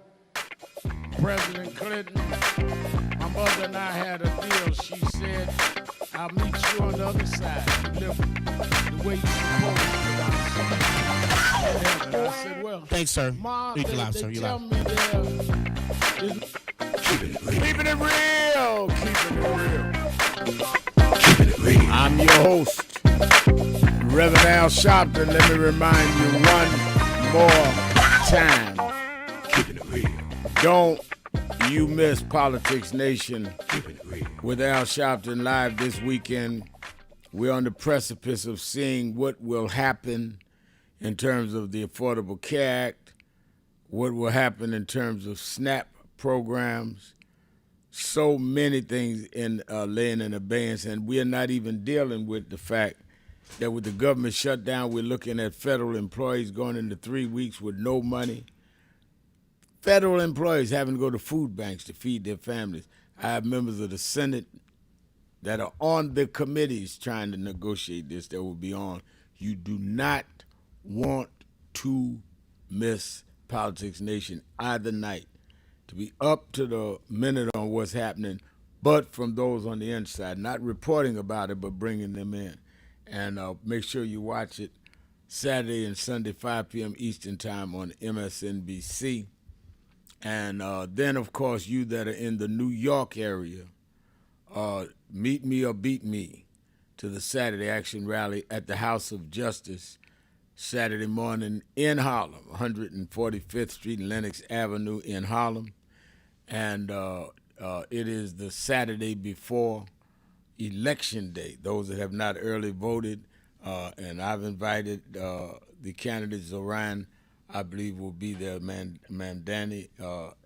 S2: President Clinton. My mother and I had a deal. She said, I'll meet you on the other side. You live the way you're supposed to. I said, well,
S13: thanks, sir.
S2: Mom,
S13: you live, sir. You
S2: tell
S13: live.
S2: me keeping it real. Keeping it real. I'm your host, Reverend Al Sharpton. Let me remind you one more time. Keeping it real. Don't you miss Politics Nation with Al Sharpton live this weekend. We're on the precipice of seeing what will happen in terms of the Affordable Care Act, what will happen in terms of SNAP programs. So many things laying in abeyance, and we are not even dealing with the fact that with the government shut down, we're looking at federal employees going into 3 weeks with no money. Federal employees having to go to food banks to feed their families. I have members of the Senate that are on the committees trying to negotiate this, that will be on. You do not want to
S16: miss Politics Nation either night, to be up to the minute on what's happening, but from those on the inside, not reporting about it, but bringing them in. And make sure you watch it Saturday and Sunday, 5 p.m. Eastern Time on MSNBC. And then, of course, you that are in the New York area, meet me or beat me to the Saturday Action Rally at the House of Justice Saturday morning in Harlem, 145th Street and Lenox Avenue in Harlem. And it is the Saturday before Election Day. Those that have not early voted, and I've invited the candidates, Zoran, I believe, will be there, Mandani,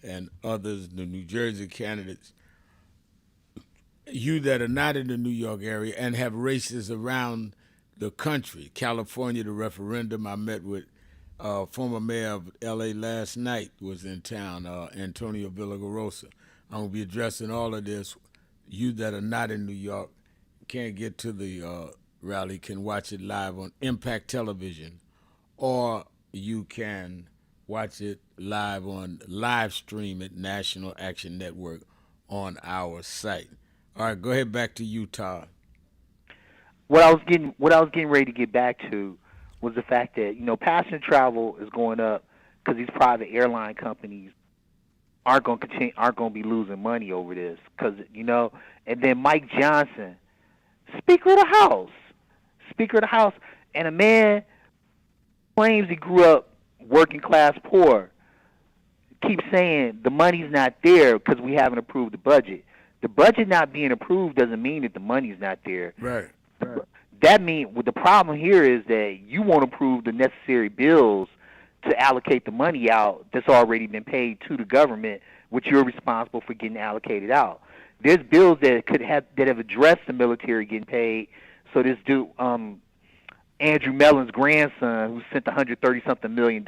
S16: and others, the New Jersey candidates. You that are not in the New York area and have races around the country, California, the referendum, I met with former mayor of L.A. last night, was in town, Antonio Villaraigosa. I'm going to be addressing all of this. You that are not in New York, can't get to the rally, can watch it live on Impact Television, or you can watch it live on live stream at National Action Network on our site. All right, go ahead, back to you, Todd.
S20: What I was getting ready to get back to was the fact that passenger travel is going up because these private airline companies aren't going to be losing money over this and then Mike Johnson, Speaker of the House, and a man claims he grew up working class poor, keeps saying the money's not there because we haven't approved the budget. The budget not being approved doesn't mean that the money's not there.
S16: Right.
S20: That means the problem here is that you won't approve the necessary bills to allocate the money out that's already been paid to the government, which you're responsible for getting allocated out. There's bills that have addressed the military getting paid. So this dude, Andrew Mellon's grandson, who sent $130-something million.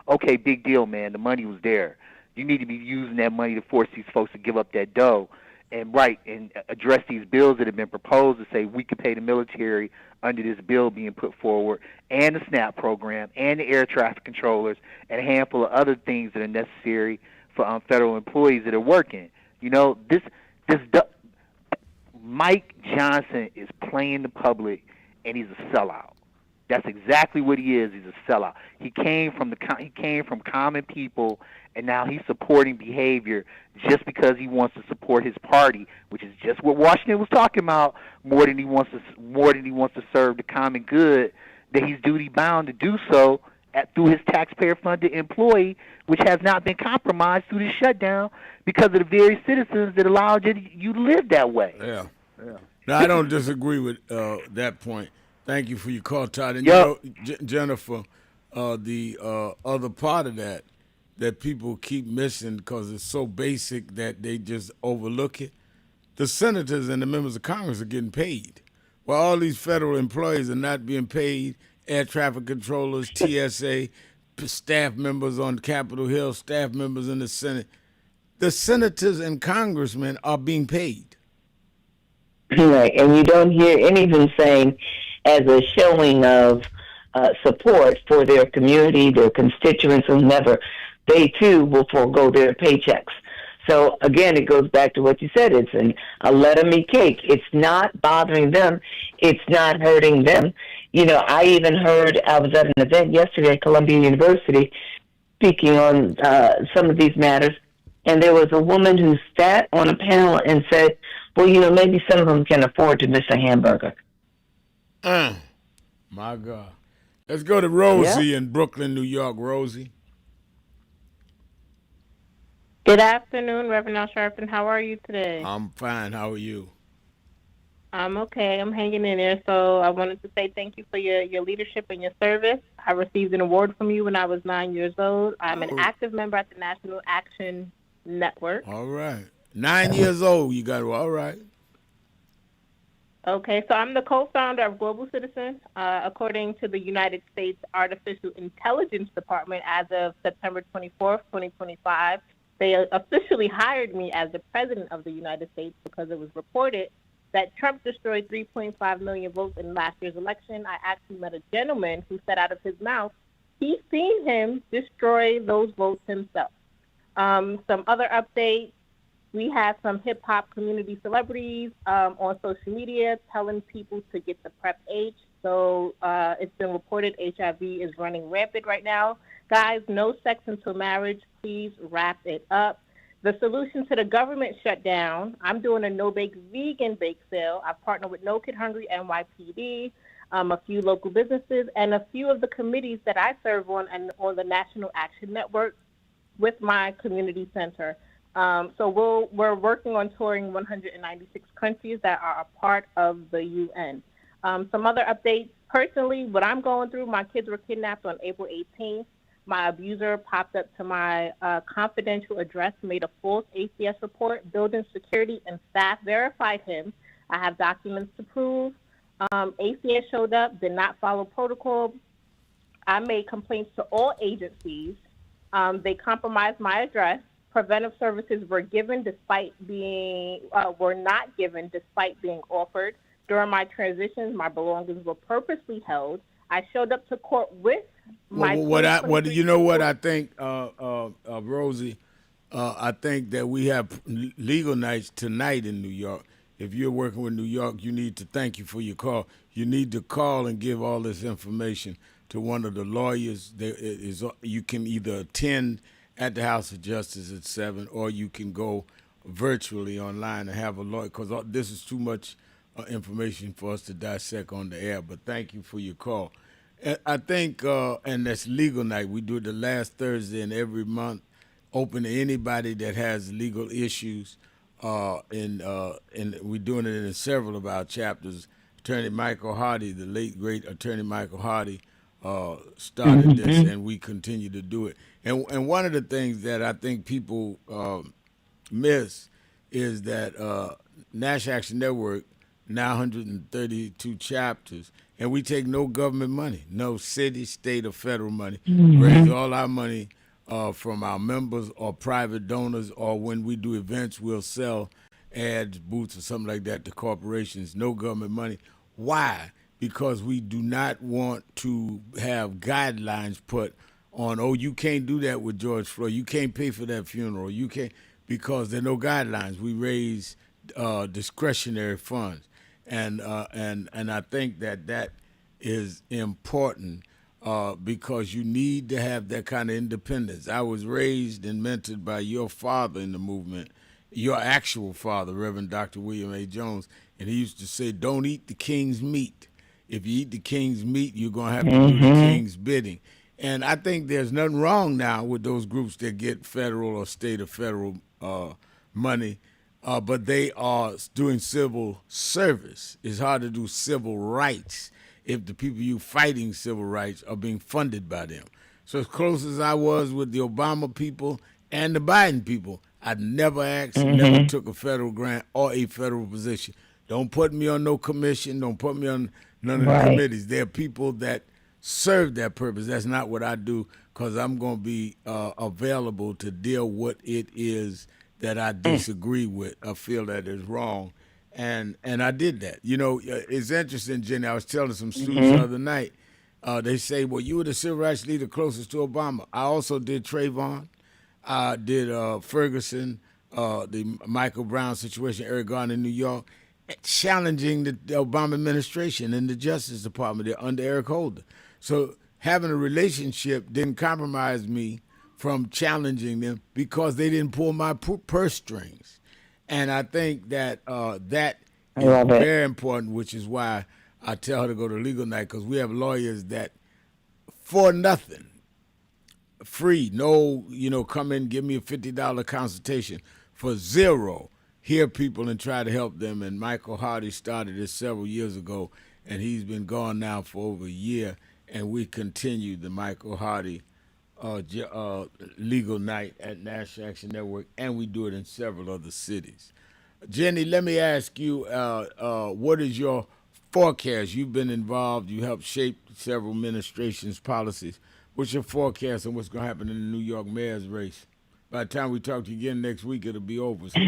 S20: Okay, big deal, man. The money was there. You need to be using that money to force these folks to give up that dough and address these bills that have been proposed to say we can pay the military under this bill being put forward, and the SNAP program, and the air traffic controllers, and a handful of other things that are necessary for federal employees that are working. Mike Johnson is playing the public, and he's a sellout. That's exactly what he is. He's a sellout. He came from common people, and now he's supporting behavior just because he wants to support his party, which is just what Washington was talking about. More than he wants to serve the common good, that he's duty bound to do so through his taxpayer-funded employee, which has not been compromised through the shutdown because of the very citizens that allowed you to live that way.
S16: Yeah. Now, I don't disagree with that point. Thank you for your call, Todd. And Jennifer, the other part of that people keep missing because it's so basic that they just overlook it. The senators and the members of Congress are getting paid, while all these federal employees are not being paid. Air traffic controllers, TSA, staff members on Capitol Hill, staff members in the Senate. The senators and congressmen are being paid.
S17: Right, and you don't hear anything saying as a showing of support for their community, their constituents, or whomever. They, too, will forego their paychecks. So, again, it goes back to what you said. It's a let-em-me cake. It's not bothering them. It's not hurting them. I even heard, I was at an event yesterday at Columbia University speaking on some of these matters, and there was a woman who sat on a panel and said, well, maybe some of them can afford to miss a hamburger.
S16: My God. Let's go to Rosie in Brooklyn, New York. Rosie.
S4: Good afternoon, Reverend Al Sharpton. How are you today?
S16: I'm fine. How are you?
S4: I'm okay. I'm hanging in there. So I wanted to say thank you for your leadership and your service. I received an award from you when I was 9 years old. I'm an active member at the National Action Network.
S16: All right. 9 years old, you got it. All right.
S4: Okay, so I'm the co-founder of Global Citizen. According to the United States Artificial Intelligence Department, as of September 24th, 2025, they officially hired me as the president of the United States because it was reported that Trump destroyed 3.5 million votes in last year's election. I actually met a gentleman who said out of his mouth he's seen him destroy those votes himself. Some other updates. We had some hip hop community celebrities on social media telling people to get the Prep H. So it's been reported HIV is running rampant right now. Guys, no sex until marriage. Please wrap it up. The solution to the government shutdown, I'm doing a no-bake vegan bake sale. I've partnered with No Kid Hungry, NYPD, a few local businesses, and a few of the committees that I serve on and on the National Action Network with my community center. So we're working on touring 196 countries that are a part of the UN. Some other updates. Personally, what I'm going through, my kids were kidnapped on April 18th. My abuser popped up to my confidential address, made a false ACS report. Building security and staff verified him. I have documents to prove. ACS showed up, did not follow protocol. I made complaints to all agencies. They compromised my address. Preventive services were given despite being were not given despite being offered. During my transitions, my belongings were purposely held. I showed up to court with my.
S16: You know what I think, Rosie? I think that we have legal nights tonight in New York. If you're working with New York, you need to thank you for your call. You need to call and give all this information to one of the lawyers. You can either attend at the House of Justice at 7, or you can go virtually online and have a lawyer, because this is too much information for us to dissect on the air. But thank you for your call. I think, and that's legal night. We do it the last Thursday in every month, open to anybody that has legal issues. And we're doing it in several of our chapters. Attorney Michael Hardy, the late, great Attorney Michael Hardy, started this, and we continue to do it. And one of the things that I think people miss is that National Action Network, now 132 chapters, and we take no government money, no city, state, or federal money. Raise all our money from our members or private donors, or when we do events, we'll sell ads, booths, or something like that to corporations. No government money. Why? Because we do not want to have guidelines put on, oh, you can't do that with George Floyd. You can't pay for that funeral. You can't, because there are no guidelines. We raise discretionary funds. And I think that is important because you need to have that kind of independence. I was raised and mentored by your father in the movement, your actual father, Reverend Dr. William A. Jones, and he used to say, don't eat the king's meat. If you eat the king's meat, you're going to have to do the king's bidding. And I think there's nothing wrong now with those groups that get federal or state or federal money, but they are doing civil service. It's hard to do civil rights if the people you fighting civil rights are being funded by them. So as close as I was with the Obama people and the Biden people, I never asked, never took a federal grant or a federal position. Don't put me on no commission. Don't put me on none of the committees. There are people that serve that purpose. That's not what I do, because I'm going to be available to deal what it is that I disagree with. I feel that is wrong. And I did that. You know, it's interesting, Jenny. I was telling some students the other night, they say, well, you were the civil rights leader closest to Obama. I also did Trayvon. I did Ferguson, the Michael Brown situation, Eric Garner in New York, challenging the Obama administration and the Justice Department under Eric Holder. So having a relationship didn't compromise me from challenging them because they didn't pull my purse strings. And I think that that is very important, which is why I tell her to go to legal night, because we have lawyers that for nothing, free, no, come in, give me a $50 consultation, for zero, hear people and try to help them. And Michael Hardy started this several years ago, and he's been gone now for over a year, and we continue the Michael Hardy legal night at National Action Network, and we do it in several other cities. Jenny, let me ask you, what is your forecast? You've been involved, you helped shape several administrations' policies. What's your forecast on what's going to happen in the New York mayor's race? By the time we talk to you again next week, it'll be over. So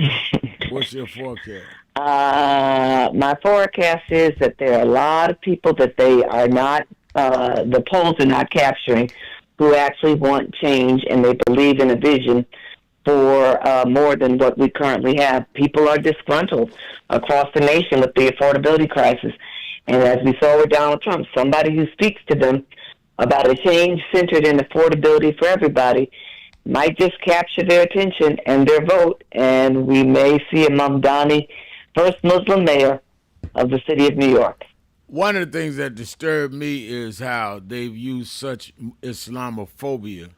S16: what's your forecast?
S17: My forecast is that there are a lot of people that they are not, the polls are not capturing, who actually want change and they believe in a vision for more than what we currently have. People are disgruntled across the nation with the affordability crisis. And as we saw with Donald Trump, somebody who speaks to them about a change centered in affordability for everybody might just capture their attention and their vote, and we may see a Mamdani, first Muslim mayor of the city of New York.
S16: One of the things that disturbed me is how they've used such Islamophobia.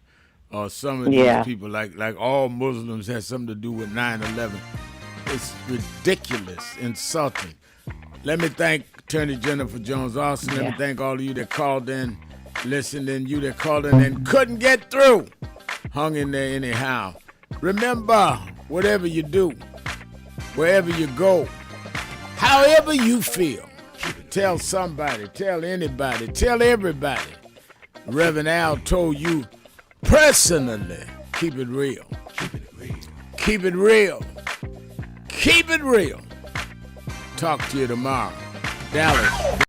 S16: Some of these people, like all Muslims, has something to do with 9/11. It's ridiculous, insulting. Let me thank Attorney Jennifer Jones-Austin. Let me thank all of you that called in, listened, and you that called in and couldn't get through. Hung in there anyhow. Remember, whatever you do, wherever you go, however you feel, tell somebody, tell anybody, tell everybody. Reverend Al told you personally, keep it real. Keep it real. Keep it real. Keep it real. Talk to you tomorrow. Dallas.